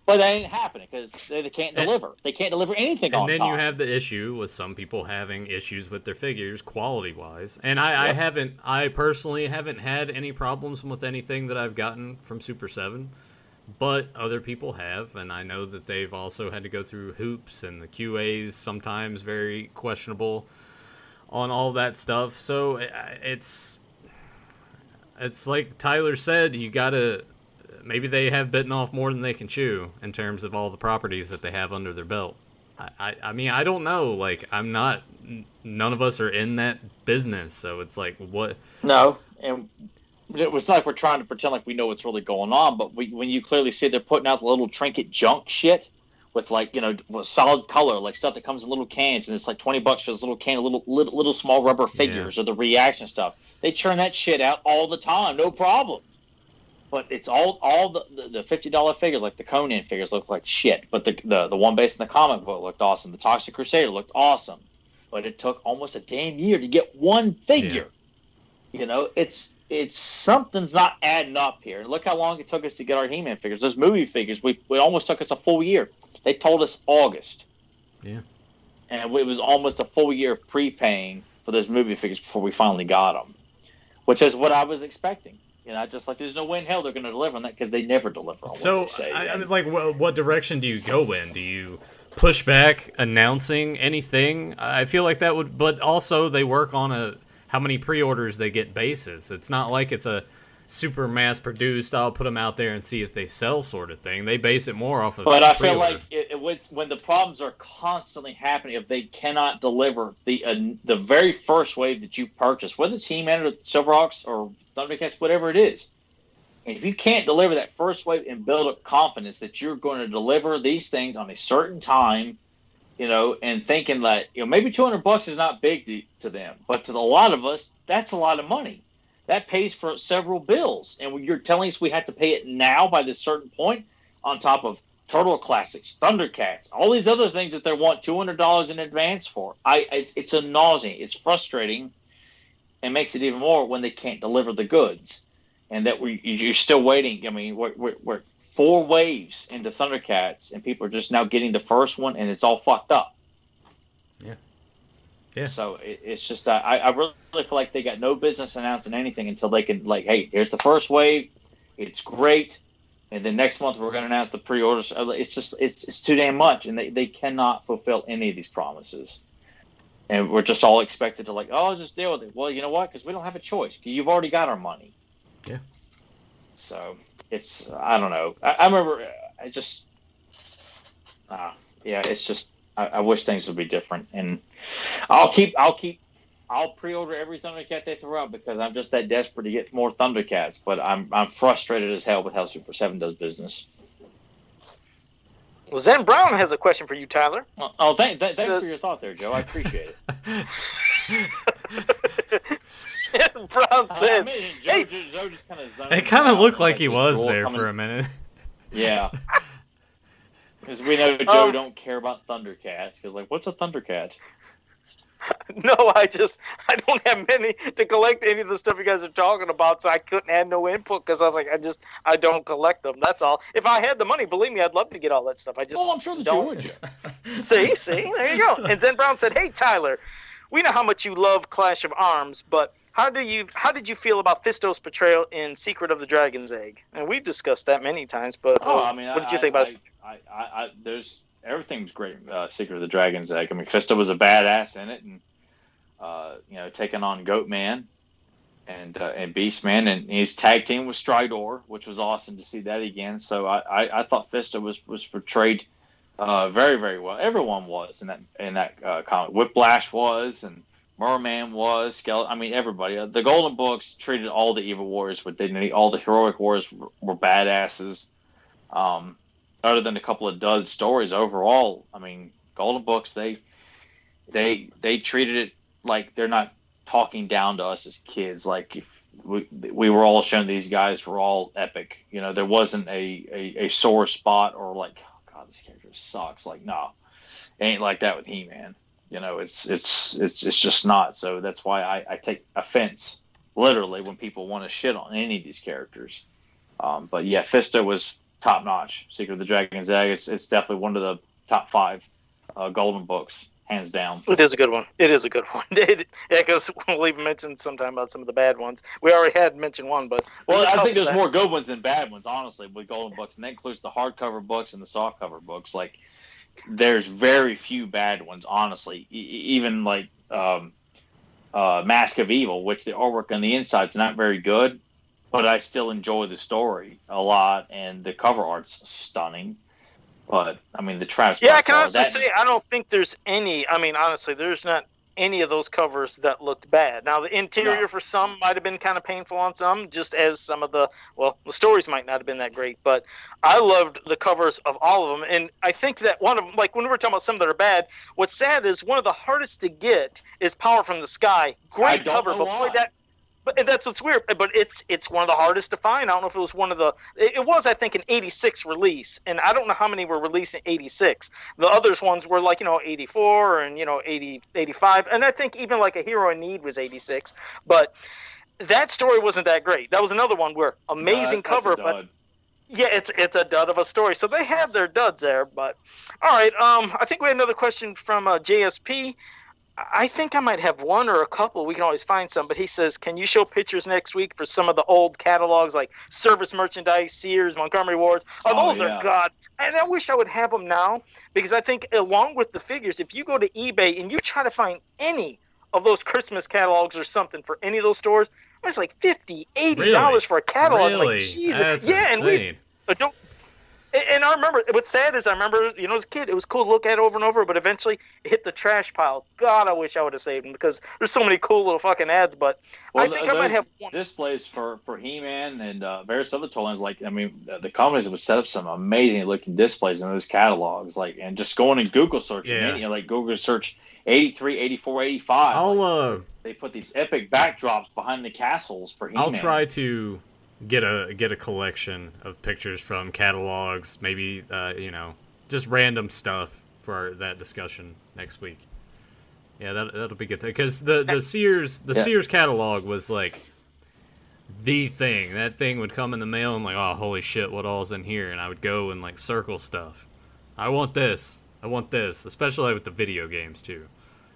But that ain't happening because they can't deliver. They can't deliver anything on time. And then you have the issue with some people having issues with their figures quality-wise. And I personally haven't had any problems with anything that I've gotten from Super 7. But other people have, and I know that they've also had to go through hoops, and the QA's sometimes very questionable on all that stuff. So it's like Tyler said, you gotta... Maybe they have bitten off more than they can chew in terms of all the properties that they have under their belt. I mean, I don't know. Like, none of us are in that business, so it's like, what? No, and it's not like we're trying to pretend like we know what's really going on, but when you clearly see they're putting out the little trinket junk shit with, like, solid color, like stuff that comes in little cans, and it's like $20 for this little can of little small rubber figures or the reaction stuff. They churn that shit out all the time, no problem. But it's all the $50 figures, like the Conan figures, look like shit. But the one based in the comic book looked awesome. The Toxic Crusader looked awesome. But it took almost a damn year to get one figure. Yeah. It's something's not adding up here. And look how long it took us to get our He-Man figures. Those movie figures, we almost took us a full year. They told us August. Yeah. And it was almost a full year of prepaying for those movie figures before we finally got them, which is what I was expecting. Just like there's no way in hell they're going to deliver on that because they never deliver on what they say. I mean, like, what direction do you go in? Do you push back announcing anything? I feel like that would, but also they work on how many pre-orders they get basis. It's not like it's a super mass-produced, I'll put them out there and see if they sell sort of thing. They base it more off of But I pre-order. feel like when the problems are constantly happening, if they cannot deliver the very first wave that you purchase, whether it's He-Man or Silverhawks or Thundercats, whatever it is, if you can't deliver that first wave and build up confidence that you're going to deliver these things on a certain time, and thinking that, maybe $200 is not big to them, but to a lot of us, that's a lot of money. That pays for several bills. And you're telling us we have to pay it now by this certain point, on top of Turtle Classics, Thundercats, all these other things that they want $200 in advance for. It's a nausea. It's frustrating, and makes it even more when they can't deliver the goods. And that you're still waiting. I mean, we're 4 waves into Thundercats, and people are just now getting the first one, and it's all fucked up. Yeah. So it's just I really feel like they got no business announcing anything until they can, like, hey, here's the first wave, it's great, and then next month we're going to announce the pre-orders. It's too damn much, and they cannot fulfill any of these promises. And we're just all expected to, like, oh, just deal with it. Well, you know what? Because we don't have a choice. You've already got our money. Yeah. So it's, I don't know. I remember it's just. I wish things would be different, and I'll pre-order every Thundercat they throw out because I'm just that desperate to get more Thundercats. But I'm frustrated as hell with how Super 7 does business. Well, Zen Brown has a question for you, Tyler. Thanks for your thought there, Joe. I appreciate it. Zen Brown said, Joe just kind of. It kind of looked like he was there for a minute. Yeah. Because we know Joe don't care about Thundercats. Because, like, what's a Thundercat? No, I don't have many to collect any of the stuff you guys are talking about, so I couldn't add no input because I was like, I don't collect them. That's all. If I had the money, believe me, I'd love to get all that stuff. I'm sure that don't. You would, Joe. See, there you go. And Zen Brown said, hey, Tyler, we know how much you love Clash of Arms, but how did you feel about Fisto's portrayal in Secret of the Dragon's Egg? And we've discussed that many times, but what did you think about it? Everything's great. Secret of the Dragon's Egg. I mean, Fisto was a badass in it, and taking on Goatman and Beastman, and his tag team with Stridor, which was awesome to see that again. So I thought Fisto was portrayed very, very well. Everyone was in that comic. Whiplash was, and Merman was. Skeleton. I mean, everybody. The Golden Books treated all the evil warriors with dignity. All the heroic warriors were badasses. Other than a couple of dud stories, overall, I mean, Golden Books, they treated it like they're not talking down to us as kids. Like, if we were all shown these guys were all epic. There wasn't a sore spot or like, oh God, this character sucks. Like, no, it ain't like that with He-Man. It's just not. So that's why I take offense, literally, when people want to shit on any of these characters. But yeah, Fisto was top notch. Secret of the Dragon's Egg. It's definitely one of the top 5 Golden Books, hands down. It is a good one. Yeah, because we'll even mention sometime about some of the bad ones. We already had mentioned one, but I think there's more good ones than bad ones, honestly, with Golden Books, and that includes the hardcover books and the softcover books. Like, there's very few bad ones, honestly. Even like Mask of Evil, which the artwork on the inside is not very good. But I still enjoy the story a lot, and the cover art's stunning. But, I mean, the trash... Yeah, I can honestly say I don't think there's any... I mean, honestly, there's not any of those covers that looked bad. Now, the interior for some might have been kind of painful on some, just as some of the stories might not have been that great. But I loved the covers of all of them. And I think that one of them, like when we were talking about some that are bad, what's sad is one of the hardest to get is Power from the Sky. Great cover, but boy, But that's what's weird. But it's one of the hardest to find. I don't know if it was one of the. It was, I think, an '86 release, and I don't know how many were released in '86. The others ones were like '84 and 80, '85, and I think even like A Hero in Need was '86. But that story wasn't that great. That was another one where amazing cover, but yeah, it's a dud of a story. So they have their duds there. But all right, I think we had another question from JSP. I think I might have one or a couple. We can always find some. But he says, can you show pictures next week for some of the old catalogs like Service Merchandise, Sears, Montgomery Wards? Those are God. And I wish I would have them now because I think along with the figures, if you go to eBay and you try to find any of those Christmas catalogs or something for any of those stores. It was like $50, $80 Really? for a catalog. Really? Like, Jesus. That's yeah, insane. And I remember, what's sad is I remember, as a kid, it was cool to look at over and over, but eventually it hit the trash pile. God, I wish I would have saved them because there's so many cool little fucking ads, but I think I might have one. Displays for He-Man and various other toy lines, the companies would set up some amazing looking displays in those catalogs, and just going in Google search, Google search 83, 84, 85. They put these epic backdrops behind the castles for He-Man. I'll try to get a collection of pictures from catalogs, maybe just random stuff for that discussion next week. Yeah, that'll be good because the Sears catalog was like the thing. That thing would come in the mail and like, oh holy shit, what all's in here? And I would go and like circle stuff. I want this, especially with the video games too.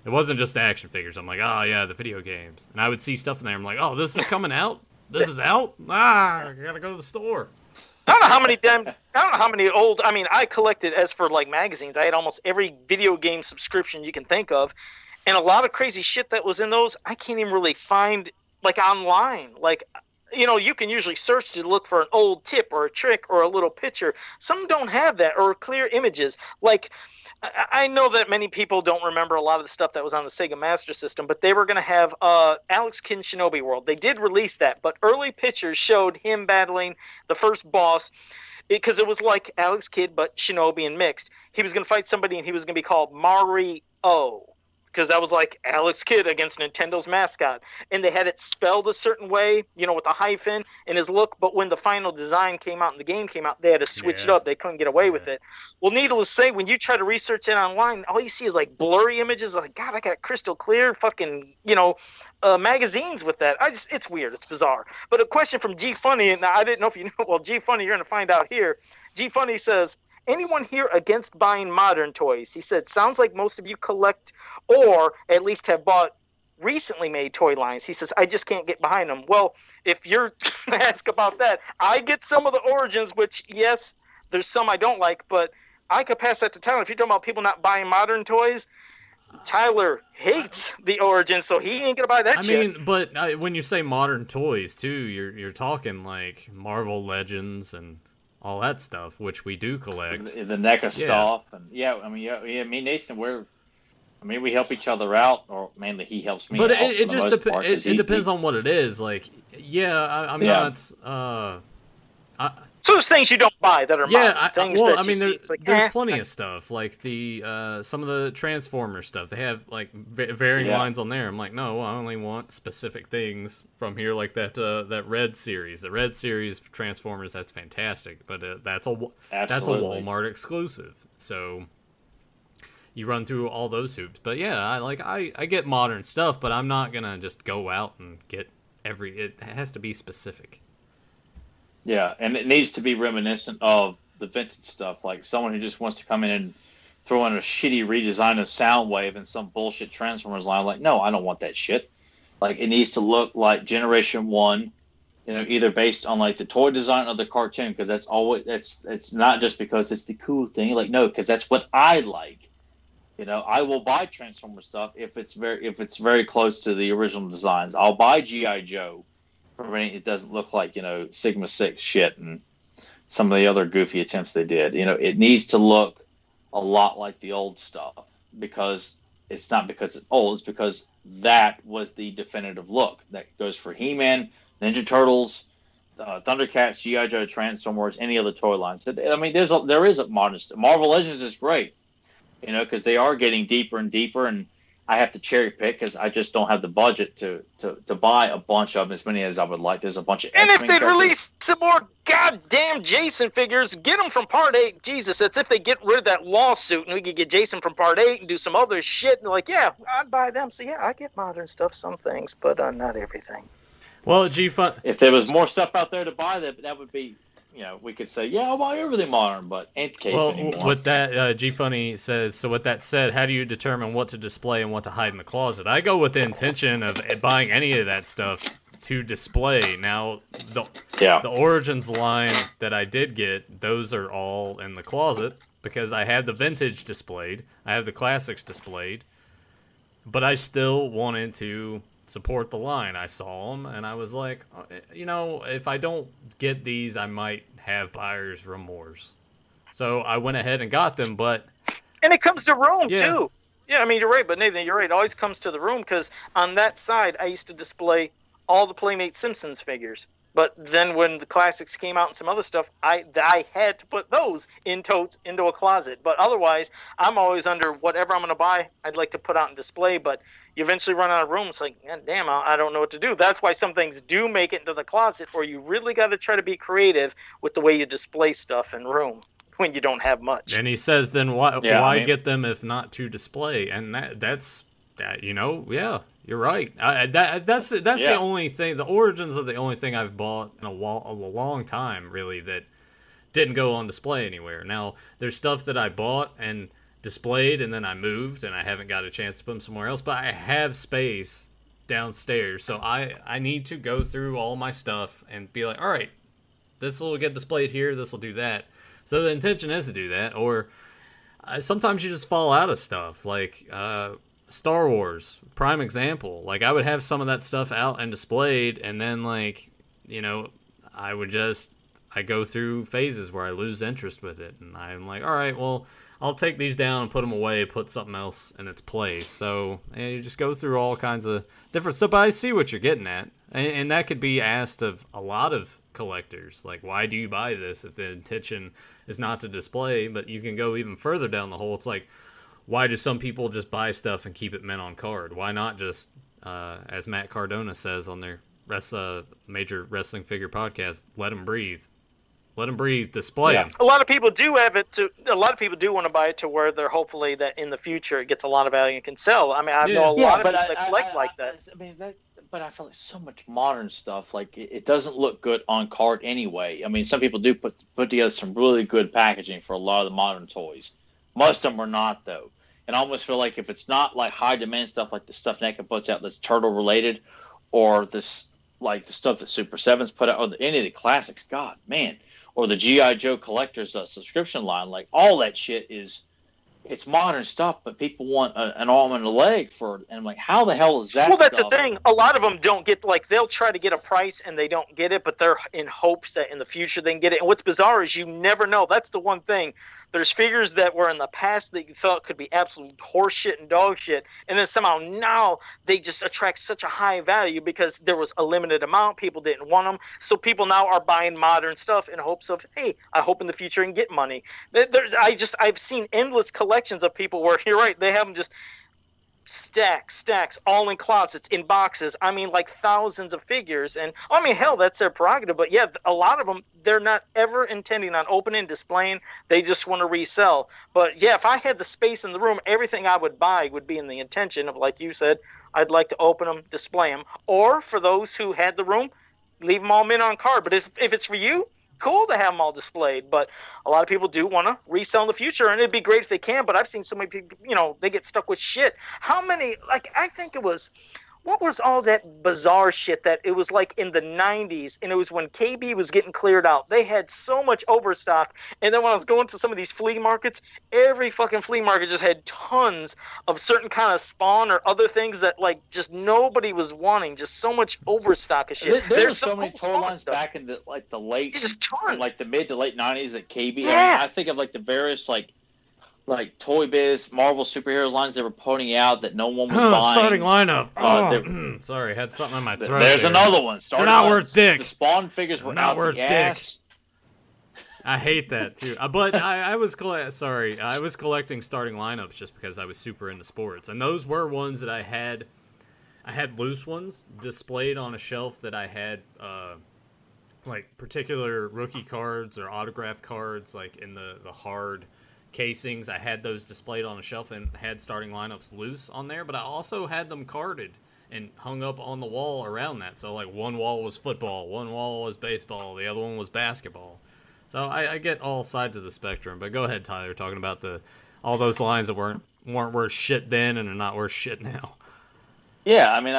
It wasn't just action figures. I'm like, oh yeah, the video games, and I would see stuff in there. I'm like, oh, this is coming out. This is out? I gotta go to the store. I don't know how many old. I mean, I collected as for like magazines. I had almost every video game subscription you can think of, and a lot of crazy shit that was in those I can't even really find like online. Like, you can usually search to look for an old tip or a trick or a little picture. Some don't have that or clear images. Like, I know that many people don't remember a lot of the stuff that was on the Sega Master System, but they were going to have Alex Kidd Shinobi World. They did release that, but early pictures showed him battling the first boss because it was like Alex Kidd but Shinobi and mixed. He was going to fight somebody and he was going to be called Mario, because that was like Alex Kidd against Nintendo's mascot. And they had it spelled a certain way, with a hyphen in his look. But when the final design came out and the game came out, they had to switch it up. They couldn't get away with it. Well, needless to say, when you try to research it online, all you see is like blurry images. Like, God, I got crystal clear fucking, magazines with that. It's weird. It's bizarre. But a question from G Funny, and I didn't know if you knew. Well, G Funny, you're going to find out here. G Funny says, anyone here against buying modern toys? He said, sounds like most of you collect or at least have bought recently made toy lines. He says, I just can't get behind them. Well, if you're going to ask about that, I get some of the Origins, which, yes, there's some I don't like, but I could pass that to Tyler. If you're talking about people not buying modern toys, Tyler hates the Origins, so he ain't going to buy that shit. I mean, but when you say modern toys, too, you're talking like Marvel Legends and all that stuff, which we do collect. The NECA stuff. And me, Nathan, we help each other out, or mainly he helps me. But out it just depends on what it is. Like, I'm not. So there's things you don't buy that are modern. There's plenty of stuff like the some of the Transformer stuff. They have like varying lines on there. I'm like, no, I only want specific things from here, like that Red series. The Red series of Transformers, that's fantastic, but that's a Walmart exclusive. So you run through all those hoops. But yeah, I get modern stuff, but I'm not gonna just go out and get it has to be specific. Yeah, and it needs to be reminiscent of the vintage stuff. Like someone who just wants to come in and throw in a shitty redesign of Soundwave and some bullshit Transformers line. Like, no, I don't want that shit. Like, it needs to look like Generation 1, either based on like the toy design or the cartoon, because that's always it's not just because it's the cool thing. Like, no, because that's what I like. I will buy Transformer stuff if it's very close to the original designs. I'll buy G.I. Joe. It doesn't look like, Sigma 6 shit and some of the other goofy attempts they did. It needs to look a lot like the old stuff, because it's not because it's old. It's because that was the definitive look. That goes for He-Man, Ninja Turtles, Thundercats, G.I. Joe, Transformers, any other toy lines. I mean, there is a modern stuff. Marvel Legends is great, because they are getting deeper and deeper, and I have to cherry pick because I just don't have the budget to buy a bunch of them, as many as I would like. There's a bunch of and X-Men if they characters. Release some more goddamn Jason figures, get them from Part 8. Jesus, that's if they get rid of that lawsuit and we could get Jason from Part 8 and do some other shit. And like, yeah, I'd buy them. So yeah, I get modern stuff, some things, but not everything. Well, G-Fun, if there was more stuff out there to buy, that would be. We could say, yeah, I'll buy everything modern, but ain't the case anymore. With that, G-Funny says, so with that said, how do you determine what to display and what to hide in the closet? I go with the intention of buying any of that stuff to display. Now, the Origins line that I did get, those are all in the closet because I have the vintage displayed. I have the classics displayed. but I still wanted to support the line. I saw them, and I was like, if I don't get these, I might have buyer's remorse. So I went ahead and got them, And it comes to room, Yeah. too. Yeah, I mean, you're right, but Nathan, you're right. It always comes to the room, because on that side, I used to display all the Playmate Simpsons figures. But then when the classics came out and some other stuff, I had to put those in totes into a closet. But otherwise, I'm always under whatever I'm going to buy, I'd like to put out and display. But you eventually run out of room. It's like, God damn, I don't know what to do. That's why some things do make it into the closet, or you really got to try to be creative with the way you display stuff in room when you don't have much. And he says, then why get them if not to display? And that's you're right. That's the only thing. The origins of the only thing I've bought in a long time, really, that didn't go on display anywhere. Now, there's stuff that I bought and displayed, and then I moved, and I haven't got a chance to put them somewhere else. But I have space downstairs, so I need to go through all my stuff and be like, all right, this will get displayed here, this will do that. So the intention is to do that, or sometimes you just fall out of stuff, like Star Wars, prime example. Like, I would have some of that stuff out and displayed, and then, like, I go through phases where I lose interest with it, and I'm like, all right, well, I'll take these down and put them away, put something else in its place. So you just go through all kinds of different stuff, but I see what you're getting at, and that could be asked of a lot of collectors. Like, why do you buy this if the intention is not to display? But you can go even further down the hole. It's like, why do some people just buy stuff and keep it mint on card? Why not just, as Matt Cardona says on their major wrestling figure podcast, let them breathe. Let them breathe, display them. A lot of people do have it a lot of people do want to buy it to where they're hopefully that in the future it gets a lot of value and can sell. I mean, I know a lot of people that collect like that. I mean, but I feel like so much modern stuff, like it doesn't look good on card anyway. I mean, some people do put together some really good packaging for a lot of the modern toys. Most of them are not, though. And I almost feel like if it's not like high demand stuff like the stuff NECA puts out that's turtle related, or this like the stuff that Super 7's put out, or any of the classics, God, man, or the G.I. Joe collector's subscription line, like all that shit it's modern stuff, but people want an arm and a leg for it. And I'm like, how the hell is that? Well, that's the thing. A lot of them don't get, like, they'll try to get a price and they don't get it, but they're in hopes that in the future they can get it. And what's bizarre is you never know. That's the one thing. There's figures that were in the past that you thought could be absolute horseshit and dog shit, and then somehow now they just attract such a high value because there was a limited amount. People didn't want them, so people now are buying modern stuff in hopes of, hey, I hope in the future I can get money. I've seen endless collections of people where, you're right, they have them just stacks, all in closets, in boxes. I mean, like thousands of figures. And I mean, hell, that's their prerogative. But yeah, a lot of them, they're not ever intending on opening, displaying. They just want to resell. But yeah, if I had the space in the room, everything I would buy would be in the intention of, like you said, I'd like to open them, display them. Or for those who had the room, leave them all mint on card. But if it's for you, cool to have them all displayed, but a lot of people do want to resell in the future, and it'd be great if they can, but I've seen so many people, they get stuck with shit. How many, like, I think it was, what was all that bizarre shit that it was like in the 90s, and it was when KB was getting cleared out. They had so much overstock, and then when I was going to some of these flea markets, every fucking flea market just had tons of certain kind of Spawn or other things that, like, just nobody was wanting. Just so much overstock of shit. There's so many toy lines back in the late, just tons. Like the mid to late 90s that KB. Yeah. I think of like the various like Toy Biz, Marvel superhero lines they were putting out that no one was buying. Starting lineup. Sorry, had something in my throat. There's another one. They're not worth dicks. The Spawn figures were not out worth the ass. I hate that too. But I was collecting starting lineups just because I was super into sports, and those were ones that I had. I had loose ones displayed on a shelf that I had, like particular rookie cards or autograph cards, like in the hard casings. I had those displayed on a shelf and had starting lineups loose on there, but I also had them carded and hung up on the wall around that. So like one wall was football, one wall was baseball, the other one was basketball. So I get all sides of the spectrum. But go ahead, Tyler, talking about all those lines that weren't worth shit then and are not worth shit now. Yeah, I mean,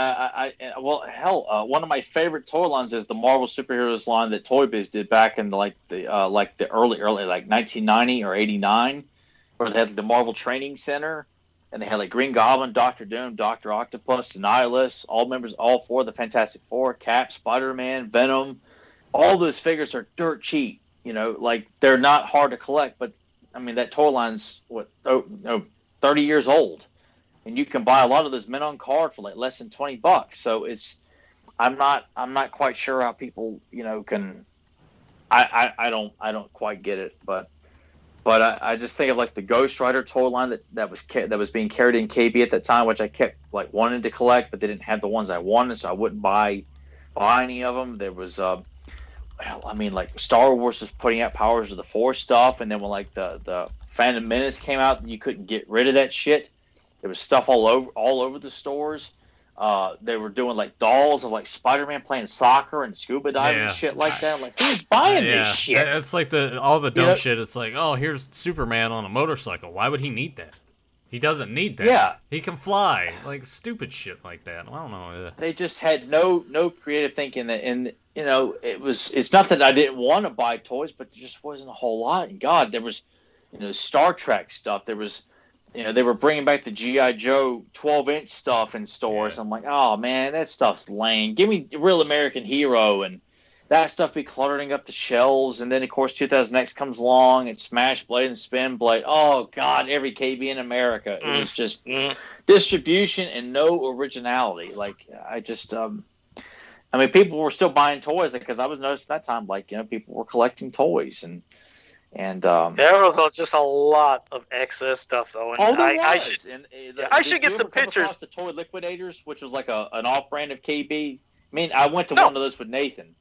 one of my favorite toy lines is the Marvel superheroes line that Toy Biz did back in the early like 1990 or 89, where they had the Marvel Training Center, And they had like Green Goblin, Doctor Doom, Doctor Octopus, Annihilus, all four of the Fantastic Four, Cap, Spider-Man, Venom. All those figures are dirt cheap. Like they're not hard to collect, but I mean that toy line's 30 years old, and you can buy a lot of those men on card for like less than $20. So I'm not quite sure how people can. I don't quite get it, but I just think of like the Ghost Rider toy line that was being carried in KB at that time, which I kept like wanting to collect, but they didn't have the ones I wanted, so I wouldn't buy any of them. There was like Star Wars was putting out Powers of the Force stuff, and then when like the Phantom Menace came out, you couldn't get rid of that shit. There was stuff all over the stores. They were doing like dolls of like Spider-Man playing soccer and scuba diving and shit like that. Like, who's buying this shit? It's like all the dumb shit. It's like, oh, here's Superman on a motorcycle. Why would he need that? He doesn't need that. Yeah. He can fly. Like stupid shit like that. I don't know. They just had no creative thinking, and it's not that I didn't want to buy toys, but there just wasn't a whole lot. And God, there was Star Trek stuff. There was they were bringing back the G.I. Joe 12-inch stuff in stores. Yeah. I'm like, oh man, that stuff's lame. Give me Real American Hero, and that stuff be cluttering up the shelves. And then of course 2000X comes along and Smash Blade and Spin Blade. Oh God, every KB in America. It was just distribution and no originality. Like I just people were still buying toys because I was noticing that time, like people were collecting toys and there was just a lot of excess stuff though. And I should get some pictures. The Toy Liquidators, which was like an off-brand of KB. I mean, I went to one of those with Nathan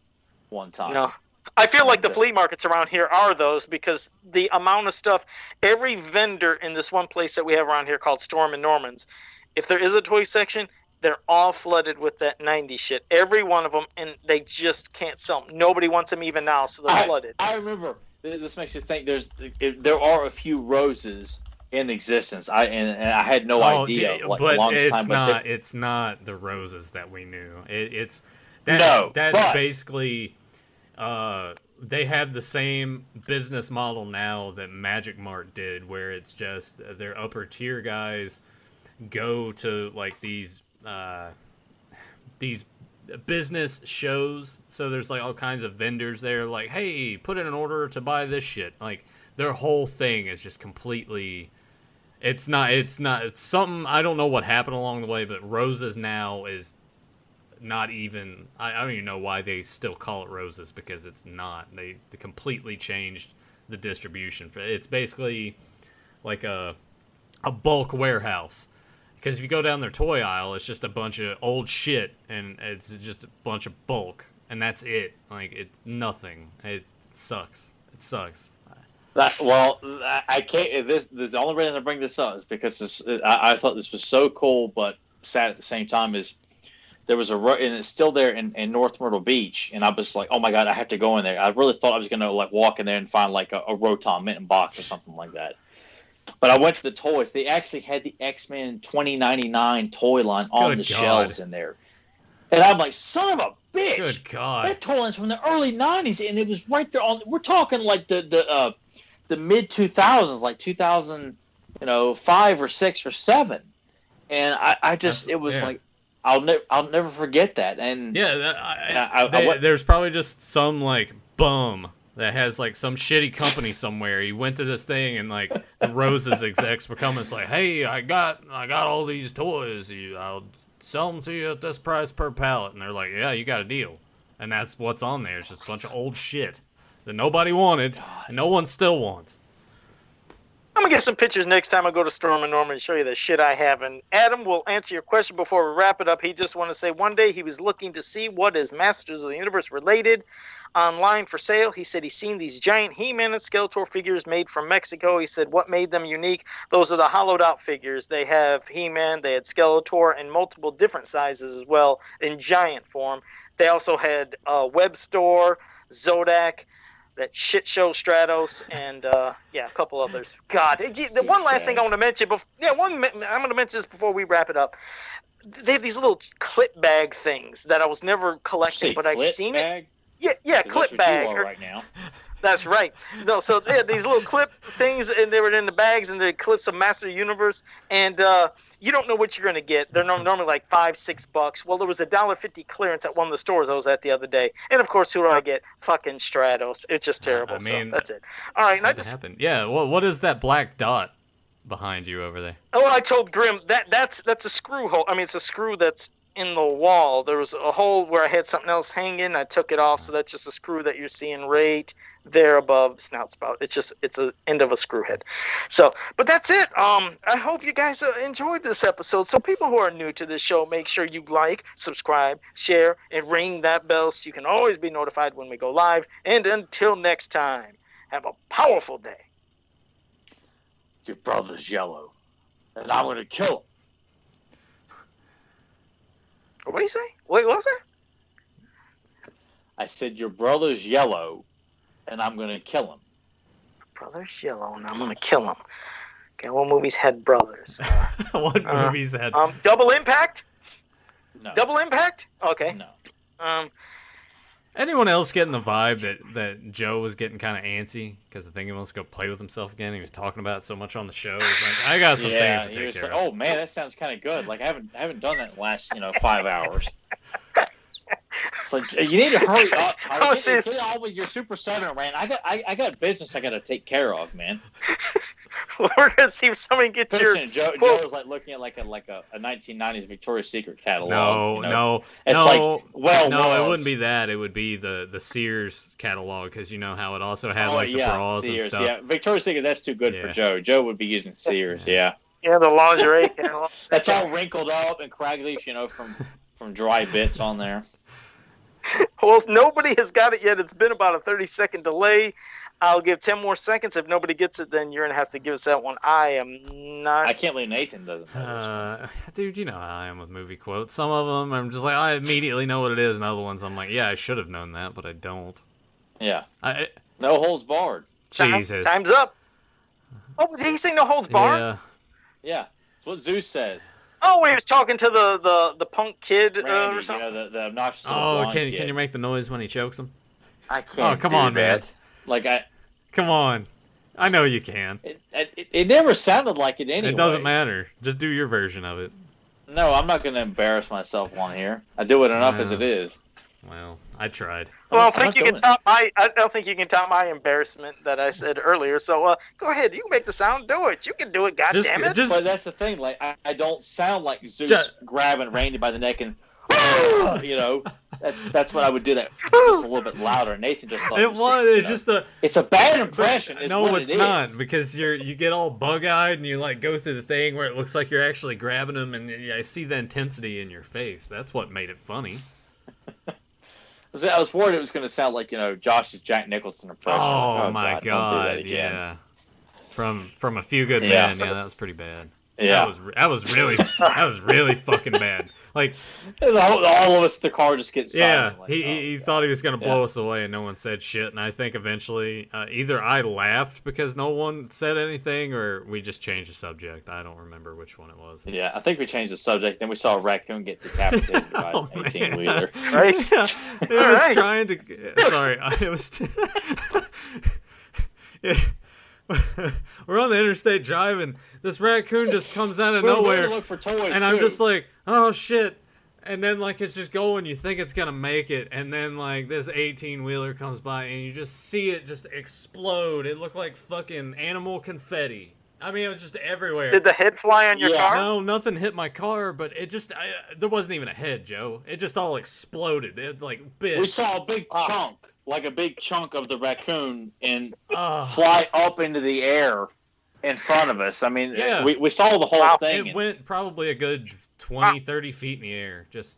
one time. No, I feel like the flea markets around here are those because the amount of stuff. Every vendor in this one place that we have around here called Storm and Norman's, if there is a toy section, they're all flooded with that 90s shit. Every one of them, and they just can't sell them. Nobody wants them even now, so they're flooded. I remember. This makes you think there are a few Roses in existence. I had no idea. But it's not the Roses that we knew. That's basically they have the same business model now that Magic Mart did, where it's just their upper tier guys go to like these business shows, so there's like all kinds of vendors there, like, hey, put in an order to buy this shit. Like their whole thing is just completely it's something. I don't know what happened along the way, but Roses now is not even I don't even know why they still call it Roses, because it's not. They completely changed the distribution. It's basically like a bulk warehouse. Because if you go down their toy aisle, it's just a bunch of old shit, and it's just a bunch of bulk, and that's it. Like, it's nothing. It sucks. It sucks. I can't. The only reason I bring this up is because I thought this was so cool, but sad at the same time. Is there was and it's still there in North Myrtle Beach, and I was like, oh my God, I have to go in there. I really thought I was gonna like walk in there and find like a Rotom Mitten box or something like that. But I went to the toys. They actually had the X-Men 2099 toy line on the shelves in there. And I'm like, son of a bitch. Good God. That toy line's from the early 90s, and it was right there on. We're talking like the mid 2000s, like 2005 or 6 or 7. And like, I'll never forget that. And there's probably just some like bum that has like some shitty company somewhere. He went to this thing and like the Roses execs were coming. It's like, hey, I got all these toys. I'll sell them to you at this price per pallet. And they're like, yeah, you got a deal. And that's what's on there. It's just a bunch of old shit that nobody wanted and no one still wants. I'm going to get some pictures next time I go to Storm and Norman and show you the shit I have. And Adam will answer your question before we wrap it up. He just want to say one day he was looking to see what is Masters of the Universe related online for sale. He said he's seen these giant He-Man and Skeletor figures made from Mexico. He said what made them unique? Those are the hollowed out figures. They have He-Man, they had Skeletor in multiple different sizes as well in giant form. They also had Webstore, Zodak, that shit show Stratos, and a couple others. God, the one last thing I want to mention. I'm going to mention this before we wrap it up. They have these little clip bag things that I was never collecting, but I've seen it. Yeah, 'Cause clip that's what bag. you are right now. That's right. No, so they had these little clip things, and they were in the bags, and the clips of Master Universe, and you don't know what you're gonna get. They're normally like $5-6. Well, there was $1.50 clearance at one of the stores I was at the other day, and of course, who do I get? Fucking Stratos. It's just terrible. I mean, so that's it. All right, That happened. Yeah. Well, what is that black dot behind you over there? Oh, I told Grim that's a screw hole. I mean, it's a screw that's in the wall. There was a hole where I had something else hanging. I took it off, so that's just a screw that you're seeing right there above the snout spout. It's a end of a screw head. So, but that's it. I hope you guys enjoyed this episode. So people who are new to this show, make sure you like, subscribe, share, and ring that bell so you can always be notified when we go live. And until next time, have a powerful day. Your brother's yellow, and I'm gonna kill him. What do you say? Wait, what was that? I said your brother's yellow, and I'm gonna kill him. Brother's yellow, and I'm gonna kill him. Okay, what movies had brothers? What movies had? Double Impact. No. Double Impact. Okay. No. Anyone else getting the vibe that Joe was getting kind of antsy because I think he wants to go play with himself again? He was talking about it so much on the show. He's like, I got some things to take care of. Oh man, that sounds kind of good. Like I haven't done that in the last 5 hours. It's like you need to hurry up. Get on with your Super 7 rant. I got business I got to take care of, man. We're gonna see if somebody gets your. Joe was like looking at like a 1990s Victoria's Secret catalog. No. It wouldn't be that. It would be the Sears catalog because you know how it also had the bras Sears, and stuff. Yeah, Victoria's Secret. That's too good for Joe. Joe would be using Sears. Yeah. Yeah, the lingerie catalog. That's all wrinkled up and craggly, from dry bits on there. Well, nobody has got it yet. It's been about a 30-second delay. I'll give 10 more seconds. If nobody gets it, then you're going to have to give us that one. I can't believe Nathan doesn't know this. Dude, you know how I am with movie quotes. Some of them, I'm just like, I immediately know what it is. And other ones, I'm like, yeah, I should have known that, but I don't. Yeah. No holds barred. Jesus. Time's up. Oh, did he say no holds barred? Yeah. That's what Zeus says. Oh, when he was talking to the punk kid Randy, or something? The obnoxious can kid. you make the noise when he chokes him? I can't. Oh, come on, man. Come on. I know you can. It never sounded like it anyway. It doesn't matter. Just do your version of it. No, I'm not going to embarrass myself on here. I do it enough as it is. Well, I tried. Well, I don't think you can top my embarrassment that I said earlier. So go ahead. You can make the sound. Do it. You can do it. God damn it. But that's the thing. Like I don't sound like Zeus grabbing Randy by the neck and that's what I would do. That just a little bit louder. Nathan just thought it's a bad impression. No, it's not because you get all bug-eyed and you like go through the thing where it looks like you're actually grabbing him, and I see the intensity in your face. That's what made it funny. I was worried it was going to sound like Josh's Jack Nicholson impression. Oh my God! Yeah, from A Few Good Men. Yeah, that was pretty bad. Yeah, that was really fucking bad. Like all of us, the car just gets silent. Yeah, he thought he was gonna blow us away, and no one said shit. And I think eventually, either I laughed because no one said anything, or we just changed the subject. I don't remember which one it was. Yeah, I think we changed the subject. Then we saw a raccoon get decapitated by an 18-wheeler. Right? Yeah, it was trying to. Sorry, it was. Yeah. We're on the interstate driving. This raccoon just comes out of nowhere, to look for toys and I'm just like, oh shit! And then like it's just going. You think it's gonna make it, and then like this 18-wheeler comes by, and you just see it just explode. It looked like fucking animal confetti. I mean, it was just everywhere. Did the head fly on your car? No, nothing hit my car, but it just there wasn't even a head, Joe. It just all exploded. It like bit. We saw a big chunk. Like a big chunk of the raccoon and fly up into the air in front of us. I mean, we saw the whole thing. It went probably a good 20, 30 feet in the air. Just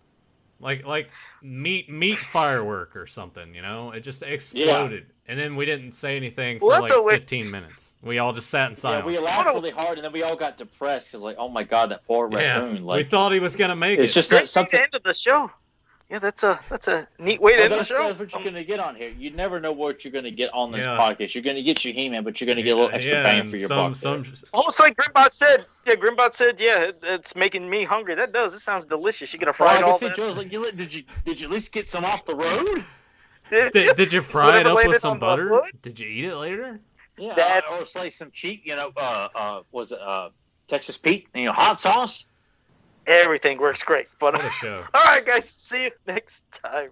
like meat firework or something, It just exploded. Yeah. And then we didn't say anything for 15 minutes. We all just sat in silence. Yeah, we laughed really hard, and then we all got depressed because oh my God, that poor raccoon. We thought he was going to make it. It's just not something. The end of the show. Yeah, that's a neat way to end the show. That's what you're going to get on here. You never know what you're going to get on this podcast. You're going to get your He-Man, but you're going to get a little extra bang for your buck. Almost like Grimbot said. Yeah, Grimbot said, it's making me hungry. That does. It sounds delicious. You get a fried all that. Joe's like, did you at least get some off the road? Did you fry it Whatever up landed with some on the butter? hood? Did you eat it later? Yeah, That's- or slice some cheap, was it Texas Pete? Hot sauce. Everything works great. But What a show. all right, guys. See you next time.